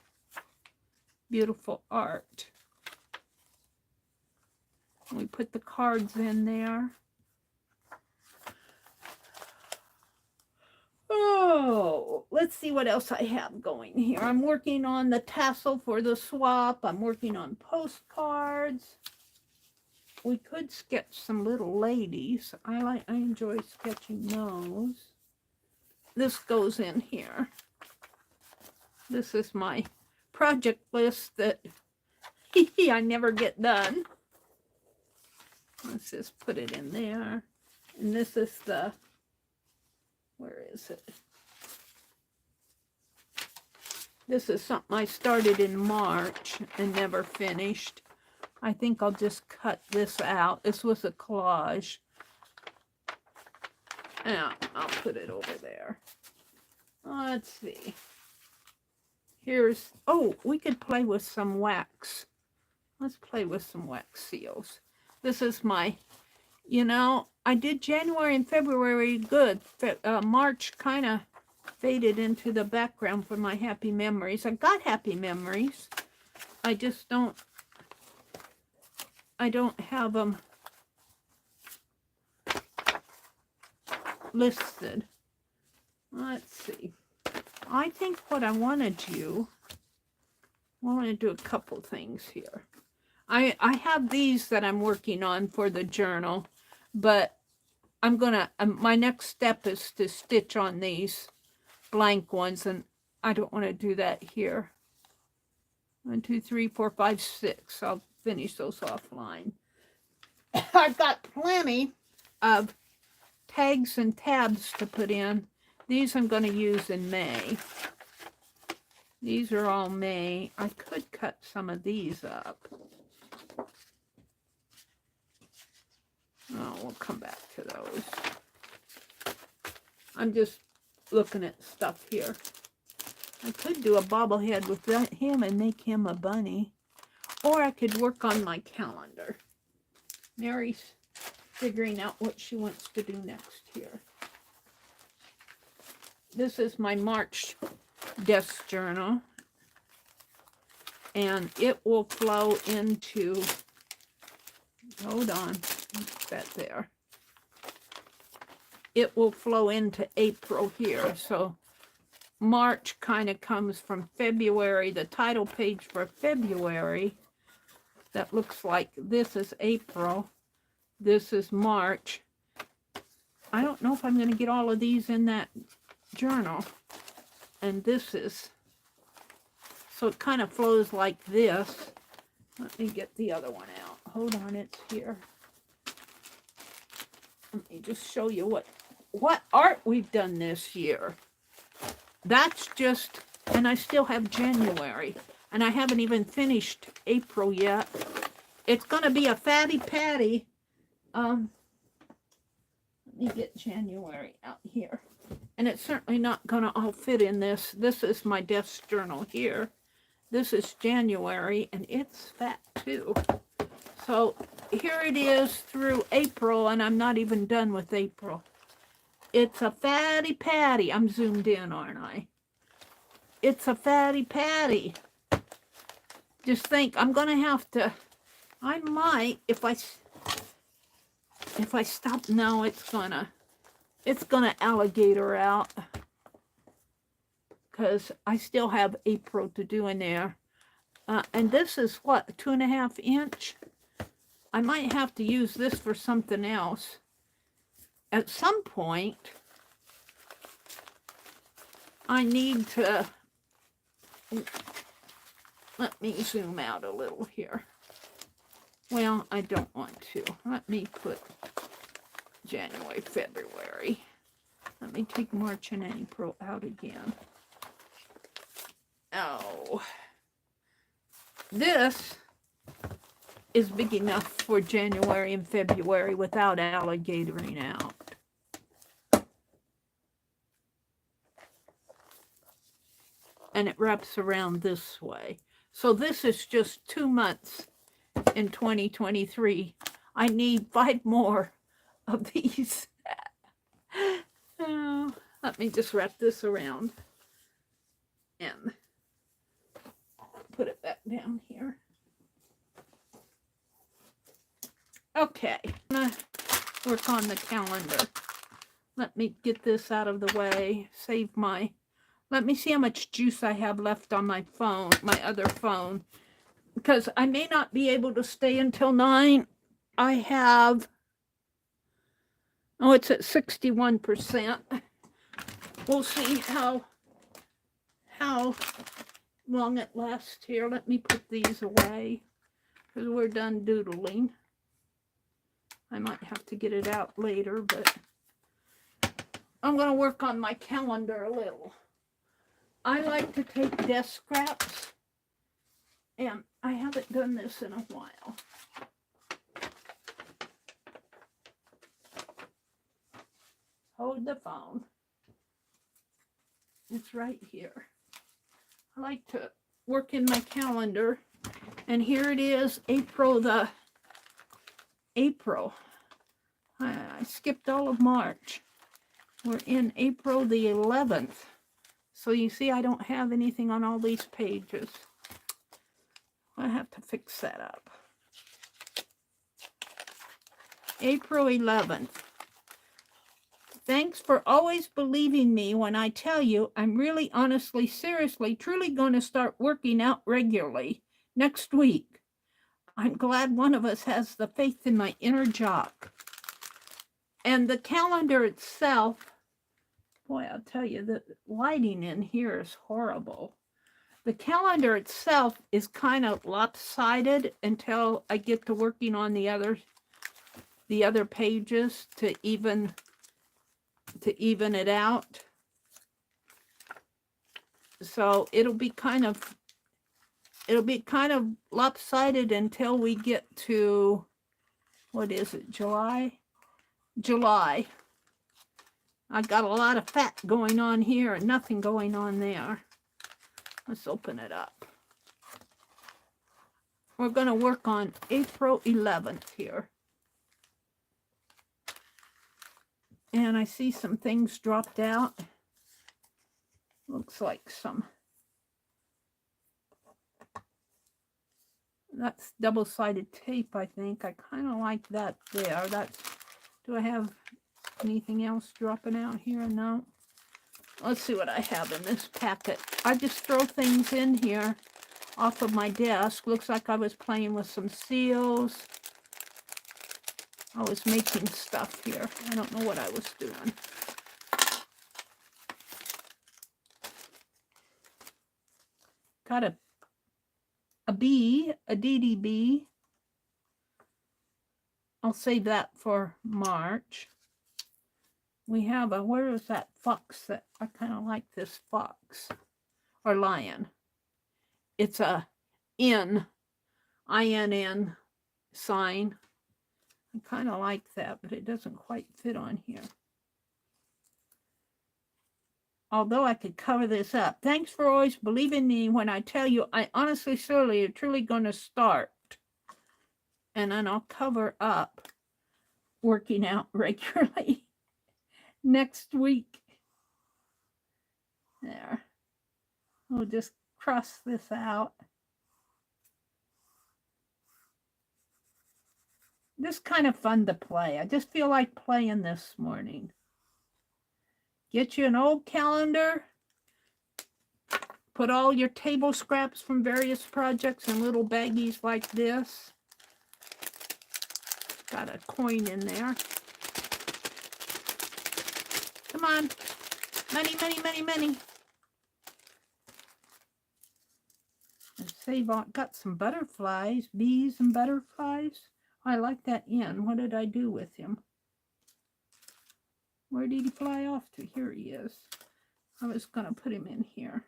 beautiful art. We put the cards in there. Oh, let's see what else I have going here. I'm working on the tassel for the swap. I'm working on postcards. We could sketch some little ladies. I enjoy sketching those. This goes in here. This is my project list that I never get done. Let's just put it in there. And this is the, where is it? This is something I started in March and never finished. I think I'll just cut this out. This was a collage. Yeah, I'll put it over there. Let's see. Here's, oh, we could play with some wax. Let's play with some wax seals. This is my, you know, I did January and February good. March kind of faded into the background for my happy memories. I got happy memories, I just don't, I don't have them listed. Let's see. I think what I want to do, I want to do a couple things here. I have these that I'm working on for the journal, but I'm going to, my next step is to stitch on these blank ones, and I don't want to do that here. 1, 2, 3, 4, 5, 6. I'll finish those offline. I've got plenty of tags and tabs to put in. These I'm going to use in May. These are all May. I could cut some of these up. Oh, we'll come back to those. I'm just looking at stuff here. I could do a bobblehead with him and make him a bunny. Or I could work on my calendar. Mary's figuring out what she wants to do next here. This is my March desk journal. And it will flow into, hold on, put that there. It will flow into April here. So March kind of comes from February. The title page for February, that looks like this is April. This is March. I don't know if I'm going to get all of these in that journal. And this is, so it kind of flows like this. Let me get the other one out. Hold on, it's here. Let me just show you what art we've done this year. That's just, and I still have January. And I haven't even finished April yet. It's going to be a fatty patty. Let me get January out here. And it's certainly not going to all fit in this. This is my desk journal here. This is January, and it's fat too. So here it is through April, and I'm not even done with April. It's a fatty patty. I'm zoomed in, aren't I? It's a fatty patty. Just think, I'm going to have to, I might, if I stop, no, it's gonna alligator out. Because I still have April to do in there. And this is what, 2.5 inch? I might have to use this for something else. At some point, I need to, let me zoom out a little here. Well, I don't want to. Let me put January, February. Let me take March and April out again. Oh. This is big enough for January and February without alligatoring out. And it wraps around this way. So this is just 2 months in 2023. I need 5 more of these. Oh, let me just wrap this around and put it back down here. Okay, I'm gonna work on the calendar. Let me get this out of the way. Save my, let me see how much juice I have left on my phone, my other phone. Because I may not be able to stay until 9. I have, oh, it's at 61%. We'll see how long it lasts here. Let me put these away because we're done doodling. I might have to get it out later, but I'm going to work on my calendar a little. I like to take desk scraps, and I haven't done this in a while. Hold the phone. It's right here. I like to work in my calendar, and here it is, April. I skipped all of March. We're in April the 11th. So you see I don't have anything on all these pages. I have to fix that up. April 11th. Thanks for always believing me when I tell you I'm really, honestly, seriously, truly going to start working out regularly next week. I'm glad one of us has the faith in my inner jock. And the calendar itself, boy, I'll tell you, the lighting in here is horrible. The calendar itself is kind of lopsided until I get to working on the other pages to even it out. So it'll be kind of lopsided until we get to, what is it, July? July. I got a lot of fat going on here and nothing going on there. Let's open it up. We're going to work on April 11th here. And I see some things dropped out. Looks like some. That's double-sided tape, I think. I kind of like that there. Do I have anything else dropping out here? No. Let's see what I have in this packet. I just throw things in here off of my desk. Looks like I was playing with some seals. I was making stuff here. I don't know what I was doing. Got a bee, a DDB. I'll save that for March. We have a, where is that fox? That I kind of like this fox or lion. It's a INN sign. I kind of like that, but it doesn't quite fit on here. Although I could cover this up. Thanks for always believing me when I tell you I honestly, sincerely, are truly going to start. And then I'll cover up working out regularly next week. There. We'll just cross this out. This is kind of fun to play. I just feel like playing this morning. Get you an old calendar. Put all your table scraps from various projects in little baggies like this. Got a coin in there. Come on. Money, money, money, money. And save on. Got some butterflies, bees and butterflies. I like that in. What did I do with him? Where did he fly off to? Here he is. I was going to put him in here.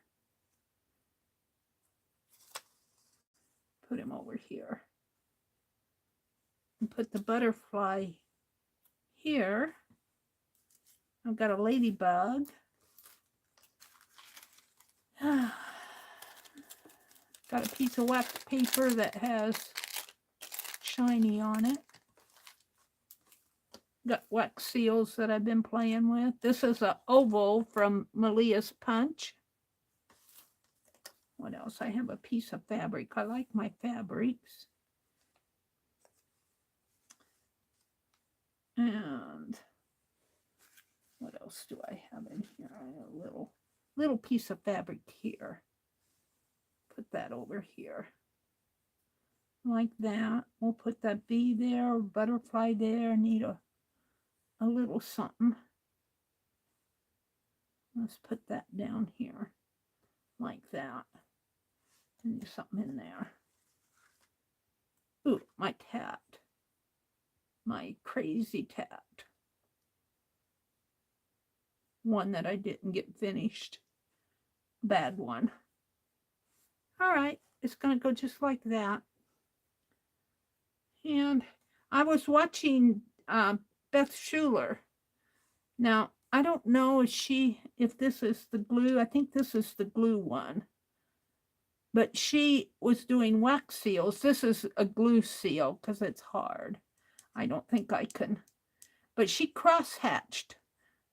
Put him over here. And put the butterfly here. I've got a ladybug. Got a piece of wax paper that has shiny on it. Got wax seals that I've been playing with. This is an oval from Malia's Punch. What else? I have a piece of fabric. I like my fabrics. And what else do I have in here? I have a little piece of fabric here. Put that over here. Like that. We'll put that bee there, butterfly there. Need a little something. Let's put that down here. Like that. And do something in there. Ooh, my tat. My crazy tat. One that I didn't get finished. Bad one. All right, it's going to go just like that. And I was watching Beth Schuler. Now, I don't know if this is the glue. I think this is the glue one. But she was doing wax seals. This is a glue seal because it's hard. I don't think I can. But she cross-hatched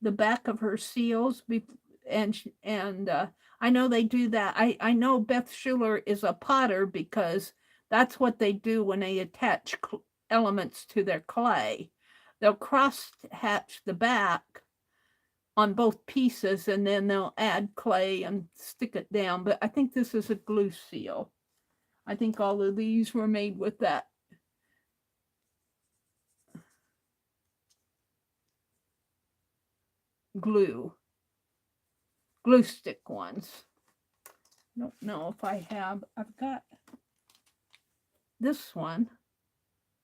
the back of her seals. And I know they do that. I know Beth Schuler is a potter because That's what they do when they attach elements to their clay. They'll cross hatch the back on both pieces, and then they'll add clay and stick it down. But I think this is a glue seal. I think all of these were made with that glue stick ones. I don't know if I have. I've got this one,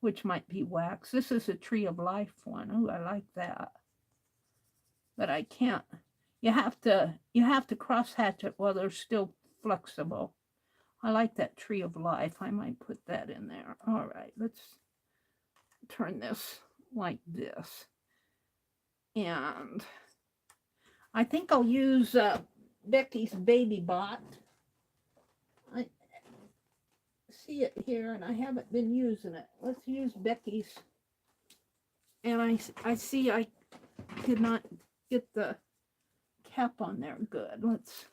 which might be wax. This is a Tree of Life one. Oh, I like that. But I can't. You have to cross hatch it while they're still flexible. I like that Tree of Life. I might put that in there. All right, let's turn this like this. And I think I'll use Becky's Baby Bot. I see it here, and I haven't been using it. Let's use Becky's. And I see I did not get the cap on there good. Let's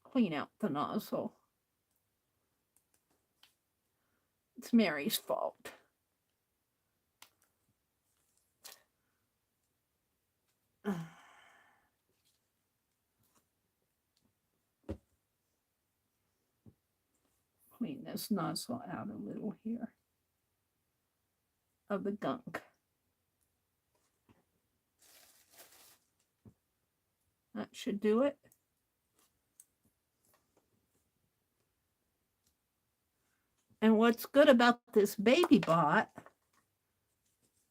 clean out the nozzle. It's Mary's fault. Clean this nozzle out a little here of the gunk. That should do it. And what's good about this Baby Bot,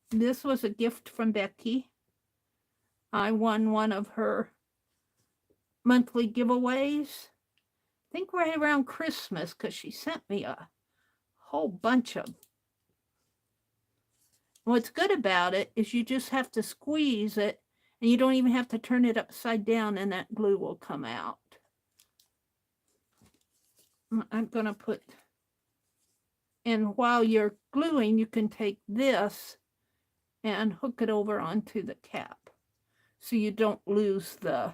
this was a gift from Becky. I won one of her monthly giveaways. I think right around Christmas, because she sent me a whole bunch of. What's good about it is you just have to squeeze it, and you don't even have to turn it upside down, and that glue will come out. I'm going to put, and while you're gluing, you can take this and hook it over onto the cap, so you don't lose the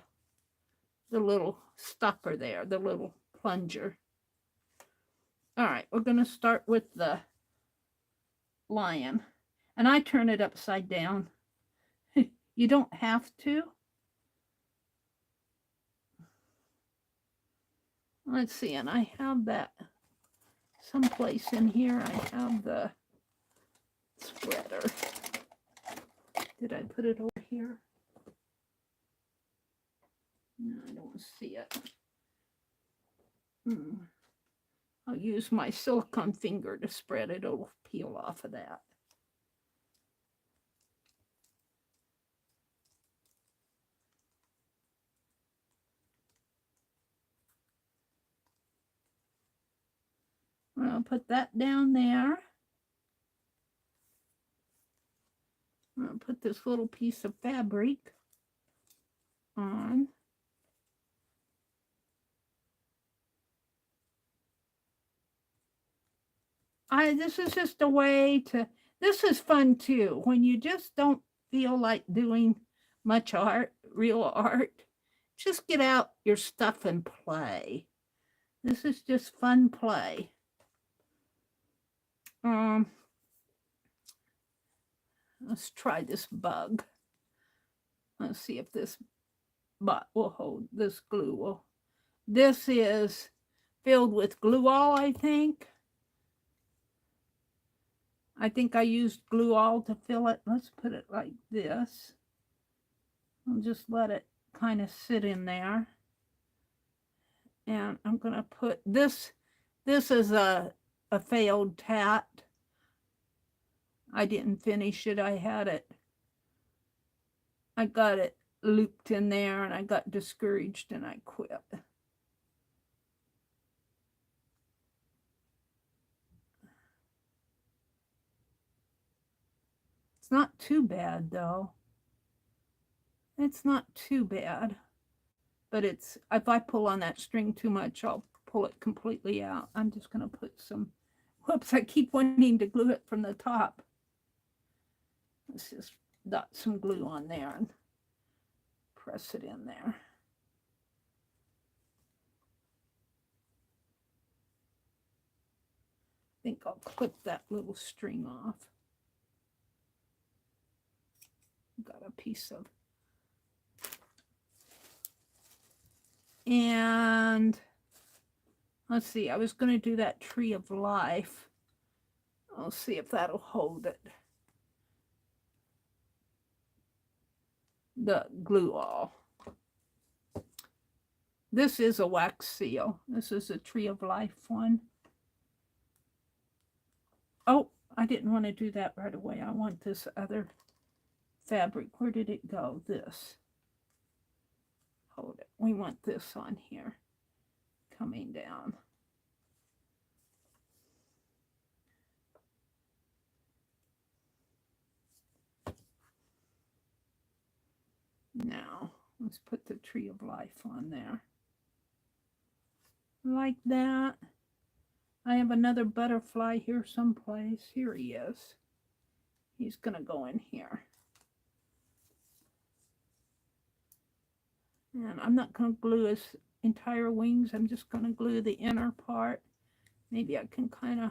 little stopper there, the little plunger. All right, we're going to start with the lion, and I turn it upside down. You don't have to. Let's see, and I have that someplace in here. I have the spreader. Did I put it over here? No, I don't see it. I'll use my silicone finger to spread it. It'll peel off of that. I'll put that down there. I'll put this little piece of fabric on. This is just a way to, this is fun too. When you just don't feel like doing much art, real art, just get out your stuff and play. This is just fun play. Let's try this bug. Let's see if this bot will hold, this glue will. This is filled with glue all, I think. I think I used glue all to fill it. Let's put it like this. I'll just let it kind of sit in there. And I'm going to put this. This is a failed tat. I didn't finish it. I got it looped in there, and I got discouraged and I quit. It's not too bad though. It's not too bad. But it's, if I pull on that string too much, I'll pull it completely out. I'm just going to put some, whoops, I keep wanting to glue it from the top. Let's just dot some glue on there and press it in there. think I'll clip that little string off. Got a piece of. And let's see, I was going to do that tree of life. I'll see if that'll hold it. The glue all. This is a wax seal. This is a tree of life one. Oh, I didn't want to do that right away. I want this other fabric. Where did it go? This. Hold it. We want this on here. Coming down. Now, let's put the tree of life on there. Like that. I have another butterfly here someplace. Here he is. He's going to go in here. And I'm not going to glue his entire wings. I'm just going to glue the inner part. Maybe I can kind of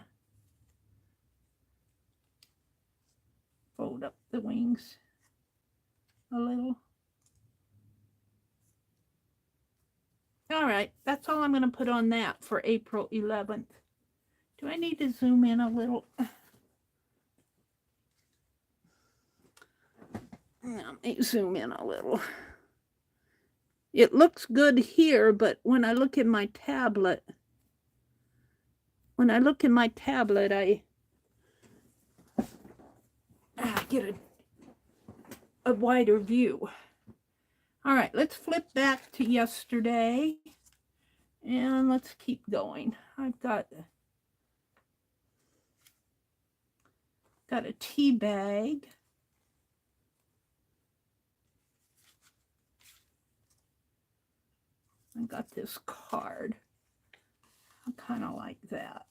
fold up the wings a little. All right, that's all I'm going to put on that for April 11th. Do I need to zoom in a little? Let me zoom in a little. It looks good here, but when I look at my tablet, I get a wider view. All right, let's flip back to yesterday and let's keep going. I've got a tea bag. I got this card. I kind of like that.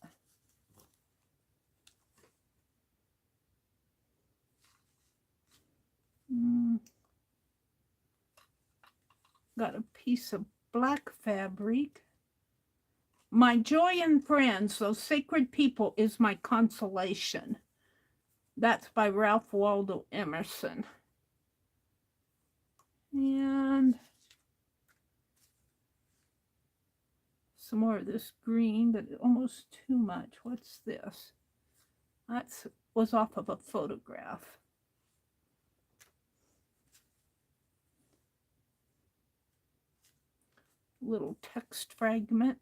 Got a piece of black fabric. My joy and friends, those sacred people, is my consolation. That's by Ralph Waldo Emerson. And some more of this green, but almost too much. What's this? That was off of a photograph. Little text fragment.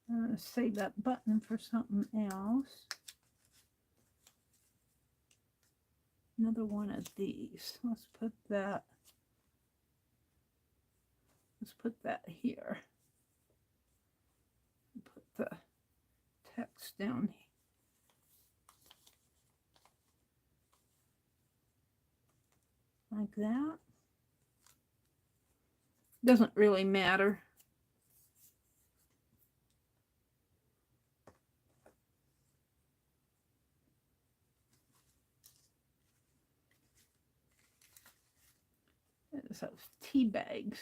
I'm going to save that button for something else. Another one of these. Let's put that here. Put the text down here. Like that. Doesn't really matter. There's those tea bags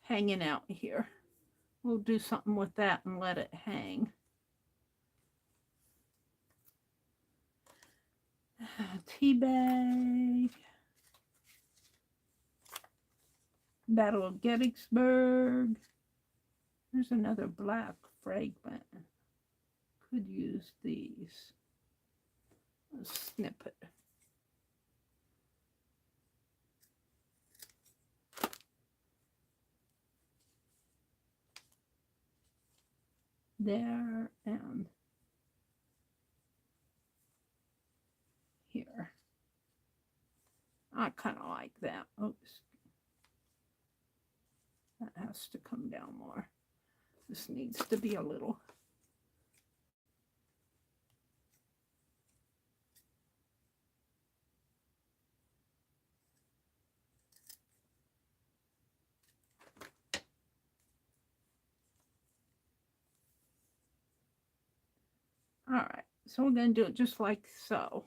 hanging out here. We'll do something with that and let it hang. Tea bag. Battle of Gettysburg. There's another black fragment. Could use these. A snippet. There and here. I kind of like that. Oops. That has to come down more. This needs to be a little. All right, so we're going to do it just like so.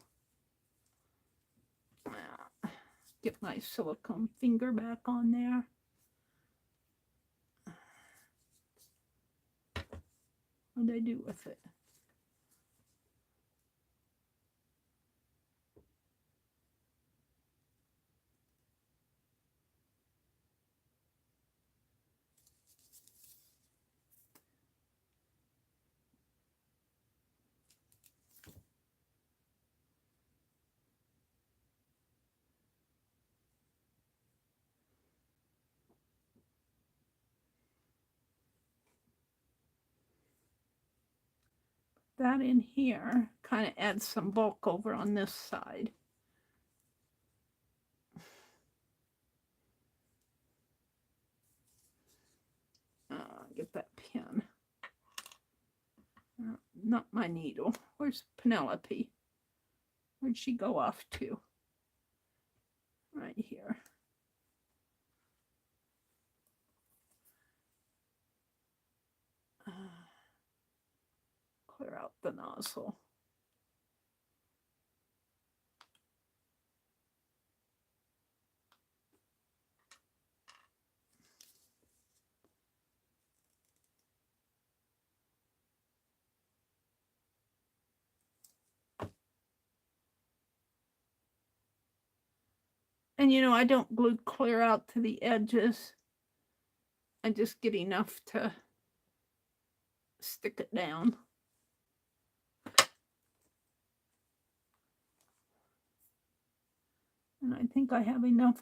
Get my silicone finger back on there. What did I do with it? That in here kind of adds some bulk over on this side. Get that pen. Not my needle. Where's Penelope? Where'd she go off to? Right here. Clear out the nozzle. And you know, I don't glue clear out to the edges. I just get enough to stick it down. And I think I have enough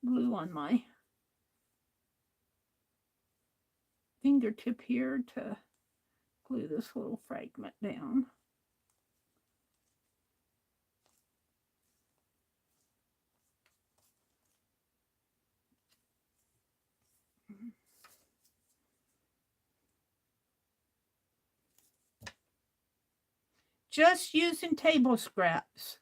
glue on my fingertip here to glue this little fragment down. Just using table scraps.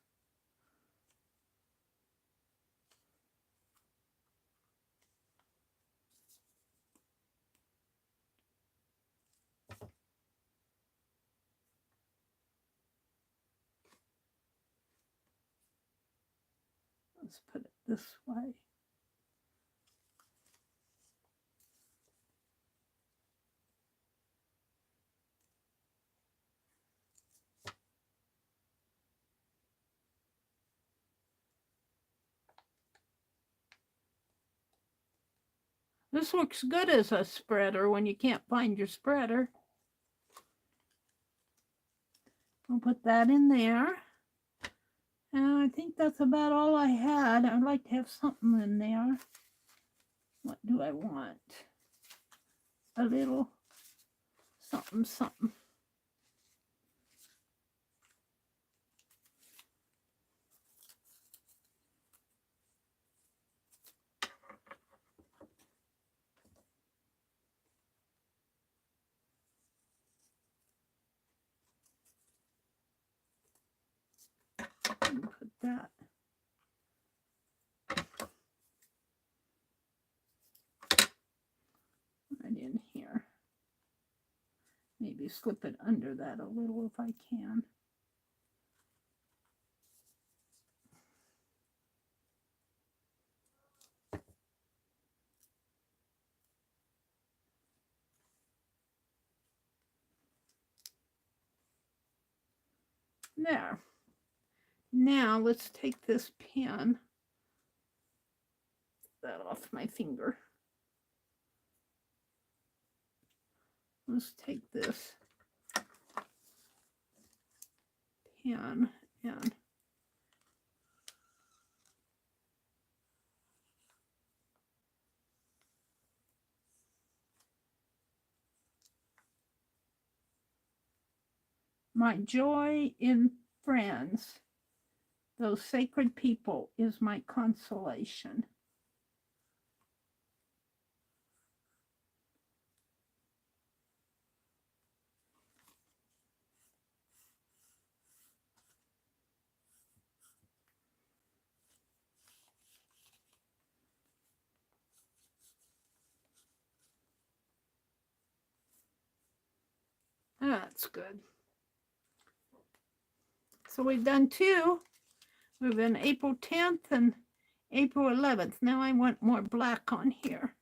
Let's put it this way. This looks good as a spreader when you can't find your spreader. I'll put that in there. And I think that's about all I had. I'd like to have something in there. What do I want? A little something, something. Put that. Right in here. Maybe slip it under that a little if I can. There. Now let's take this pen, that off my finger. Let's take this pen and my joy in friends, those sacred people, is my consolation. That's good. So we've done two. We've been April 10th and April 11th. Now I want more black on here.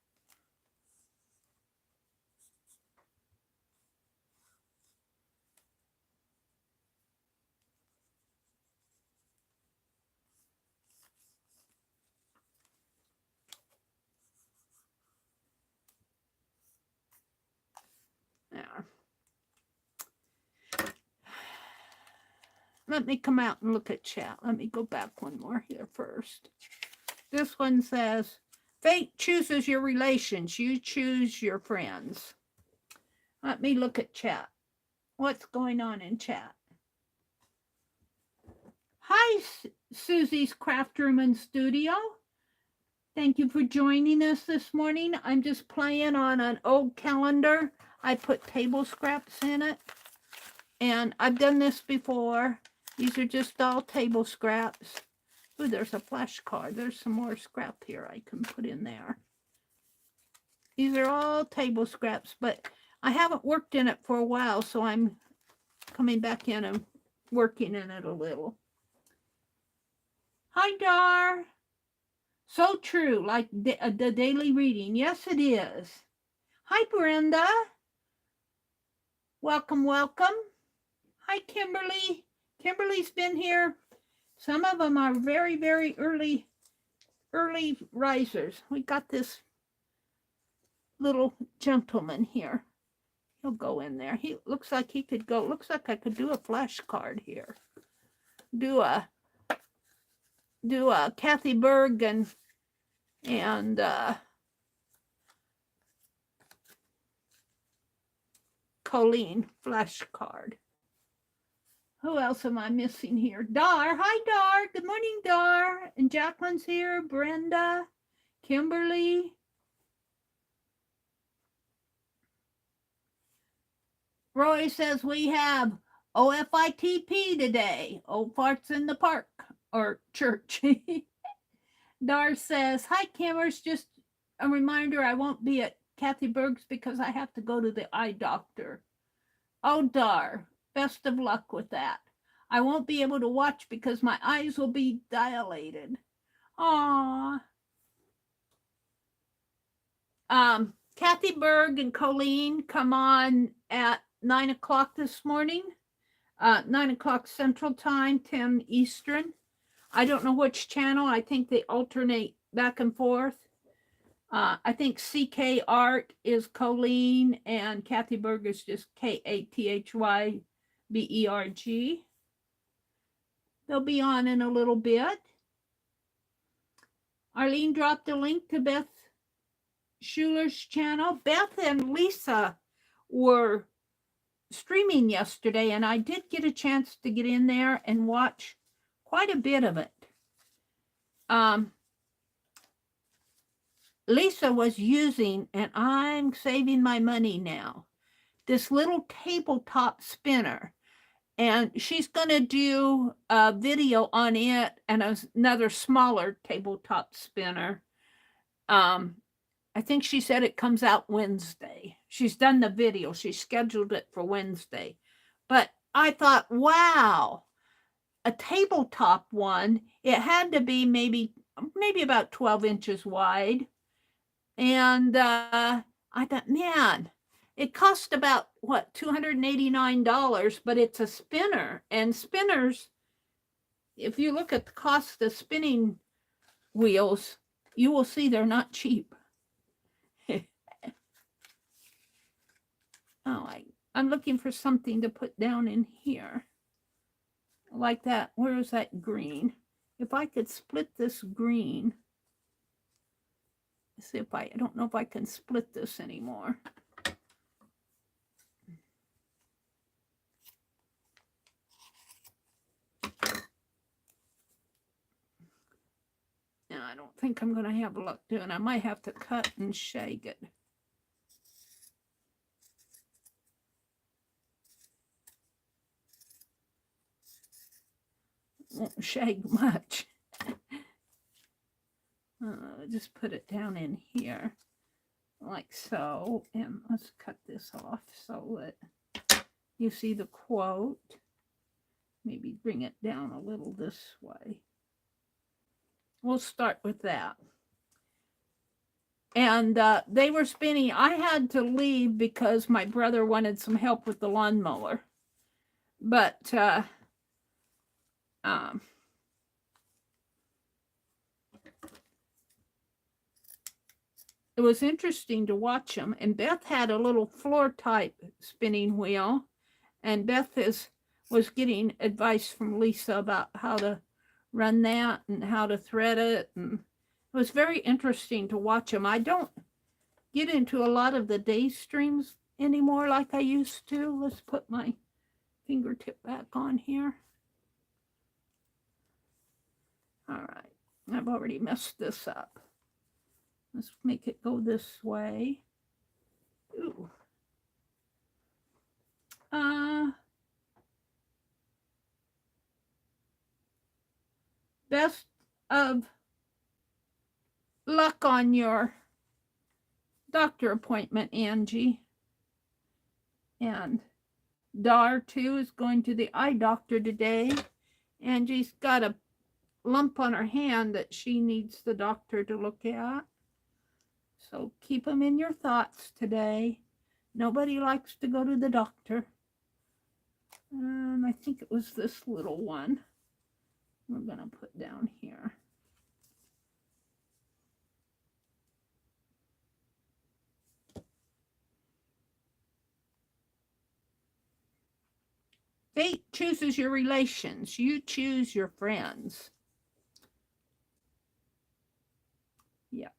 There. Let me come out and look at chat. Let me go back one more here first. This one says, fate chooses your relations. You choose your friends. Let me look at chat. What's going on in chat? Hi, Susie's Craft Room and Studio. Thank you for joining us this morning. I'm just playing on an old calendar. I put table scraps in it. And I've done this before. These are just all table scraps. Ooh, there's a flashcard. There's some more scrap here I can put in there. These are all table scraps, but I haven't worked in it for a while, so I'm coming back in and working in it a little. Hi, Dar. So true, like the daily reading. Yes, it is. Hi, Brenda. Welcome, welcome. Hi, Kimberly. Kimberly's been here. Some of them are very, very early risers. We got this little gentleman here. He'll go in there. He looks like he could go. Looks like I could do a flashcard here. Do a Kathy Berg and Colleen flashcard. Who else am I missing here? Dar. Hi, Dar. Good morning, Dar. And Jacqueline's here. Brenda. Kimberly. Roy says we have OFITP today. Old Farts in the Park or church. Dar says, hi, Cammers. Just a reminder, I won't be at Kathy Berg's because I have to go to the eye doctor. Oh, Dar. Best of luck with that. I won't be able to watch because my eyes will be dilated. Aww. Kathy Berg and Colleen come on at 9 o'clock this morning. 9 o'clock Central Time, 10 Eastern. I don't know which channel. I think they alternate back and forth. I think CK Art is Colleen and Kathy Berg is just KATHYBERG. They'll be on in a little bit. Arlene dropped a link to Beth Schuler's channel. Beth and Lisa were streaming yesterday, and I did get a chance to get in there and watch quite a bit of it. Lisa was using, and I'm saving my money now, this little tabletop spinner. And she's going to do a video on it and another smaller tabletop spinner. I think she said it comes out Wednesday. She's done the video. She scheduled it for Wednesday. But I thought, wow, a tabletop one. It had to be maybe about 12 inches wide. And I thought, man, it cost about, what, $289, but it's a spinner. And spinners, if you look at the cost of spinning wheels, you will see they're not cheap. Oh, I'm looking for something to put down in here. Like that. Where is that green? If I could split this green. Let's see if I don't know if I can split this anymore. No, I don't think I'm going to have luck doing it. I might have to cut and shag it. Won't shag much. Just put it down in here like so, and let's cut this off so that you see the quote. Maybe bring it down a little this way. We'll start with that. And they were spinning. I had to leave because my brother wanted some help with the lawnmower. But it was interesting to watch them. And Beth had a little floor type spinning wheel. And Beth was getting advice from Lisa about how to run that and how to thread it. And it was very interesting to watch them. I don't get into a lot of the day streams anymore like I used to. Let's put my fingertip back on here. All right, I've already messed this up. Let's make it go this way. Ooh. Best of luck on your doctor appointment, Angie. And Dar, too, is going to the eye doctor today. Angie's got a lump on her hand that she needs the doctor to look at. So keep them in your thoughts today. Nobody likes to go to the doctor. I think it was this little one we're going to put down here. Fate chooses your relations. You choose your friends. Yep.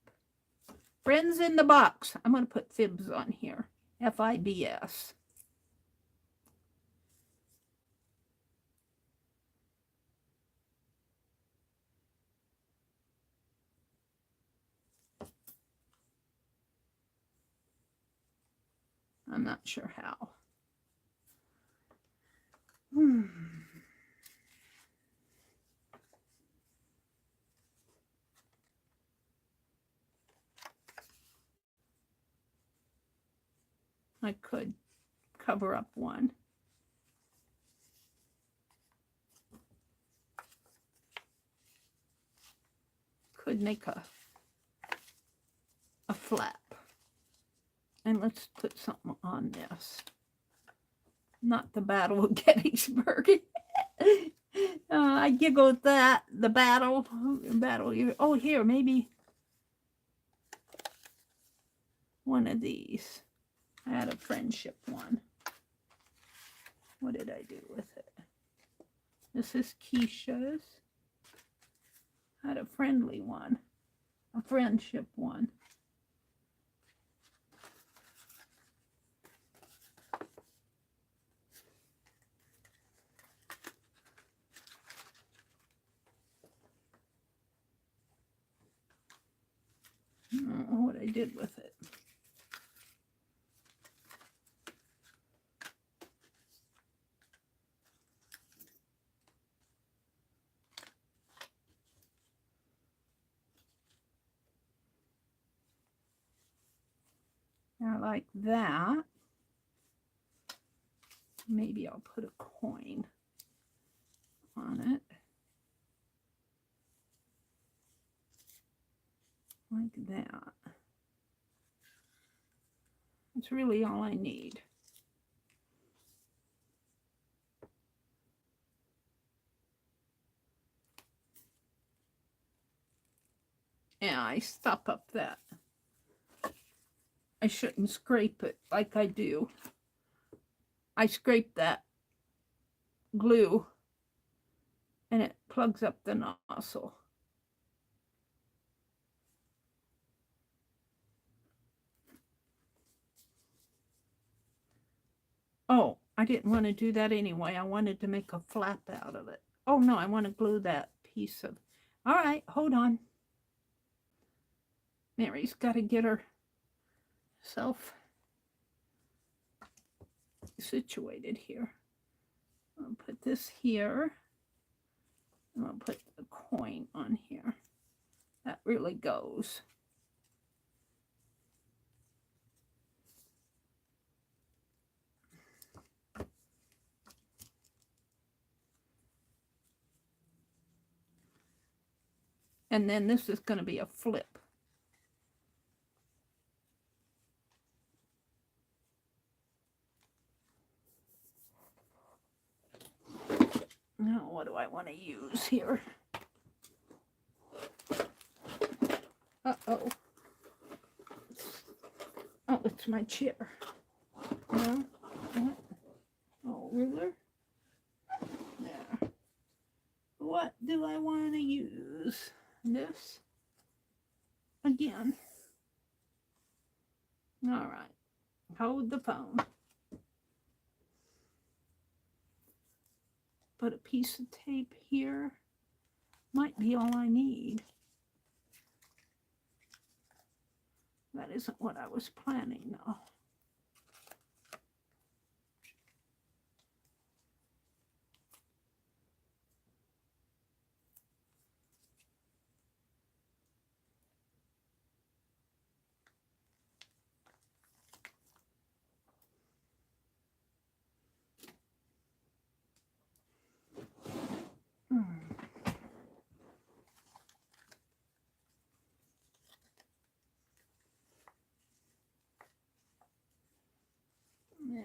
Friends in the box. I'm going to put fibs on here. F-I-B-S. I'm not sure how. I could cover up one. Could make a flap. And let's put something on this. Not the Battle of Gettysburg. I giggle at that. The battle. Oh, here, maybe one of these. I had a friendship one. What did I do with it? This is Keisha's. I had a friendly one. A friendship one. I don't know what I did with it. Now, like that. Maybe I'll put a coin on it. Like that. That's really all I need. And I stop up that. I shouldn't scrape it like I do. I scrape that glue and it plugs up the nozzle. Oh, I didn't want to do that anyway. I wanted to make a flap out of it. Oh no, I want to glue that piece of. All right, hold on. Mary's got to get herself situated here. I'll put this here. And I'll put the coin on here. That really goes. And then this is going to be a flip. Now, what do I want to use here? Uh-oh. Oh, it's my chair. No? What? Oh, ruler? There. What do I want to use? This? Again. All right. Hold the phone. Put a piece of tape here. Might be all I need. That isn't what I was planning, though. Yeah.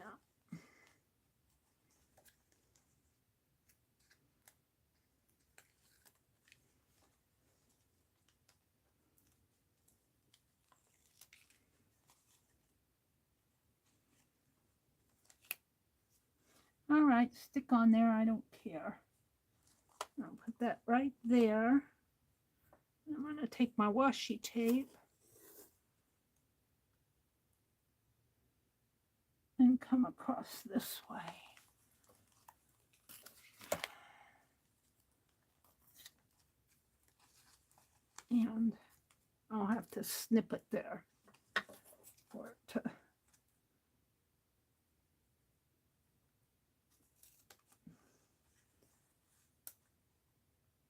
All right, stick on there. I don't care. I'll put that right there. I'm going to take my washi tape and come across this way. And I'll have to snip it there for it to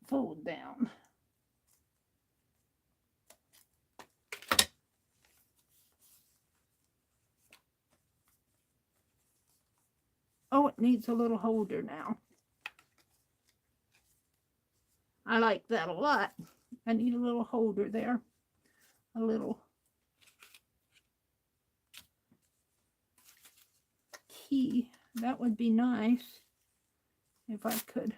fold down. Oh, it needs a little holder now. I like that a lot. I need a little holder there. A little key. That would be nice if I could.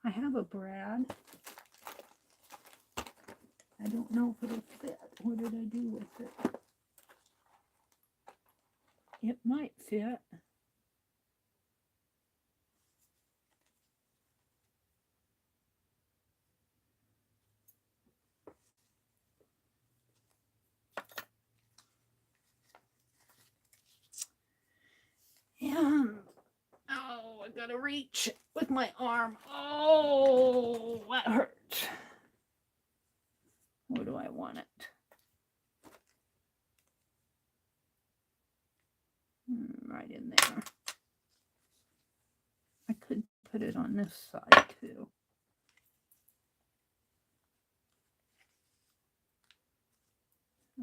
I have a brad. I don't know if it'll fit. What did I do with it? It might fit. And, oh, I gotta reach with my arm. Oh, that hurts. Where do I want it? Right in there. I could put it on this side too.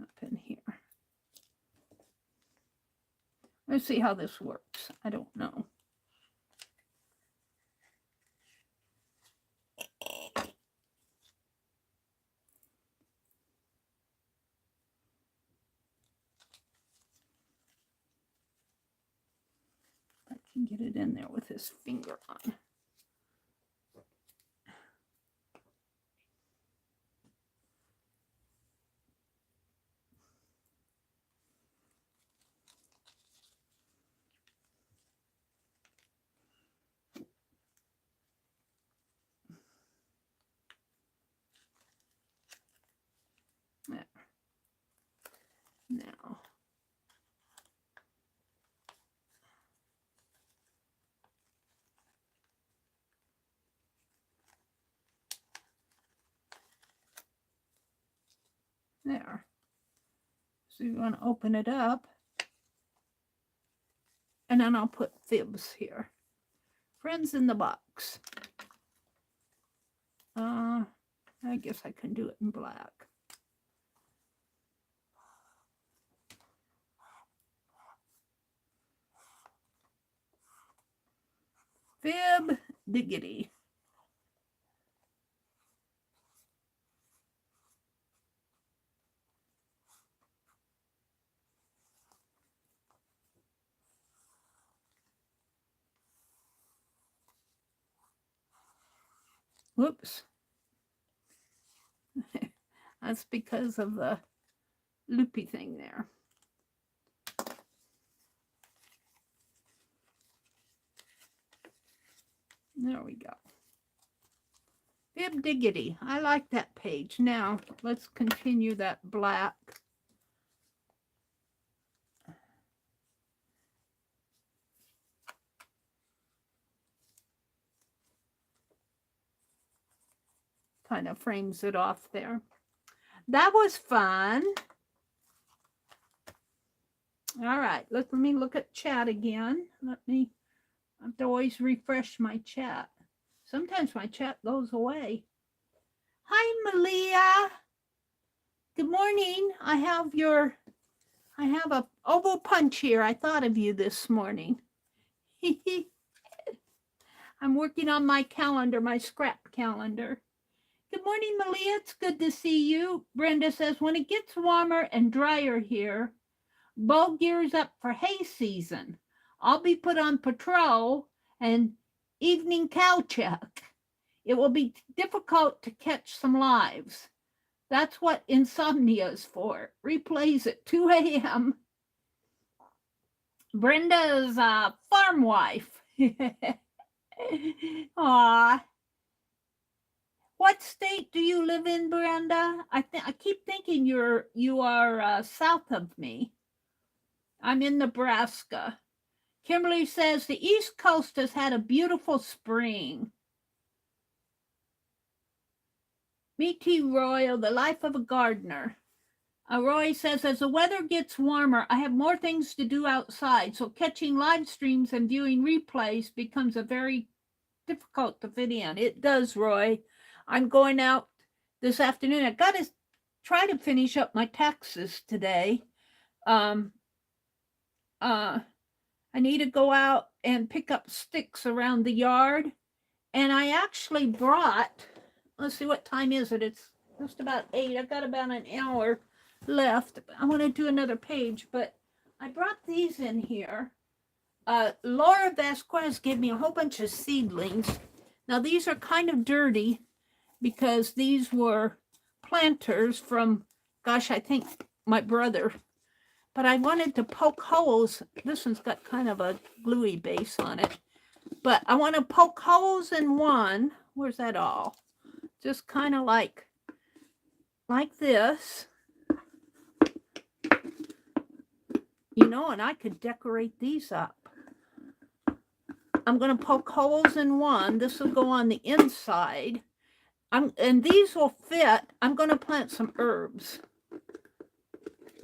Up in here. Let's see how this works. I don't know. I can get it in there with his finger on. There. Now. There. So you want to open it up. And then I'll put fibs here. Friends in the box. I guess I can do it in black. Fib diggity. Whoops. That's because of the loopy thing there. There we go. Bib diggity. I like that page. Now, let's continue that black. Kind of frames it off there. That was fun. All right, let me look at chat again. I have to always refresh my chat. Sometimes my chat goes away. Hi, Malia. Good morning. I have a oval punch here. I thought of you this morning. I'm working on my calendar, my scrap calendar. Good morning, Malia. It's good to see you. Brenda says, when it gets warmer and drier here, Bo gears up for hay season. I'll be put on patrol and evening cow check. It will be difficult to catch some lives. That's what insomnia is for. Replays at 2 a.m. Brenda's a farm wife. Aw. What state do you live in, Brenda? I keep thinking you are south of me. I'm in Nebraska. Kimberly says the East Coast has had a beautiful spring. Meet Roy, the life of a gardener. Roy says, as the weather gets warmer, I have more things to do outside, so catching live streams and viewing replays becomes a very difficult to fit in. It does, Roy. I'm going out this afternoon. I got to try to finish up my taxes today. I need to go out and pick up sticks around the yard. And I actually brought, let's see, what time is it? It's just about 8. I've got about an hour left. I want to do another page, but I brought these in here. Laura Vasquez gave me a whole bunch of seedlings. Now, these are kind of dirty because these were planters from, gosh, I think my brother. But I wanted to poke holes. This one's got kind of a gluey base on it. But I want to poke holes in one. Where's that all? Just kind of like this. You know, and I could decorate these up. I'm going to poke holes in one. This will go on the inside. And these will fit. I'm going to plant some herbs.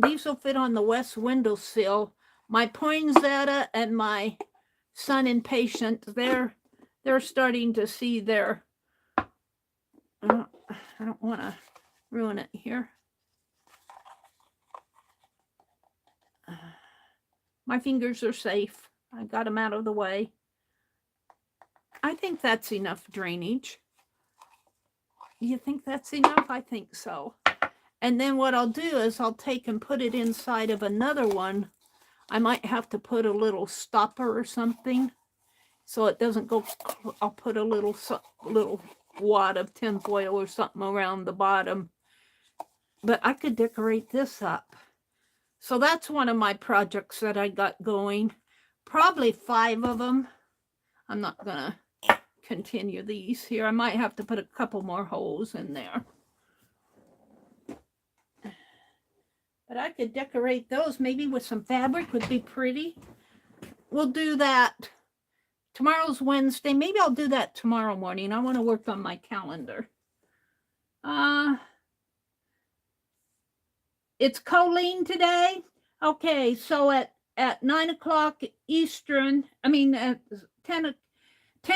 These will fit on the west windowsill. My poinsettia and my sun impatient, they're starting to see their, I don't want to ruin it here. My fingers are safe. I got them out of the way. I think that's enough drainage. You think that's enough? I think so. And then what I'll do is I'll take and put it inside of another one. I might have to put a little stopper or something so it doesn't go. I'll put a little wad of tinfoil or something around the bottom. But I could decorate this up. So that's one of my projects that I got going. Probably 5 of them. I'm not going to continue these here. I might have to put a couple more holes in there. But I could decorate those maybe with some fabric, would be pretty. We'll do that. Tomorrow's Wednesday. Maybe I'll do that tomorrow morning. I want to work on my calendar. It's Colleen today. Okay, so at 9 o'clock Eastern, at 10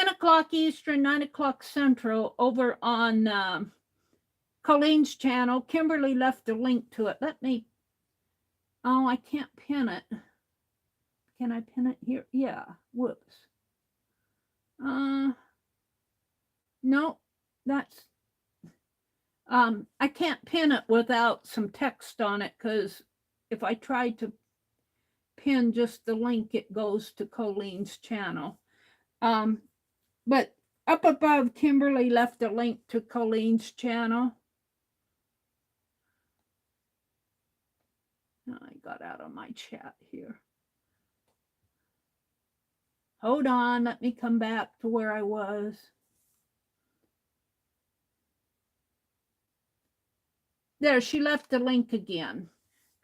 o'clock Eastern, 9 o'clock Central, over on Colleen's channel. Kimberly left a link to it. Oh, I can't pin it. Can I pin it here? Yeah. Whoops. No, that's, I can't pin it without some text on it, because if I try to pin just the link, it goes to Colleen's channel. But Up above, Kimberly left a link to Colleen's channel. I got out of my chat here. Hold on, let me come back to where I was. There, she left the link again.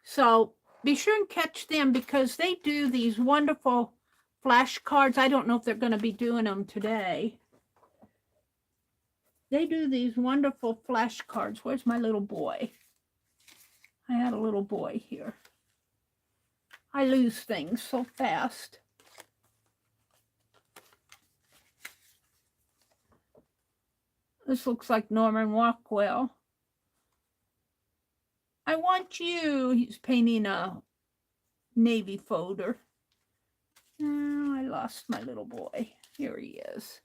So be sure and catch them because they do these wonderful flashcards. I don't know if they're going to be doing them today. They do these wonderful flashcards. Where's my little boy? I had a little boy here. I lose things so fast. This looks like Norman Rockwell. I want you. He's painting a navy folder. Oh, I lost my little boy. Here he is.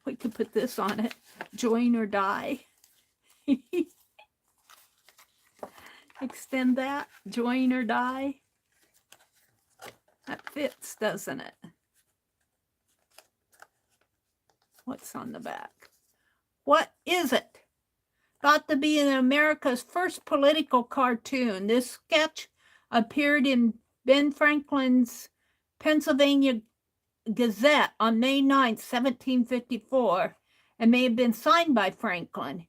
We could put this on it. Join or die. Extend that. Join or die. That fits, doesn't it? What's on the back? What is it? Thought to be in America's first political cartoon. This sketch appeared in Ben Franklin's Pennsylvania Gazette on May 9th, 1754, and may have been signed by Franklin.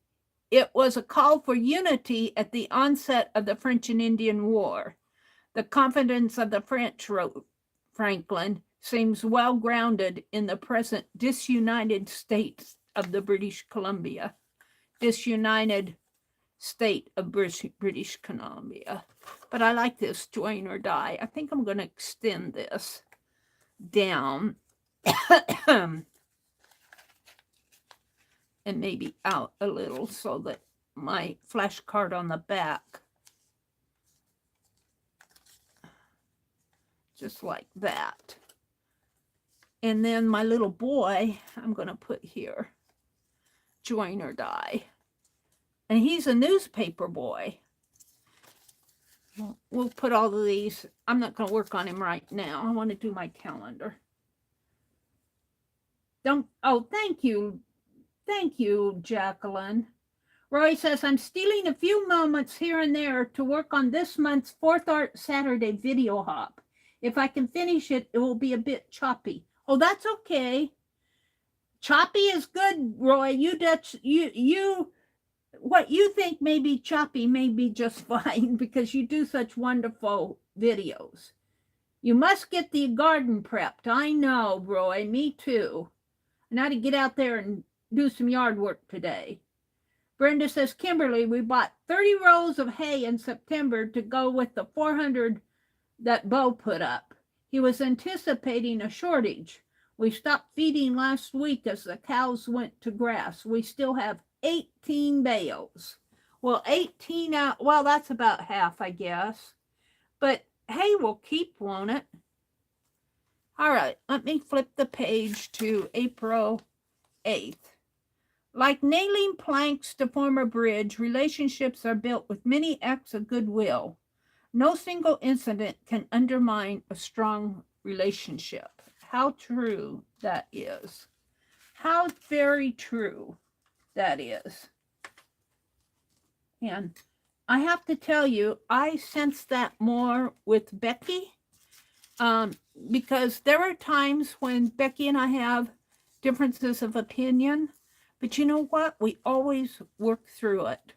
It was a call for unity at the onset of the French and Indian War. The confidence of the French, wrote Franklin, seems well grounded in the present disunited states of the British Columbia. Disunited state of British Columbia. But I like this, join or die. I think I'm going to extend this down and maybe out a little so that my flashcard on the back, just like that. And then my little boy, I'm going to put here, join or die. And he's a newspaper boy. We'll put all of these. I'm not going to work on him right now. I want to do my calendar. Oh, thank you. Thank you, Jacqueline. Roy says, I'm stealing a few moments here and there to work on this month's 4th Art Saturday video hop. If I can finish it, it will be a bit choppy. Oh, that's okay. Choppy is good, Roy. What you think may be choppy may be just fine because you do such wonderful videos. You must get the garden prepped. I know, Roy. Me too. And I had to get out there and do some yard work today. Brenda says, Kimberly, we bought 30 rows of hay in September to go with the 400 that Bo put up. He was anticipating a shortage. We stopped feeding last week as the cows went to grass. We still have 18 bales. Well, 18 out, well, that's about half, I guess. But hay will keep, won't it? All right, let me flip the page to April 8th. Like nailing planks to form a bridge, relationships are built with many acts of goodwill. No single incident can undermine a strong relationship. How true that is. How very true that is. And I have to tell you, I sense that more with Becky, because there are times when Becky and I have differences of opinion, but you know what? We always work through it.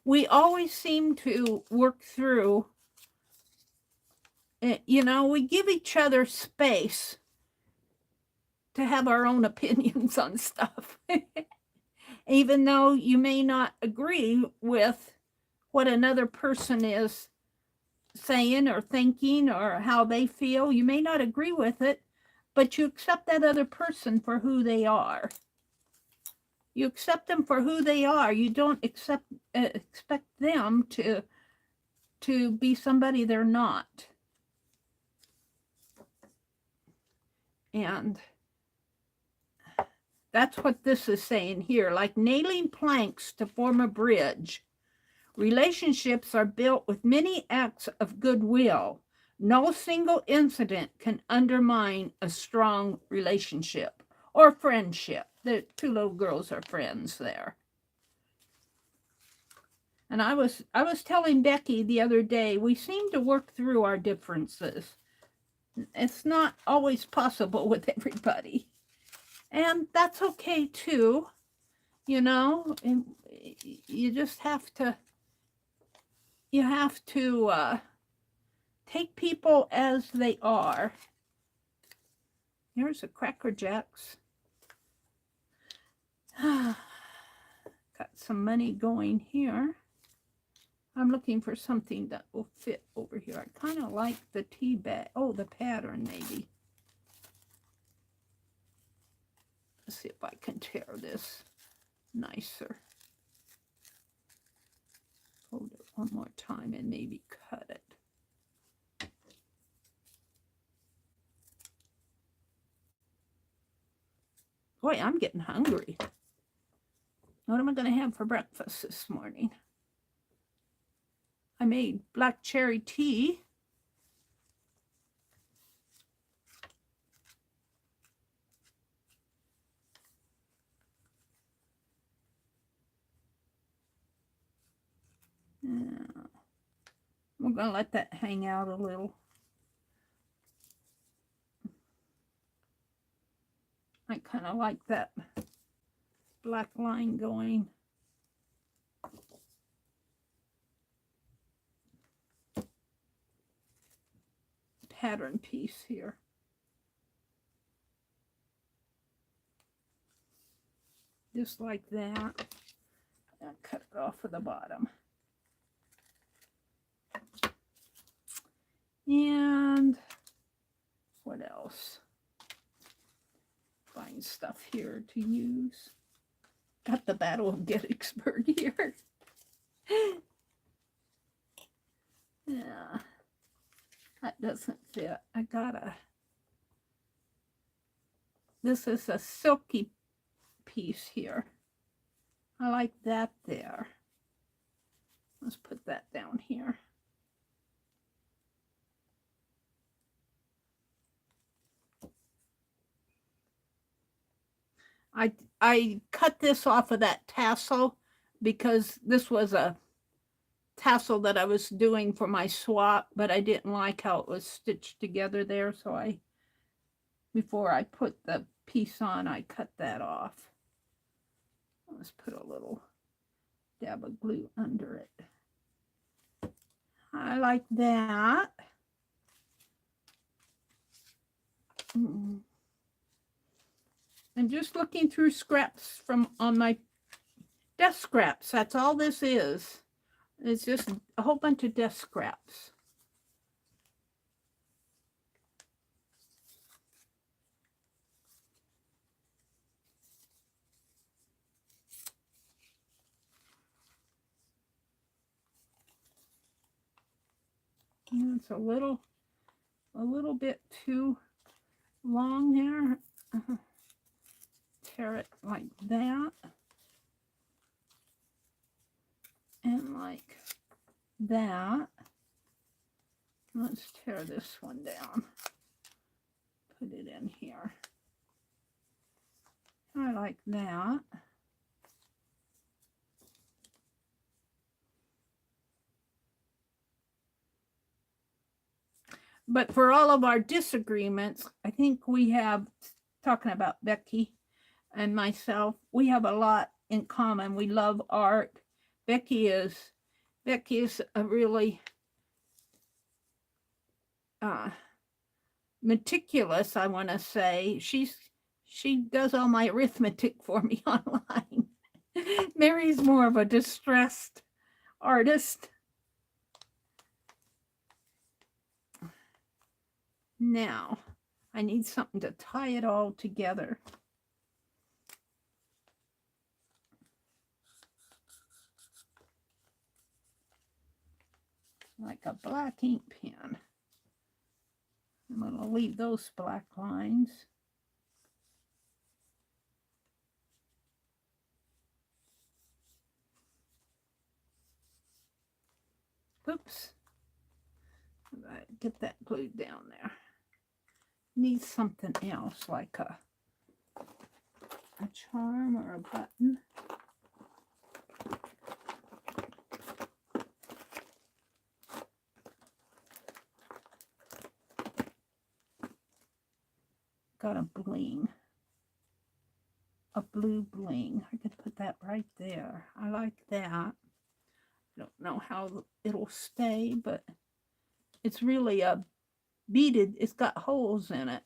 We always seem to work through, you know, we give each other space to have our own opinions on stuff. Even though you may not agree with what another person is saying or thinking or how they feel, you may not agree with it, but you accept that other person for who they are. You accept them for who they are. You don't expect them to be somebody they're not. And that's what this is saying here. Like nailing planks to form a bridge, Relationships are built with many acts of goodwill. No single incident can undermine a strong relationship or friendship. The two little girls are friends there. And I was telling Becky the other day, we seem to work through our differences. It's not always possible with everybody. And that's okay too. You know, and you just have to, take people as they are. Here's a Cracker Jacks. Got some money going here. I'm looking for something that will fit over here. I kind of like the tea bag. Oh, the pattern maybe. Let's see if I can tear this nicer. Fold it one more time and maybe cut it. Boy, I'm getting hungry. What am I going to have for breakfast this morning? I made black cherry tea. We're going to let that hang out a little. I kind of like that black line going. Pattern piece here. Just like that. And cut it off of the bottom. And what else? Find stuff here to use. Got the Battle of Gettysburg here. Yeah, that doesn't fit. I gotta. This is a silky piece here. I like that there. Let's put that down here. I cut this off of that tassel because this was a tassel that I was doing for my swap, but I didn't like how it was stitched together there, so before I put the piece on, I cut that off. Let's put a little dab of glue under it. I like that. I'm just looking through scraps from on my desk scraps. That's all this is. It's just a whole bunch of desk scraps. And it's a little bit too long there. Tear it like that. And like that. Let's tear this one down. Put it in here. I like that. But for all of our disagreements, I think we have, talking about Becky and myself, we have a lot in common. We love art. Becky is a really meticulous, I want to say. She does all my arithmetic for me online. Meri's more of a distressed artist. Now, I need something to tie it all together. Like a black ink pen. I'm going to leave those black lines. Oops. Get that glued down there. Needs something else like a charm or a button. Got a bling. A blue bling. I could put that right there. I like that. I don't know how it'll stay, but it's really a beaded. It's got holes in it.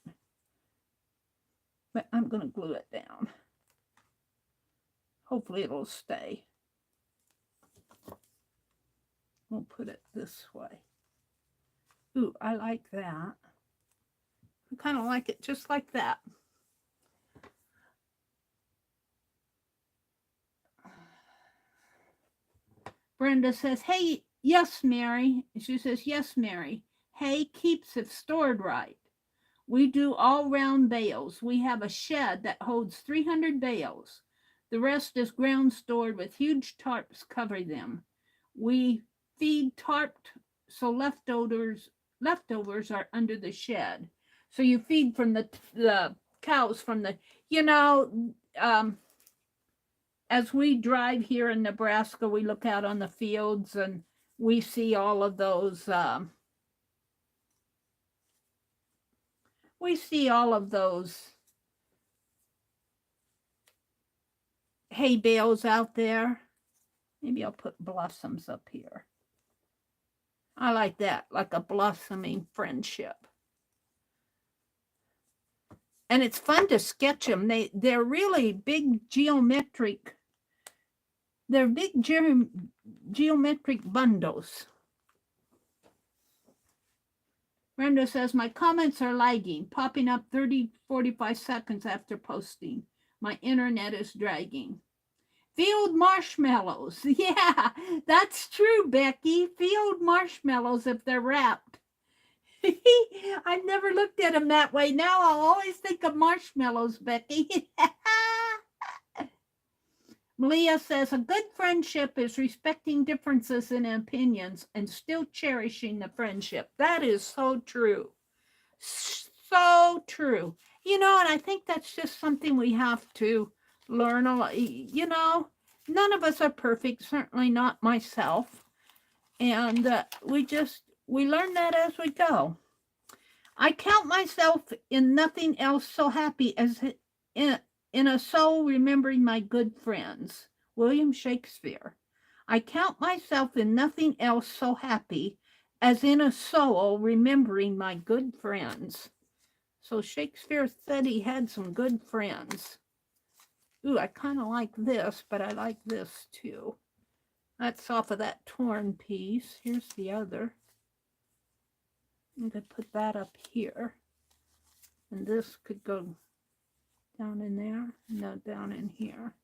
But I'm going to glue it down. Hopefully it'll stay. We'll put it this way. Ooh, I like that. I kind of like it just like that. Brenda says, hey, yes, Mary. She says, yes, Mary. Hay keeps it stored right. We do all round bales. We have a shed that holds 300 bales. The rest is ground stored with huge tarps covering them. We feed tarped, so leftovers are under the shed. So you feed from the cows from the, as we drive here in Nebraska, we look out on the fields and we see all of those, hay bales out there. Maybe I'll put blossoms up here. I like that, like a blossoming friendship. And it's fun to sketch them. They're really big geometric. They're big geometric bundles. Brenda says, my comments are lagging, popping up 30, 45 seconds after posting. My internet is dragging. Field marshmallows. Yeah, that's true, Becky. Field marshmallows if they're wrapped. I've never looked at them that way. Now I'll always think of marshmallows, Becky. Malia says, a good friendship is respecting differences in opinions and still cherishing the friendship. That is so true. So true. And I think that's just something we have to learn a lot. None of us are perfect, certainly not myself. And we learn that as we go. I count myself in nothing else so happy as in a soul remembering my good friends. William Shakespeare. I count myself in nothing else so happy as in a soul remembering my good friends. So Shakespeare said he had some good friends. Ooh, I kind of like this, but I like this too. That's off of that torn piece. Here's the other. I'm going to put that up here. And this could go down in there. No, down in here.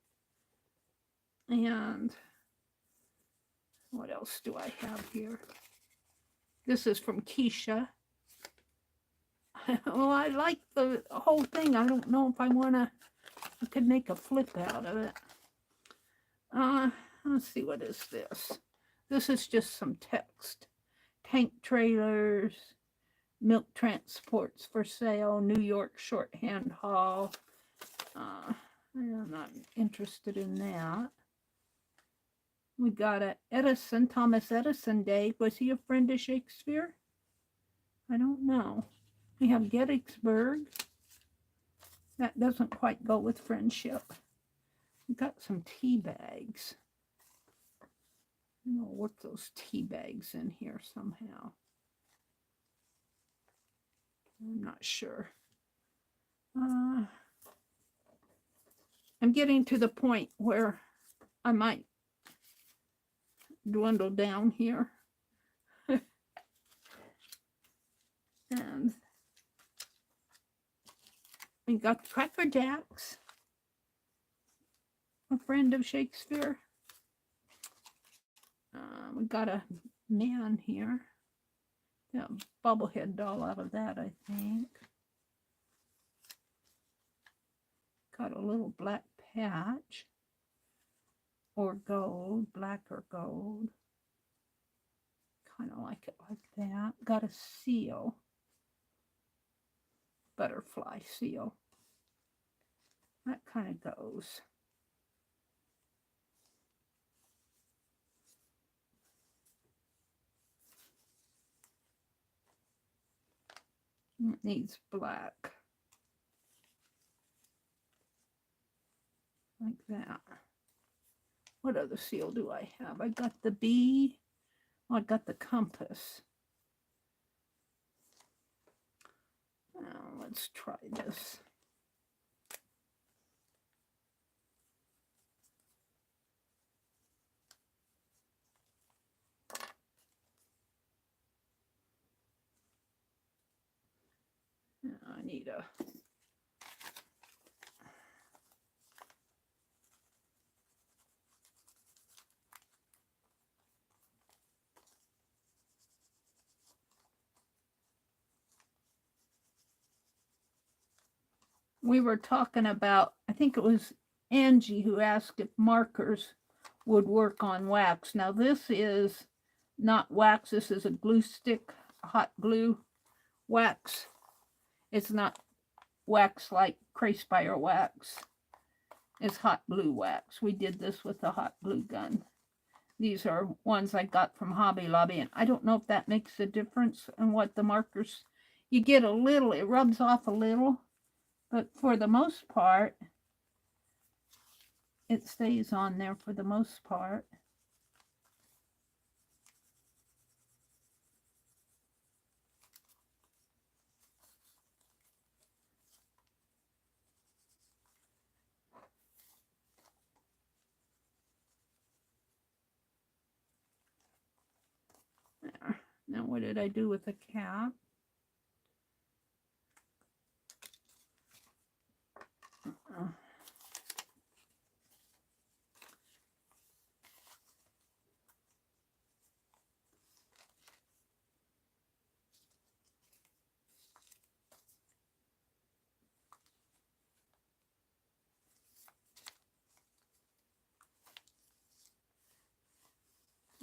And what else do I have here? This is from Keisha. Well, I like the whole thing. I don't know if I could make a flip out of it. Let's see, what is this? This is just some text. Tank trailers, milk transports for sale, New York shorthand haul. I'm not interested in that. We got a Edison, Thomas Edison Day. Was he a friend of Shakespeare? I don't know. We have Gettysburg. That doesn't quite go with friendship. We got some tea bags. I'm going to work those tea bags in here somehow. I'm not sure. I'm getting to the point where I might dwindle down here. And we got Cracker Jacks, a friend of Shakespeare. We got a man here. Yeah, bobblehead doll out of that, I think. Got a little black patch. Or gold, black or gold. kind of like it like that. Got a seal. Butterfly seal. That kind of goes. It needs black. Like that. What other seal do I have? I got the bee. Oh, I got the compass. Now, let's try this. I need a... We were talking about, I think it was Angie who asked if markers would work on wax. Now this is not wax, this is a glue stick, hot glue wax. It's not wax like Crayspire wax. It's hot glue wax. We did this with the hot glue gun. These are ones I got from Hobby Lobby, and I don't know if that makes a difference in what the markers, you get a little, it rubs off a little, but for the most part, it stays on there for the most part. There. Now what did I do with the cap?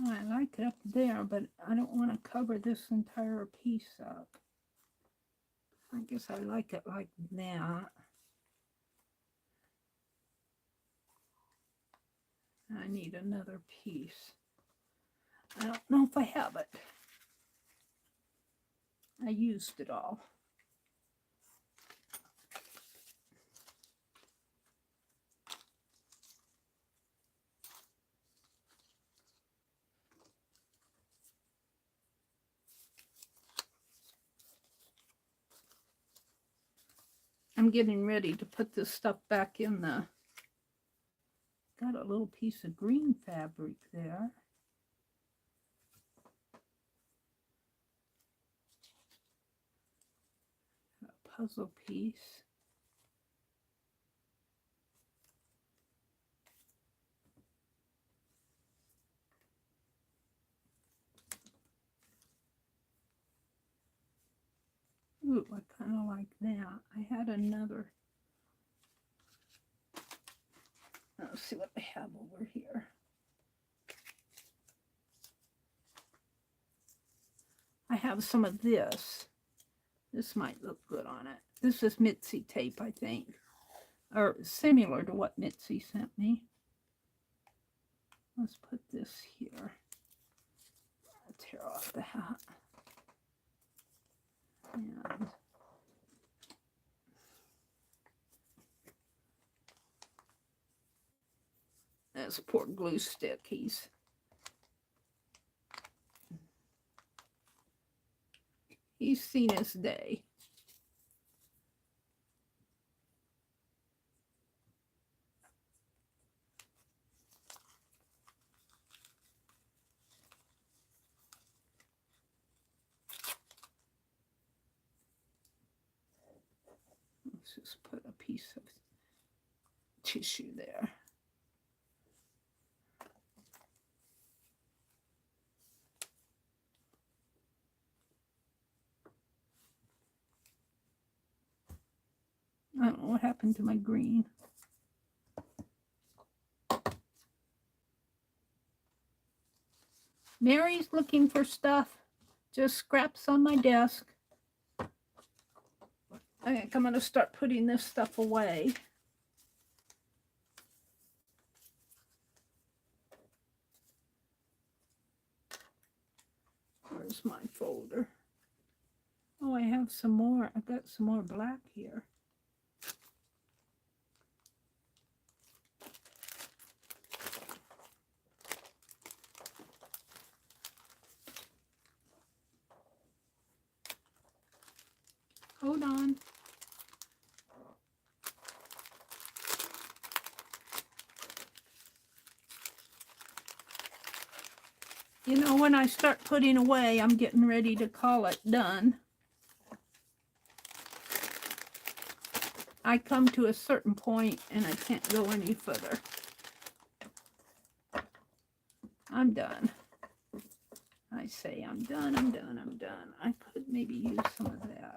I like it up there, but I don't want to cover this entire piece up. I guess I like it like that. I need another piece. I don't know if I have it. I used it all. I'm getting ready to put this stuff back in the... Got a little piece of green fabric there. A puzzle piece. Ooh, I kind of like that. I had another... Let's see what I have over here. I have some of this. This might look good on it. This is Mitzi tape, I think. Or similar to what Mitzi sent me. Let's put this here. I'll tear off the hat. And this poor glue stick. He's seen his day. Let's just put a piece of tissue there. I don't know what happened to my green. Meri's looking for stuff. Just scraps on my desk. I think I'm going to start putting this stuff away. Where's my folder? Oh, I have some more. I've got some more black here. Hold on. You know, when I start putting away, I'm getting ready to call it done. I come to a certain point and I can't go any further. I'm done. I say I'm done, I'm done, I'm done. I could maybe use some of that.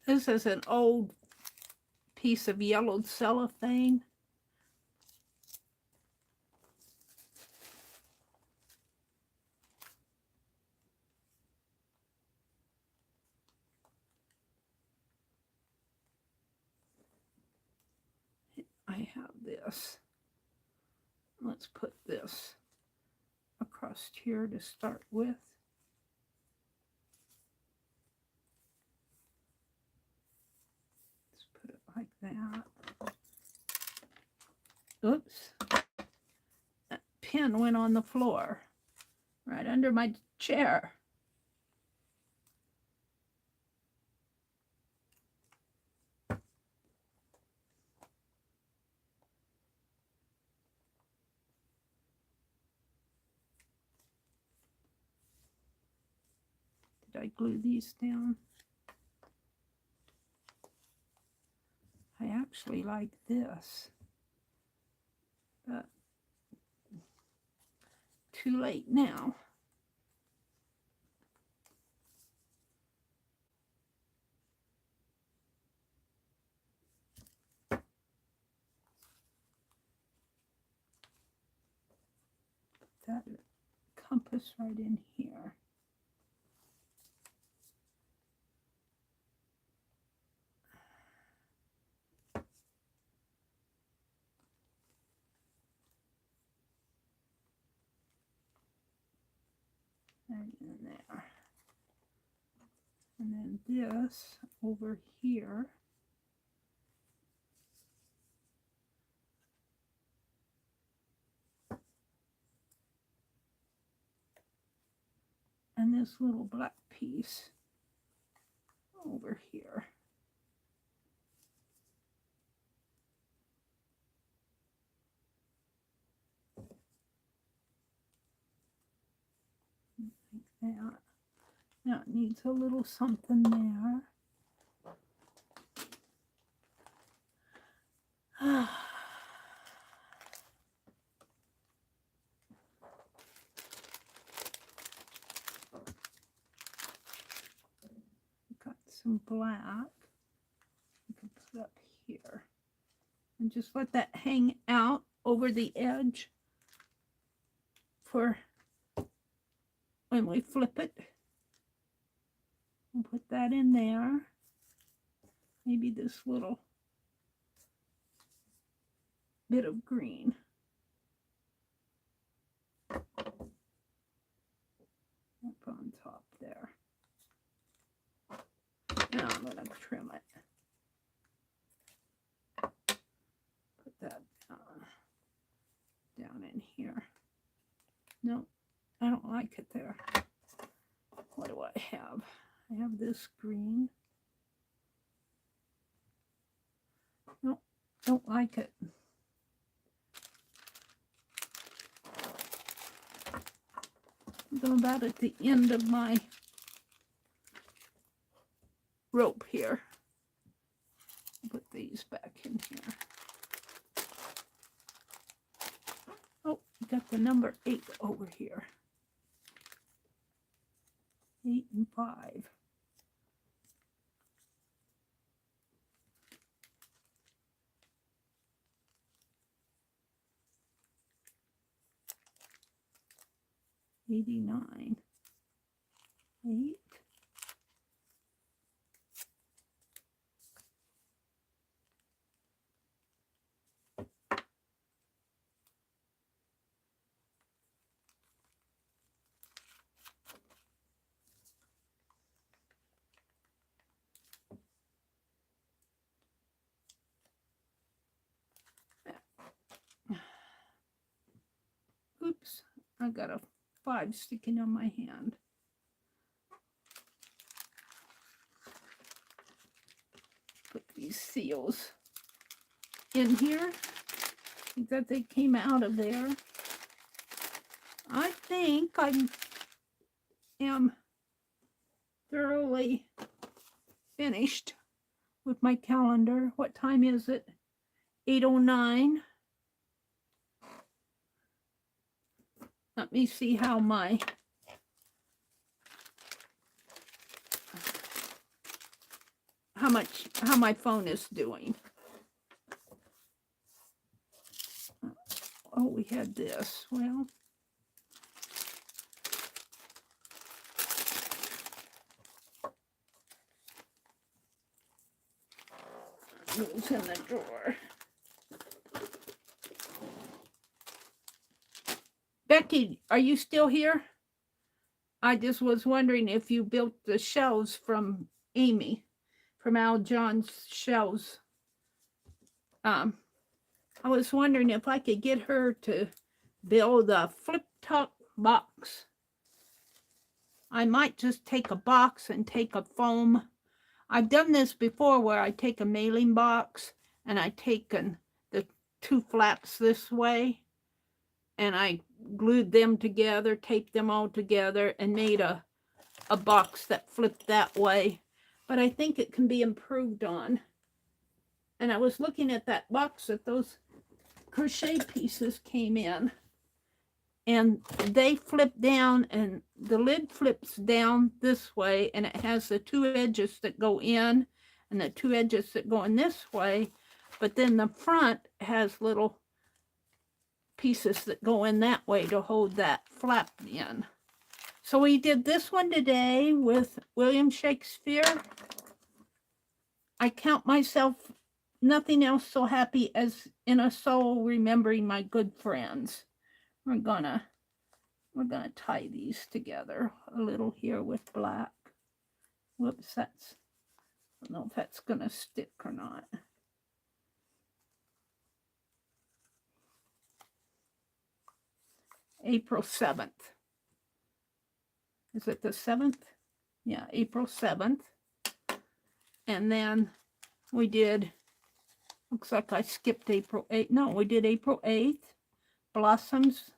This is an old piece of yellowed cellophane. I have this. Let's put this across here to start with. Let's put it like that. Oops. That pen went on the floor, right under my chair. Did I glue these down? I actually like this, but too late now. That compass right in here. Right in there. And then this over here. And this little black piece over here. Like that. Now it needs a little something there. Got some black. You can put up here. And just let that hang out over the edge for when we flip it. We'll put that in there. Maybe this little bit of green. Up on top there. Now I'm going to trim it. Put that down in here. No, I don't like it there. What do I have? I have this green. No, don't like it. I'm about at the end of my rope here. Put these back in here. Oh, got the number 8 over here. 8 and 5. $89. 8. Oops, I got a 5 sticking on my hand. Put these seals in here. I think that they came out of there. I think I am thoroughly finished with my calendar. What time is it? 8:09. Let me see how my how my phone is doing. Oh, we had this. Well, it was in the drawer. Becky, are you still here? I just was wondering if you built the shelves from Amy, from Al John's shelves. I was wondering if I could get her to build a flip-top box. I might just take a box and take a foam. I've done this before where I take a mailing box and I take the 2 flaps this way and I glued them together, taped them all together, and made a box that flipped that way. But I think it can be improved on. And I was looking at that box that those crochet pieces came in. And they flip down, and the lid flips down this way, and it has the 2 edges that go in and the 2 edges that go in this way. But then the front has little pieces that go in that way to hold that flap in. So we did this one today with William Shakespeare. I count myself nothing else so happy as in a soul remembering my good friends. We're gonna tie these together a little here with black. Whoops, I don't know if that's gonna stick or not. April 7th. Is it the 7th? Yeah, April 7th. And then we did, looks like I skipped April 8th. No, we did April 8th, Blossoms,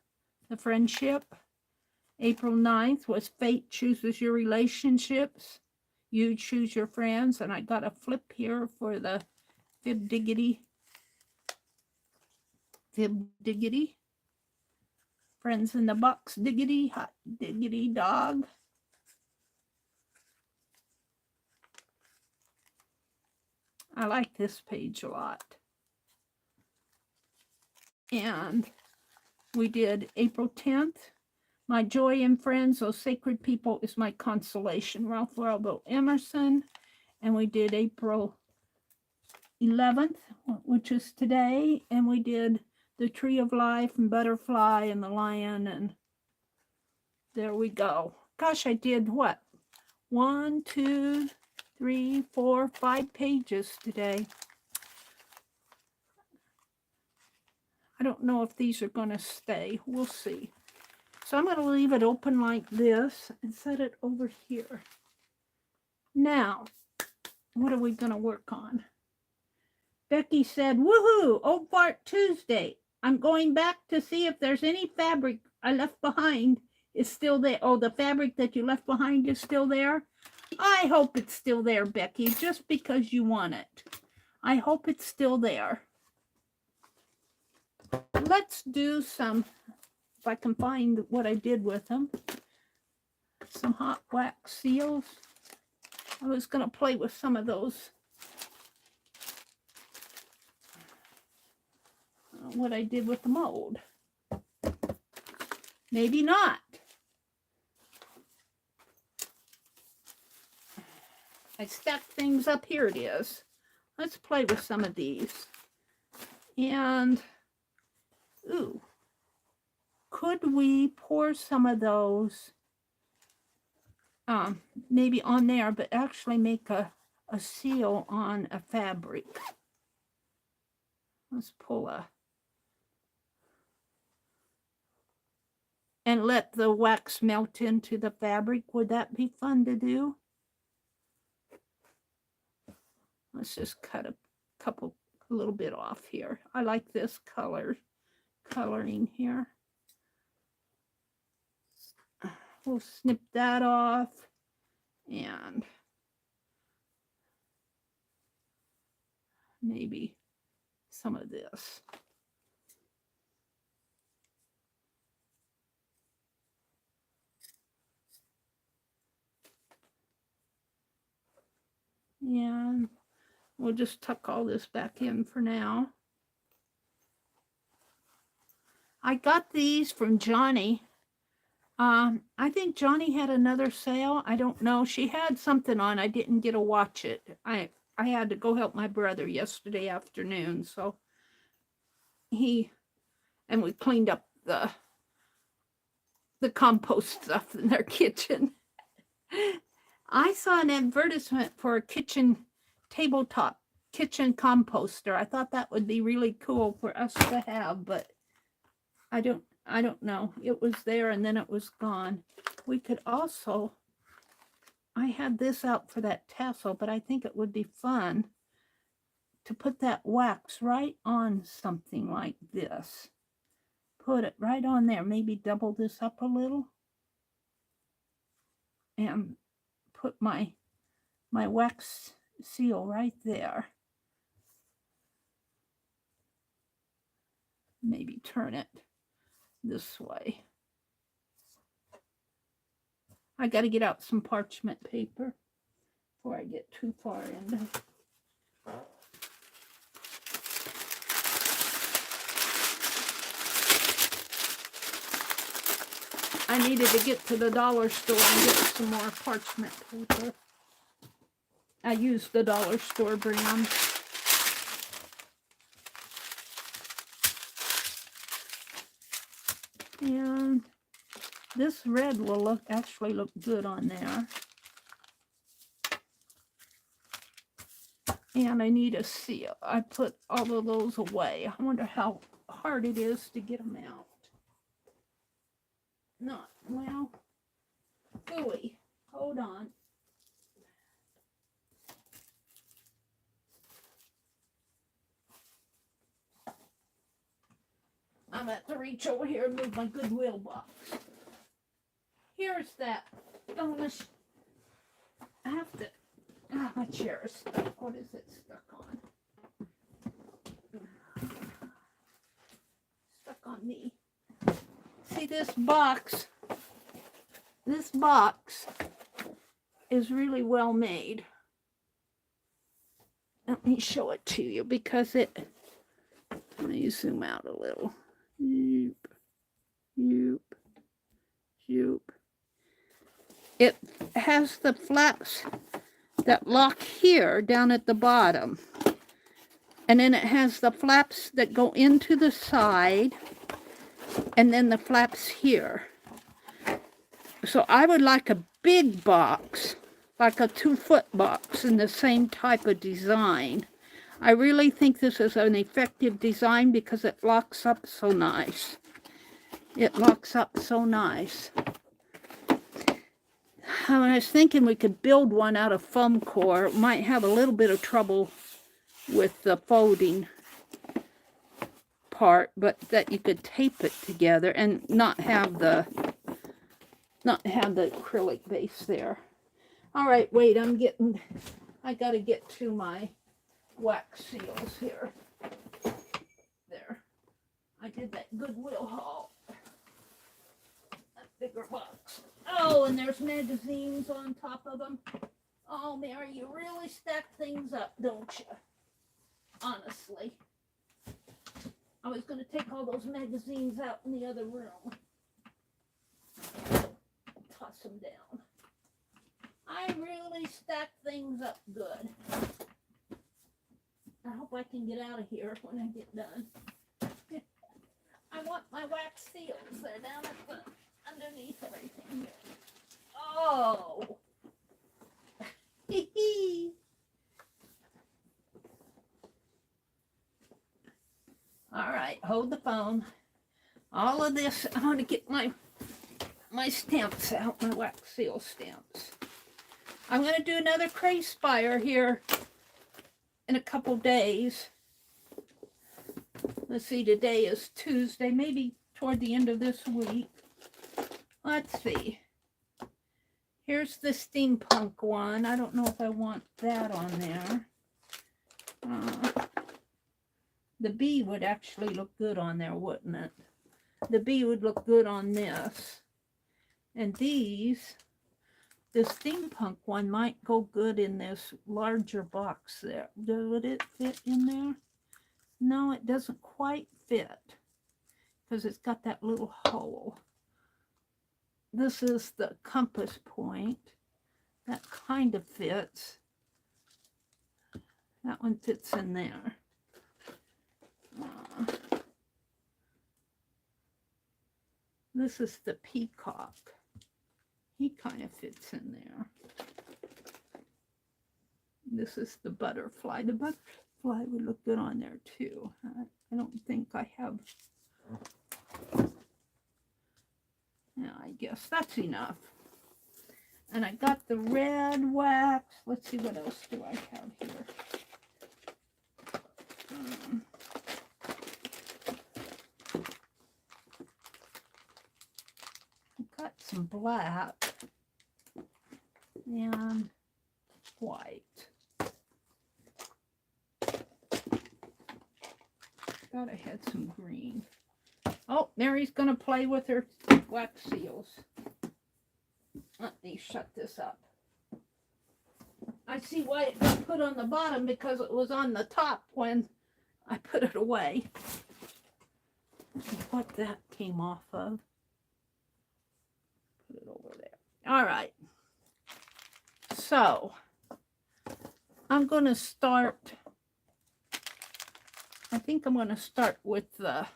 the Friendship. April 9th was Fate Chooses Your Relationships. You Choose Your Friends. And I got a flip here for the Fib Diggity. Friends in the Box Diggity, Hot Diggity Dog. I like this page a lot. And we did April 10th. My joy in friends, those sacred people is my consolation. Ralph Waldo Emerson. And we did April 11th, which is today. And we did the Tree of Life and Butterfly and the Lion. And there we go. Gosh, I did what? 1, 2, 3, 4, 5 pages today. I don't know if these are going to stay. We'll see. So I'm going to leave it open like this and set it over here. Now, what are we going to work on? Becky said, woohoo, Old Fart Tuesday. I'm going back to see if there's any fabric I left behind is still there. Oh, the fabric that you left behind is still there. I hope it's still there, Becky, just because you want it. I hope it's still there. Let's do some, if I can find what I did with them, some hot wax seals. I was going to play with some of those. What I did with the mold. Maybe not. I stacked things up. Here it is. Let's play with some of these. And, ooh, could we pour some of those maybe on there, but actually make a seal on a fabric? Let's pull a, and let the wax melt into the fabric. Would that be fun to do? Let's just cut a little bit off here. I like this coloring here. We'll snip that off and maybe some of this. And we'll just tuck all this back in for now. I got these from Johnny. I think Johnny had another sale. I don't know. She had something on. I didn't get to watch it. I had to go help my brother yesterday afternoon. So and we cleaned up the compost stuff in their kitchen. I saw an advertisement for a tabletop kitchen composter. I thought that would be really cool for us to have, but I don't know. It was there and then it was gone. We could also, I had this out for that tassel, but I think it would be fun to put that wax right on something like this. Put it right on there. Maybe double this up a little. And put my wax seal right there. Maybe turn it this way. I got to get out some parchment paper before I get too far into it. I needed to get to the dollar store and get some more parchment paper. I used the dollar store brand. And this red will actually look good on there. And I need a seal. I put all of those away. I wonder how hard it is to get them out. Not, well, gooey. Hold on. I'm at the reach over here and move my Goodwill box. Here's that. Oh, I have to. Ah, my chair is stuck. What is it stuck on? Stuck on me. See this box? This box is really well made. Let me show it to you because let me zoom out a little. Zoop, zoop, zoop. It has the flaps that lock here down at the bottom. And then it has the flaps that go into the side. And then the flaps here. So I would like a big box, like a 2-foot box in the same type of design. I really think this is an effective design because it locks up so nice. It locks up so nice. I was thinking we could build one out of foam core. It might have a little bit of trouble with the folding part, but that you could tape it together and not have the not have the acrylic base there. All right, wait, I got to get to my wax seals here. There. I did that Goodwill haul. That bigger box. Oh, and there's magazines on top of them. Oh, Meri, you really stack things up, don't you? Honestly. I was going to take all those magazines out in the other room. Toss them down. I really stack things up good. I hope I can get out of here when I get done. I want my wax seals. They're down at the underneath everything here. Oh! All right, hold the phone. All of this, I want to get my stamps out, my wax seal stamps. I'm going to do another Cray Spire here in a couple days. Let's see, today is Tuesday, maybe toward the end of this week. Let's see. Here's the steampunk one. I don't know if I want that on there. The bee would actually look good on there, wouldn't it? The bee would look good on this. And these, the steampunk one might go good in this larger box there. Would it fit in there? No, it doesn't quite fit because it's got that little hole. This is the compass point. That kind of fits. That one fits in there. This is the peacock. He kind of fits in there. This is the butterfly. The butterfly would look good on there too. I don't think I have. Yeah, I guess that's enough. And I got the red wax. Let's see, what else do I have here? I've got some black and white. Thought I had some green. Oh, Meri's going to play with her wax seals. Let me shut this up. I see why it got put on the bottom, because it was on the top when I put it away. What that came off of. Put it over there. All right. So, I'm going to start. I think I'm going to start with the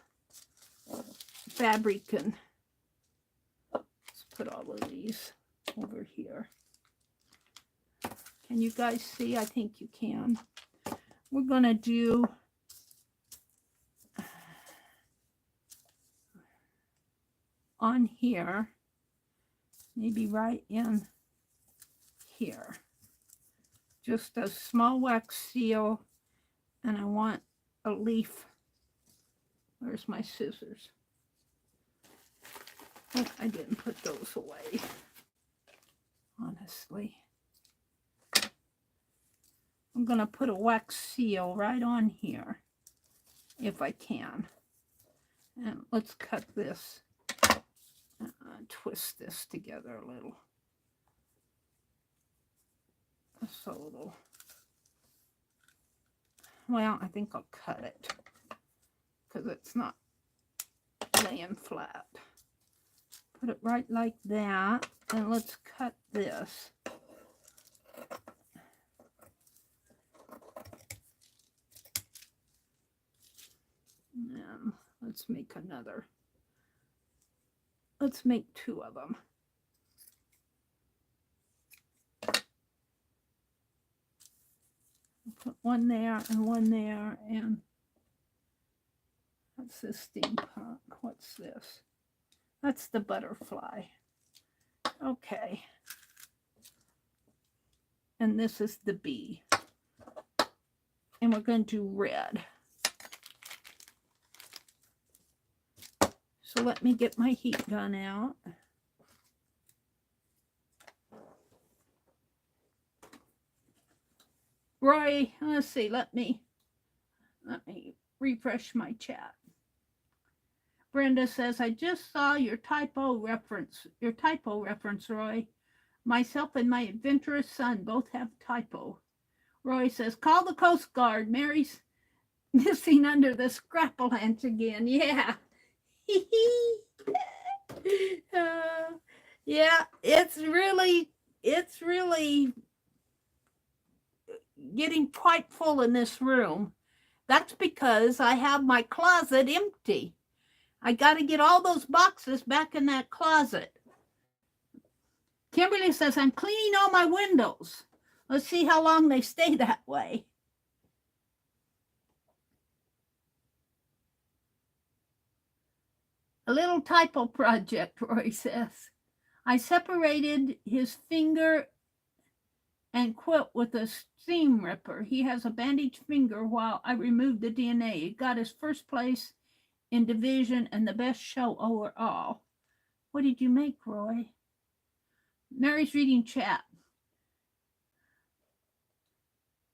fabric, and let's put all of these over here. Can you guys see? I think you can. We're going to do on here, maybe right in here, just a small wax seal, and I want a leaf. Where's my scissors? Oh, I didn't put those away, honestly. I'm going to put a wax seal right on here, if I can. And let's cut this, twist this together a little. So it'll, well, I think I'll cut it, because it's not laying flat. Put it right like that, and let's cut this. And let's make another. Let's make two of them. Put one there and one there, and that's the steampunk. What's this? That's the butterfly. Okay. And this is the bee. And we're going to do red. So let me get my heat gun out. Roy, let's see, let me refresh my chat. Brenda says, I just saw your typo reference, Roy. Myself and my adventurous son both have typo. Roy says, call the Coast Guard. Mary's missing under the scrapple-lanch again. Yeah. Yeah, it's really getting quite full in this room. That's because I have my closet empty. I got to get all those boxes back in that closet. Kimberly says, I'm cleaning all my windows. Let's see how long they stay that way. A little typo project, Roy says. I separated his finger and quilt with a seam ripper. He has a bandaged finger while I removed the DNA. He got his first place in division and the best show overall. What did you make, Roy? Mary's reading chat.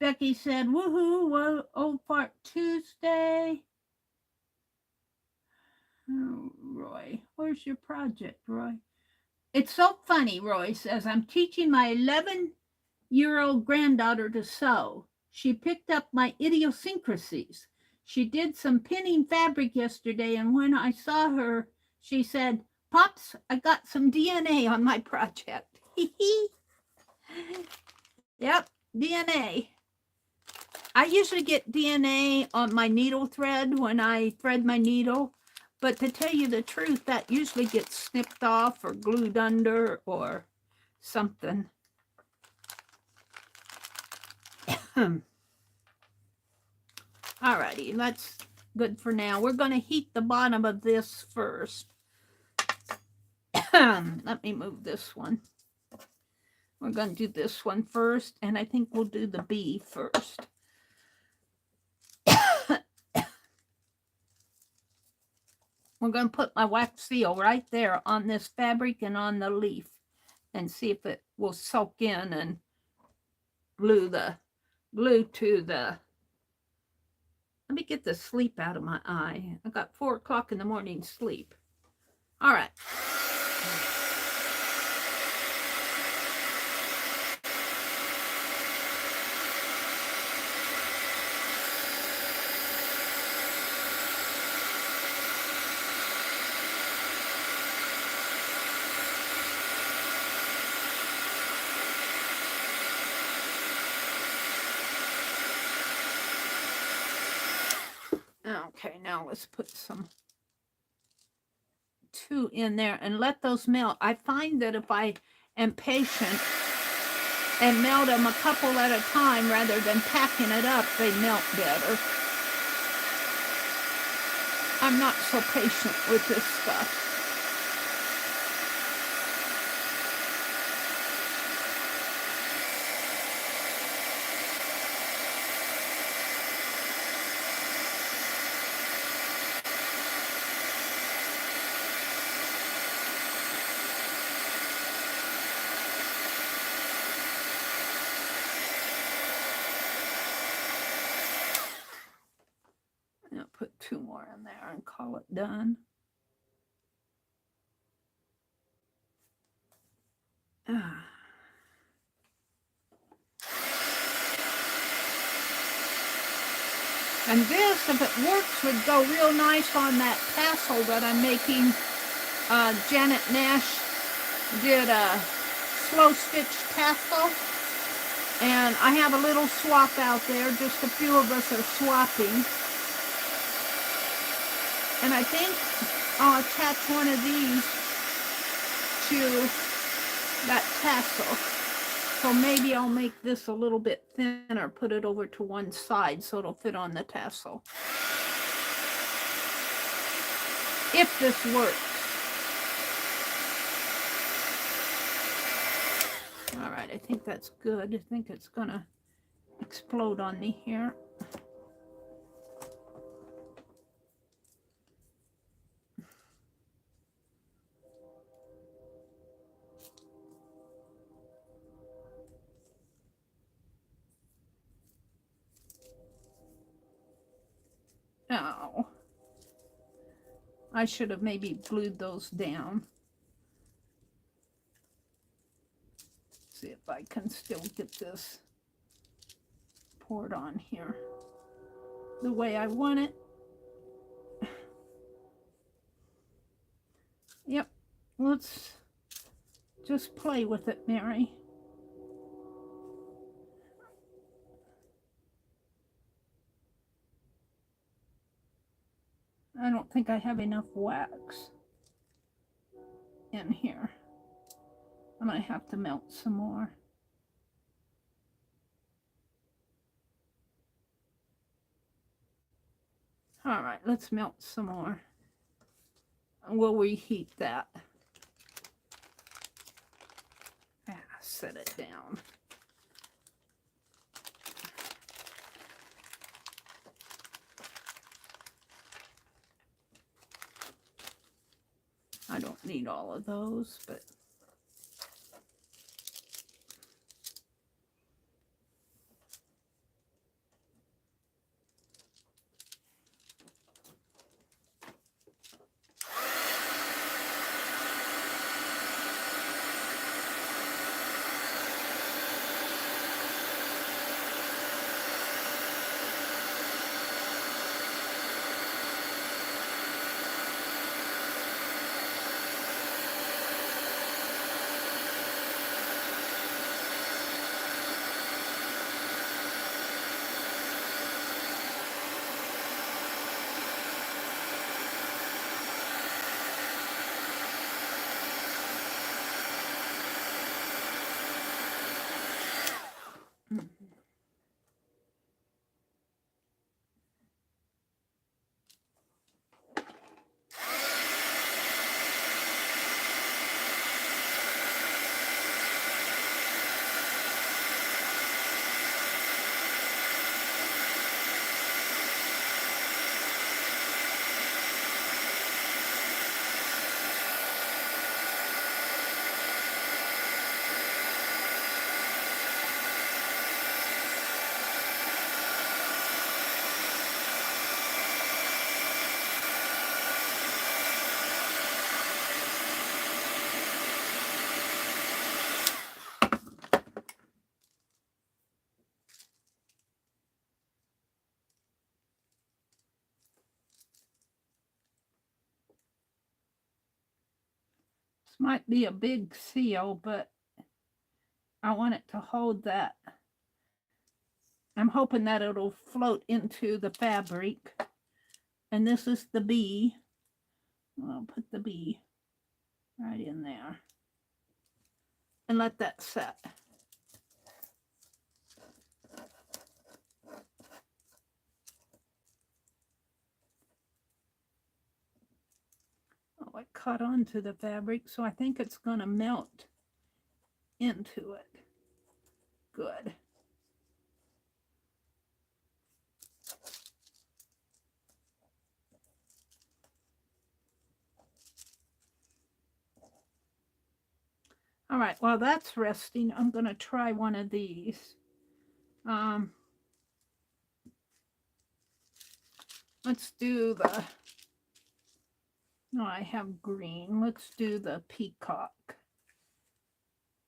Becky said, woohoo, old fart Tuesday. Oh, Roy, where's your project, Roy? It's so funny, Roy says. I'm teaching my 11-year-old granddaughter to sew. She picked up my idiosyncrasies. She did some pinning fabric yesterday, and when I saw her, she said, Pops, I got some DNA on my project. Yep, DNA. I usually get DNA on my needle thread when I thread my needle, but to tell you the truth, that usually gets snipped off or glued under or something. Alrighty, that's good for now. We're going to heat the bottom of this first. Let me move this one. We're going to do this one first, and I think we'll do the bee first. We're going to put my wax seal right there on this fabric and on the leaf and see if it will soak in and glue to the... Let me get the sleep out of my eye. I got 4 o'clock in the morning sleep. All right. Okay, now let's put some 2 in there and let those melt. I find that if I am patient and melt them a couple at a time rather than packing it up, they melt better. I'm not so patient with this stuff. I'll put 2 more in there and call it done. And this, if it works, would go real nice on that tassel that I'm making. Janet Nash did a slow stitch tassel. And I have a little swap out there. Just a few of us are swapping. And I think I'll attach one of these to that tassel. So maybe I'll make this a little bit thinner, put it over to one side so it'll fit on the tassel. If this works. All right, I think that's good. I think it's gonna explode on me here. Oh, I should have maybe glued those down. See if I can still get this poured on here the way I want it. Yep, let's just play with it, Meri. I don't think I have enough wax in here. I'm going to have to melt some more. All right, let's melt some more. And we'll reheat that. Set it down. I don't need all of those, but this might be a big seal, but I want it to hold that. I'm hoping that it'll float into the fabric. And this is the bee. I'll put the bee right in there and let that set. Oh, it caught onto the fabric, so I think it's going to melt into it. Good. All right, while that's resting, I'm going to try one of these. Let's do the, no, I have green. Let's do the peacock.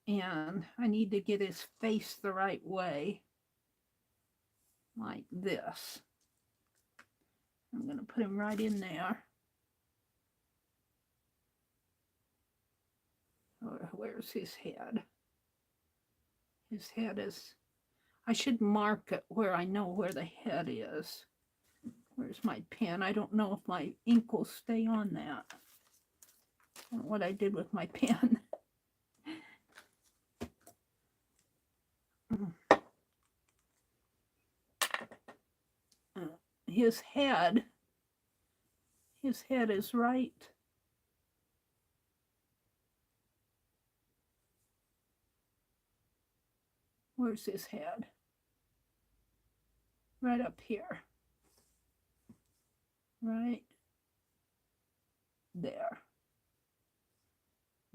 And I need to get his face the right way, like this. I'm going to put him right in there. Where's his head? His head is, I should mark it where I know where the head is. Where's my pen? I don't know if my ink will stay on that. I don't know what I did with my pen. His head is right. Where's his head? Right up here. Right there.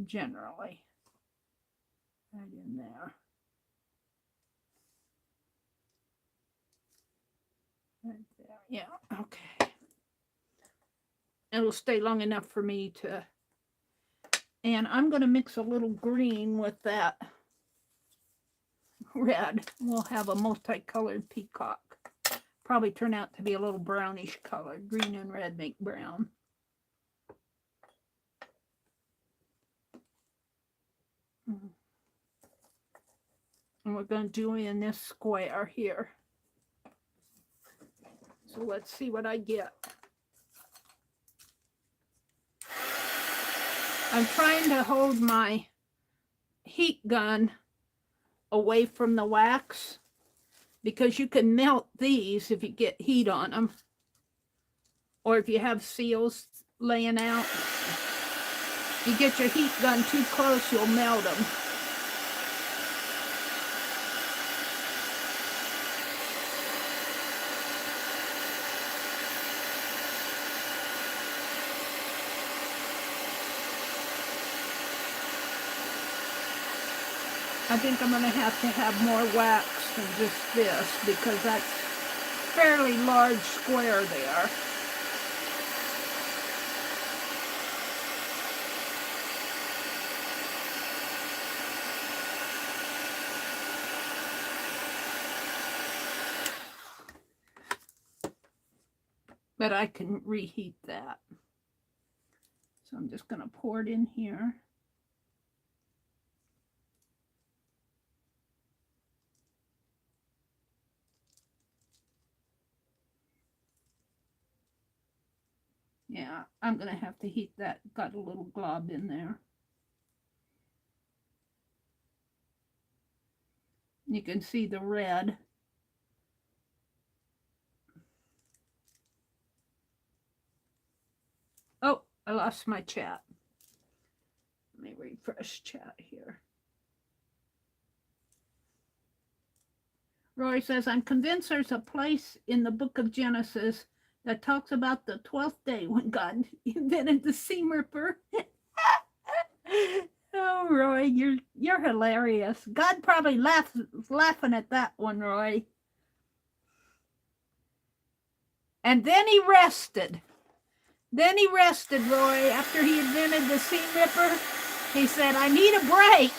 Generally. Right in there. Right there. Yeah, okay. It'll stay long enough for me to, and I'm going to mix a little green with that red. We'll have a multicolored peacock. Probably turn out to be a little brownish color. Green and red make brown. And we're going to do in this square here. So let's see what I get. I'm trying to hold my heat gun away from the wax because you can melt these if you get heat on them. Or if you have seals laying out. You get your heat gun too close, you'll melt them. I think I'm going to have more wax than just this because that's a fairly large square there. But I can reheat that. So I'm just going to pour it in here. Yeah, I'm going to have to heat that. Got a little glob in there. You can see the red. Oh, I lost my chat. Let me refresh chat here. Roy says, I'm convinced there's a place in the book of Genesis that talks about the 12th day when God invented the seam ripper. Oh, Roy, you're hilarious. God probably laughing at that one, Roy. And then he rested. Then he rested, Roy, after he invented the seam ripper. He said, I need a break.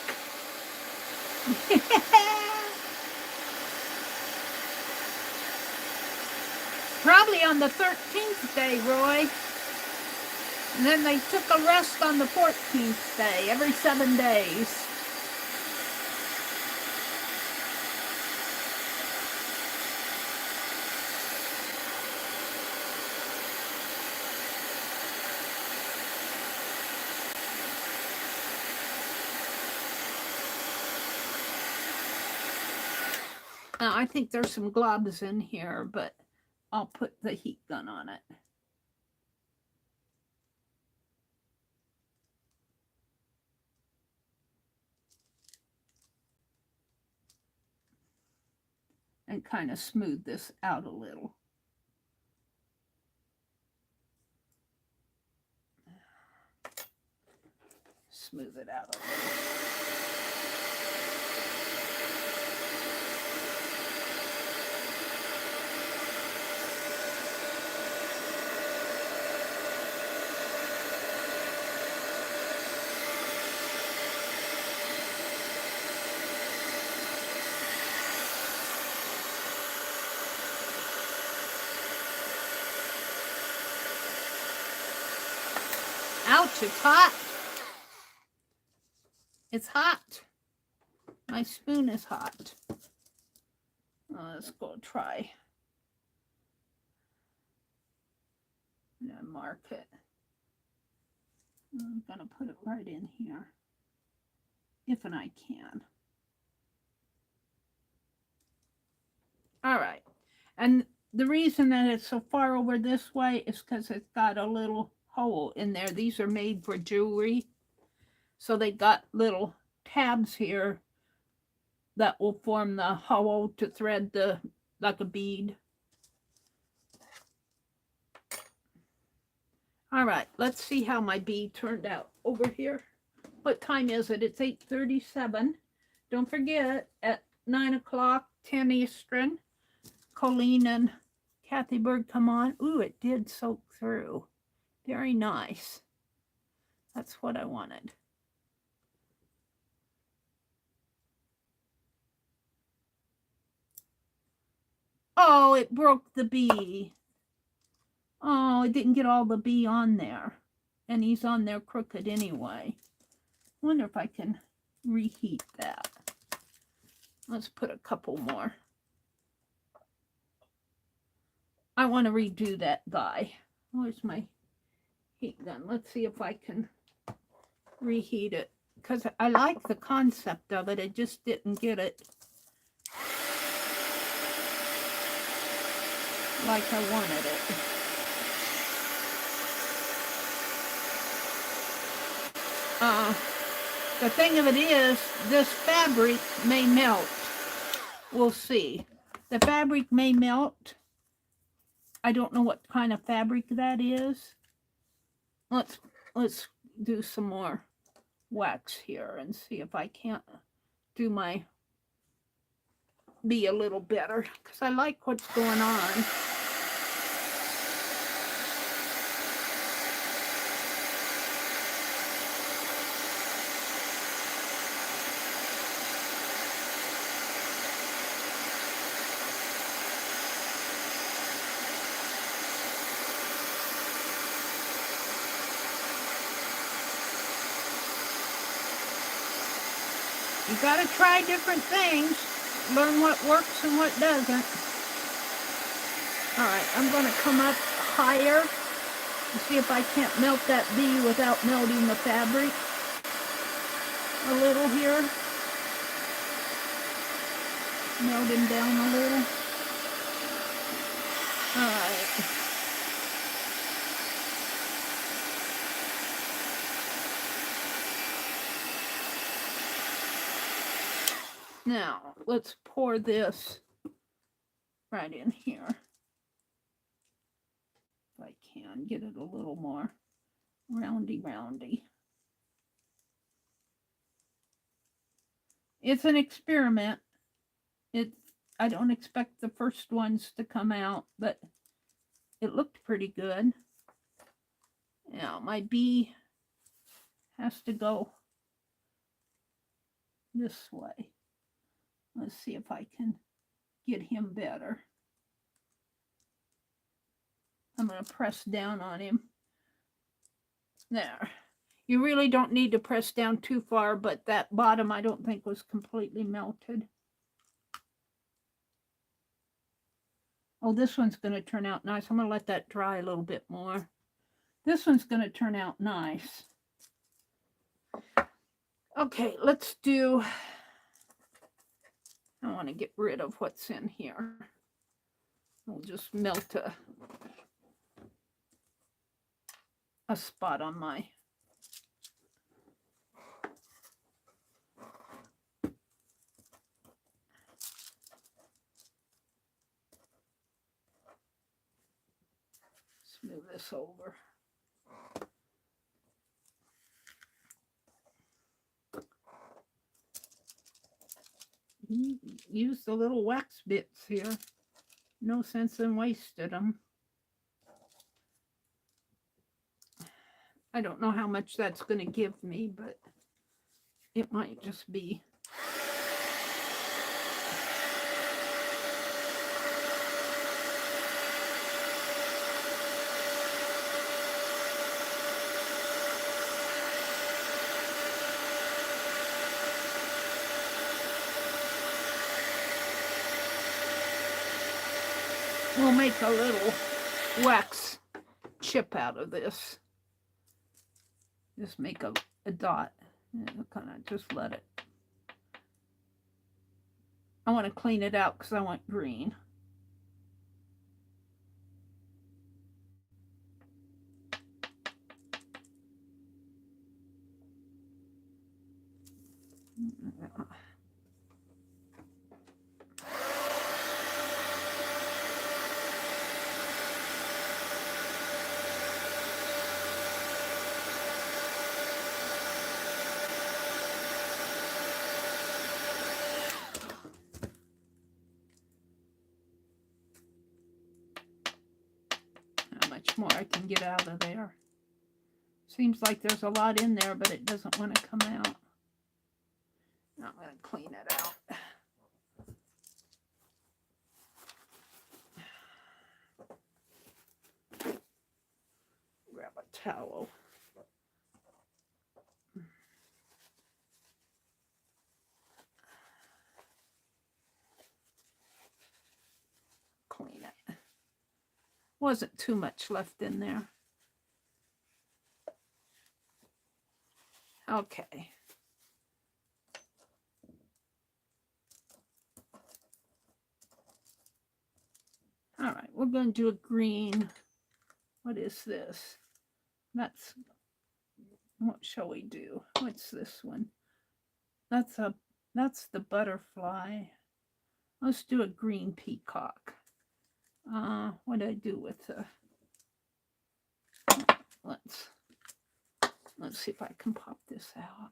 Probably on the 13th day, Roy. And then they took a rest on the 14th day, every 7 days. Now, I think there's some globs in here, but I'll put the heat gun on it. And kind of smooth this out a little. Smooth it out a little. Ouch, it's hot. It's hot. My spoon is hot. Let's go try. I'm going to mark it. I'm going to put it right in here. If and I can. All right. And the reason that it's so far over this way is because it's got a little hole in there. These are made for jewelry. So they got little tabs here that will form the hole to thread the, like a bead. All right, let's see how my bead turned out over here. What time is it? It's 8:37. Don't forget, at 9 o'clock, 10 Eastern, Colleen and Kathy Bird come on. Ooh, it did soak through. Very nice. That's what I wanted. Oh, it broke the bee. Oh, it didn't get all the bee on there. And he's on there crooked anyway. Wonder if I can reheat that. Let's put a couple more. I want to redo that guy. Where's my heat gun? Let's see if I can reheat it. Because I like the concept of it. I just didn't get it like I wanted it. The thing of it is, this fabric may melt. We'll see. The fabric may melt. I don't know what kind of fabric that is. Let's do some more wax here and see if I can't do my bee a little better, because I like what's going on. You got to try different things, learn what works and what doesn't. All right, I'm going to come up higher and see if I can't melt that bee without melting the fabric a little here. Melting down a little. All right. Now, let's pour this right in here. If I can get it a little more roundy. It's an experiment. I don't expect the first ones to come out, but it looked pretty good. Now, my bee has to go this way. Let's see if I can get him better. I'm going to press down on him. There. You really don't need to press down too far, but that bottom I don't think was completely melted. Oh, this one's going to turn out nice. I'm going to let that dry a little bit more. This one's going to turn out nice. Okay, let's do... I want to get rid of what's in here. We'll just melt a spot on my... Let's move this over. Use the little wax bits here. No sense in wasting them. I don't know how much that's going to give me, but it might just be. We'll make a little wax chip out of this. Just make a dot and kind of just let it. I want to clean it out because I want green. More I can get out of there. Seems like there's a lot in there, but it doesn't want to come out. Now I'm going to clean it out. Grab a towel. Clean it. Wasn't too much left in there. Okay. All right, we're going to do a green. What is this? That's, what shall we do? What's this one? That's the butterfly. Let's do a green peacock. What do I do with the, let's see if I can pop this out.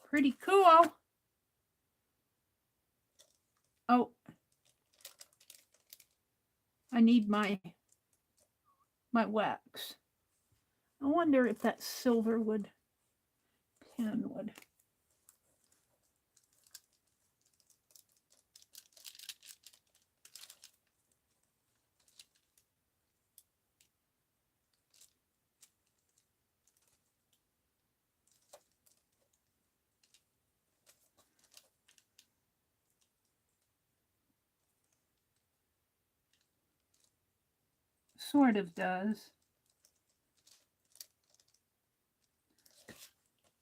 Pretty cool. Oh, I need my wax. I wonder if that silver wood pen would. Sort of does.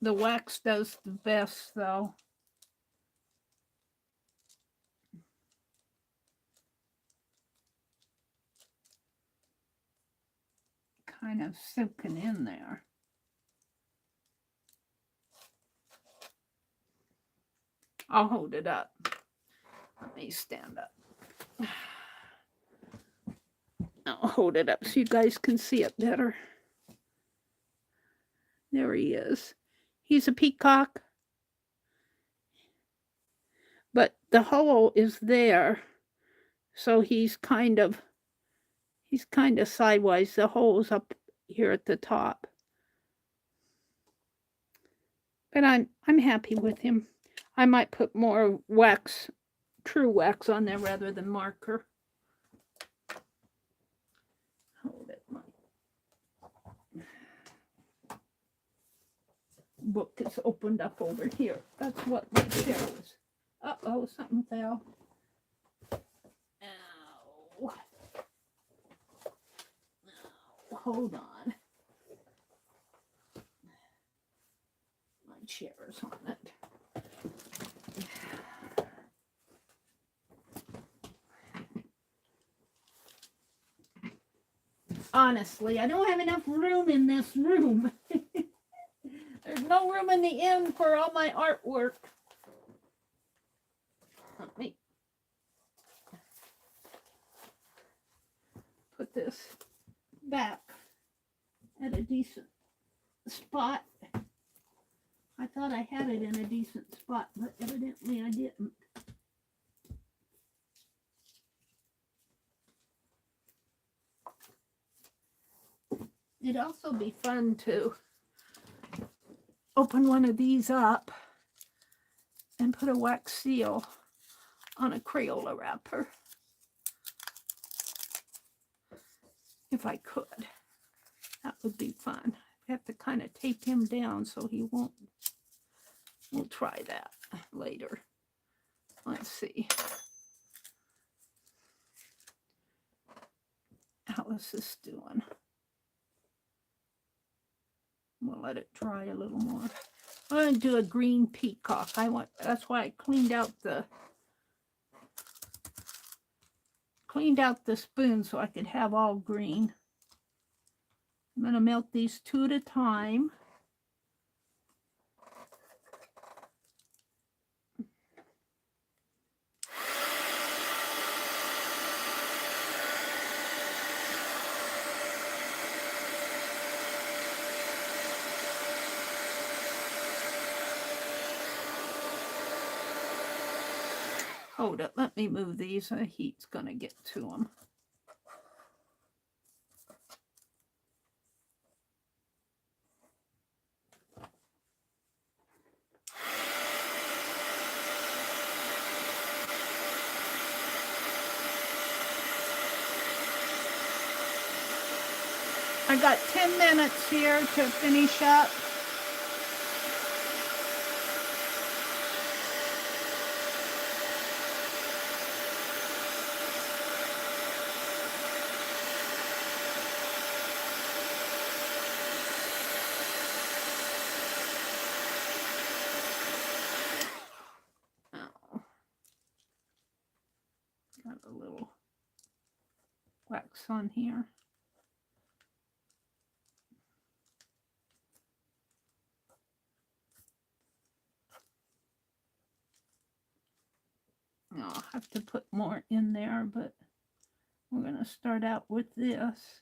The wax does the best, though. Kind of soaking in there. I'll hold it up. Let me stand up. I'll hold it up so you guys can see it better. There he is. He's a peacock. But the hole is there. So he's kind of sideways. The hole's up here at the top. But I'm happy with him. I might put more wax, true wax on there rather than marker. Hold it. My book is opened up over here. That's what my chair was. Uh-oh, something fell. Ow. Ow. Hold on. My chair's on it. Honestly, I don't have enough room in this room. There's no room in the end for all my artwork. Let me put this back at a decent spot. I thought I had it in a decent spot, but evidently I didn't. It'd also be fun to open one of these up and put a wax seal on a Crayola wrapper. If I could. That would be fun. I have to kind of tape him down so he won't. We'll try that later. Let's see. How is this doing? We'll let it dry a little more. I'm going to do a green peacock. That's why I cleaned out the spoon so I could have all green. I'm going to melt these 2 at a time. Hold it, let me move these. The heat's going to get to them. I got 10 minutes here to finish up. Oh, got a little wax on here. I'll have to put more in there, but we're going to start out with this.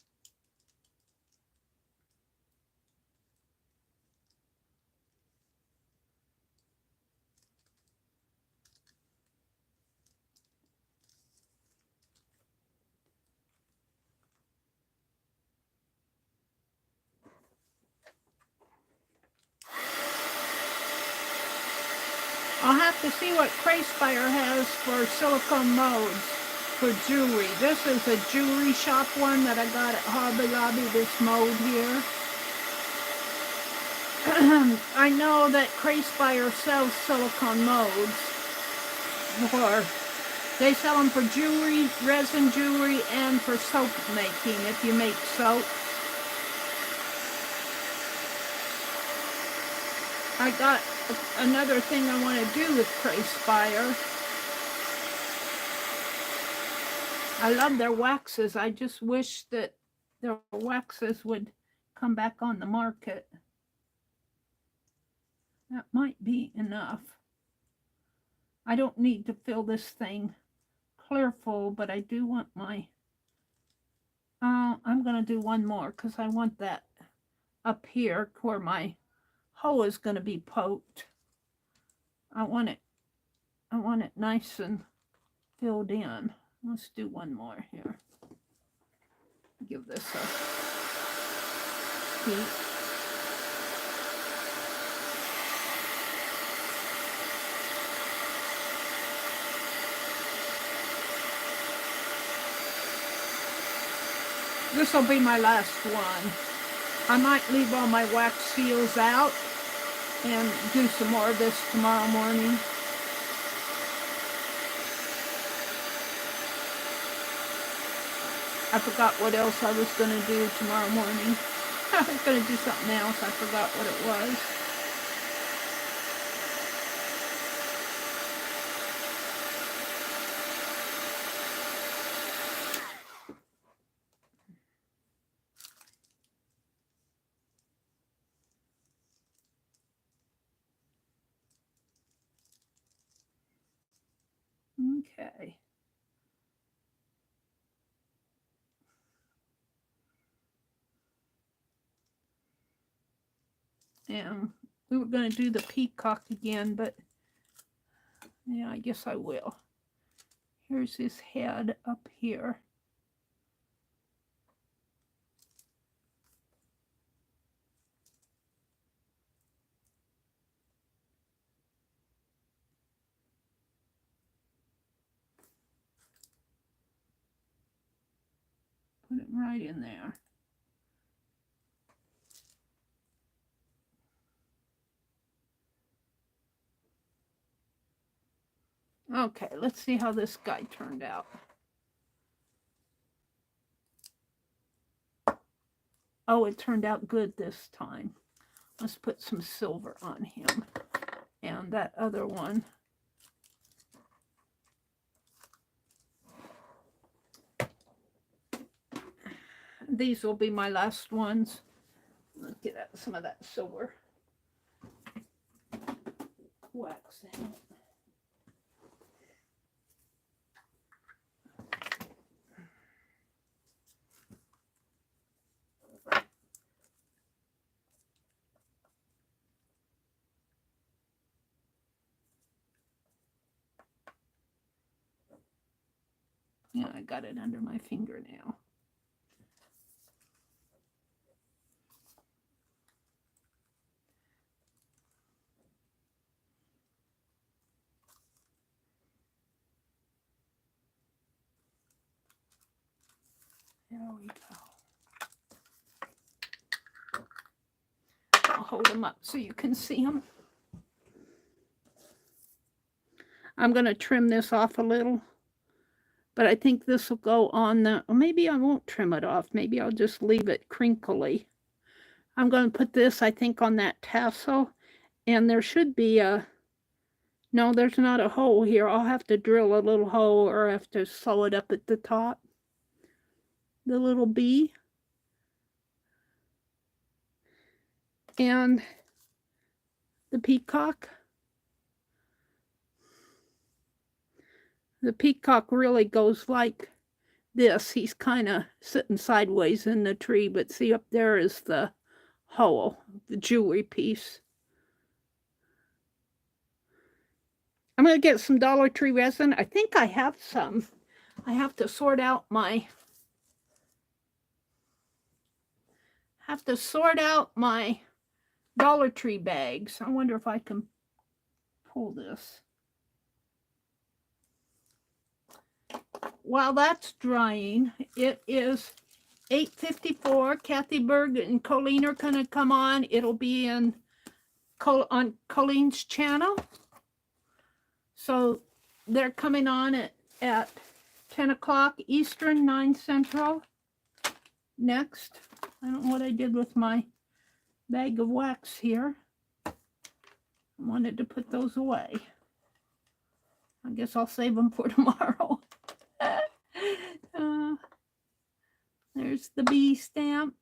I'll have to see what Crayspire has for silicone molds for jewelry. This is a jewelry shop one that I got at Hobby Lobby, this mold here. I know that Crayspire sells silicone molds. They sell them for jewelry, resin jewelry, and for soap making, if you make soap. I got another thing I want to do with Crayspire. I love their waxes. I just wish that their waxes would come back on the market. That might be enough. I don't need to fill this thing clear full, but I do want my... I'm going to do one more because I want that up here where my hole is going to be poked. I want it nice and filled in. Let's do one more here. Give this a heat. This will be my last one. I might leave all my wax seals out and do some more of this tomorrow morning. I forgot what else I was going to do tomorrow morning. I was going to do something else. I forgot what it was. Okay. And we were going to do the peacock again, but yeah, I guess I will. Here's his head up here. Put it right in there. Okay, let's see how this guy turned out. Oh, it turned out good this time. Let's put some silver on him. And that other one. These will be my last ones. Let's get some of that silver wax out. Yeah, I got it under my finger now. There we go. I'll hold them up so you can see them. I'm going to trim this off a little, but I think this will go on the, or maybe I won't trim it off. Maybe I'll just leave it crinkly. I'm going to put this, I think, on that tassel, and there should be a, no, there's not a hole here. I'll have to drill a little hole or have to sew it up at the top. The little bee. And the peacock. The peacock really goes like this. He's kind of sitting sideways in the tree, but see up there is the hole, the jewelry piece. I'm going to get some Dollar Tree resin. I think I have some. I have to sort out my Dollar Tree bags. I wonder if I can pull this. While that's drying, it is 8:54. Kathy Berg and Colleen are going to come on. It'll be on Colleen's channel. So they're coming on at 10 o'clock Eastern, 9 Central. Next, I don't know what I did with my bag of wax here. I wanted to put those away. I guess I'll save them for tomorrow. There's the bee stamp.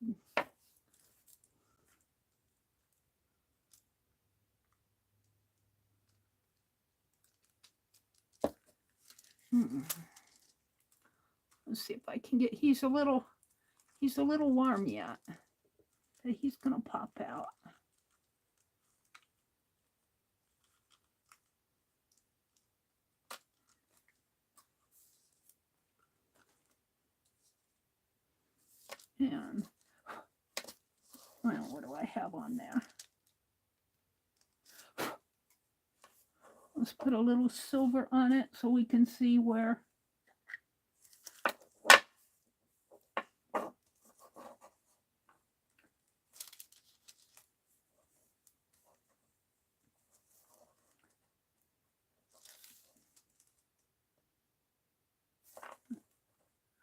Let's see if I can get, he's a little warm yet. But he's gonna pop out. And well, what do I have on there? Let's put a little silver on it so we can see where.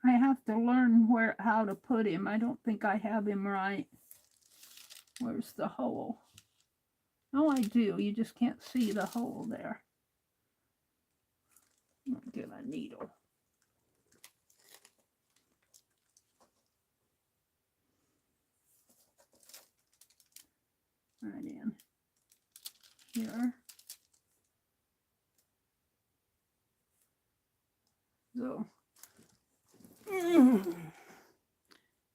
I have to learn how to put him. I don't think I have him right. Where's the hole? Oh, I do. You just can't see the hole there. I'll get a needle. Right in here. So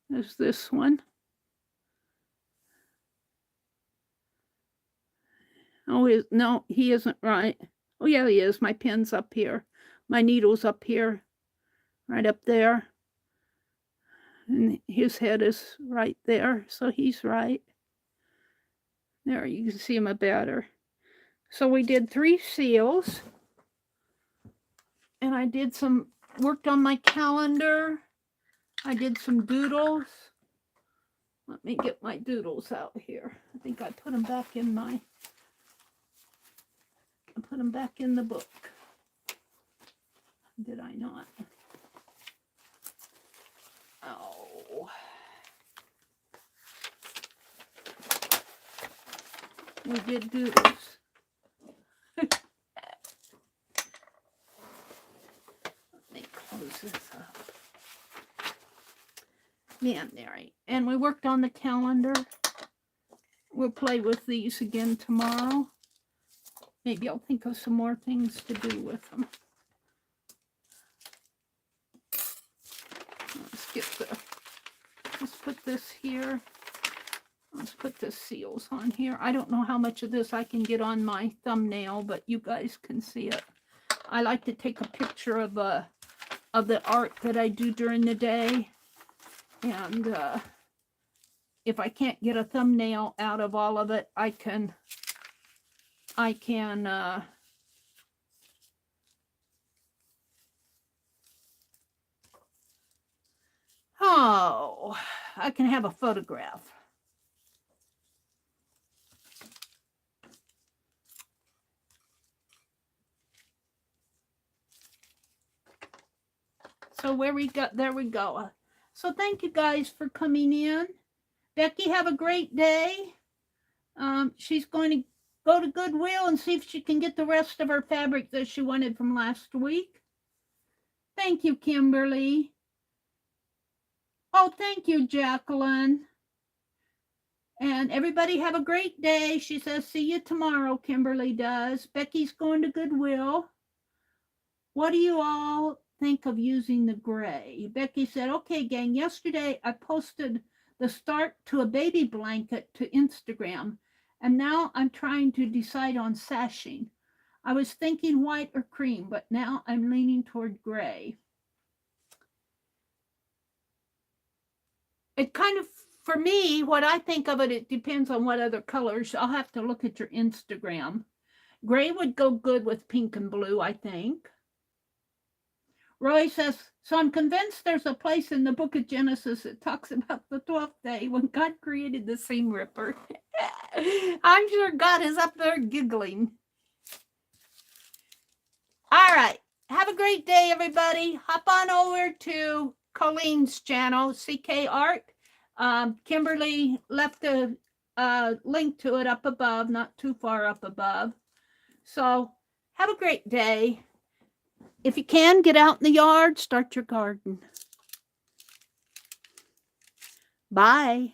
there's this one. Oh, no, he isn't right. Oh, yeah, he is. My pin's up here. My needle's up here, right up there. And his head is right there, so he's right. There, you can see him a better. So we did 3 seals. And I did worked on my calendar. I did some doodles. Let me get my doodles out here. I think I put them back in the book. Did I not? Oh. We did doodles. Let me close this up. Man, Mary. And we worked on the calendar. We'll play with these again tomorrow. Maybe I'll think of some more things to do with them. Let's put this here. Let's put the seals on here. I don't know how much of this I can get on my thumbnail, but you guys can see it. I like to take a picture of of the art that I do during the day. And if I can't get a thumbnail out of all of it, I can I can have a photograph. So there we go. So thank you guys for coming in. Becky, have a great day. She's going to go to Goodwill and see if she can get the rest of her fabric that she wanted from last week. Thank you, Kimberly. Oh, thank you, Jacqueline. And everybody have a great day. She says, see you tomorrow, Kimberly does. Becky's going to Goodwill. What do you all think of using the gray? Becky said, okay, gang, yesterday I posted the start to a baby blanket to Instagram, and now I'm trying to decide on sashing. I was thinking white or cream, but now I'm leaning toward gray. It kind of, for me, what I think of it, it depends on what other colors. I'll have to look at your Instagram. Gray would go good with pink and blue, I think. Roy says, so I'm convinced there's a place in the book of Genesis that talks about the 12th day when God created the seam ripper. I'm sure God is up there giggling. All right. Have a great day, everybody. Hop on over to Colleen's channel, CK Art. Kimberly left a link to it up above, not too far up above. So have a great day. If you can, get out in the yard, start your garden. Bye.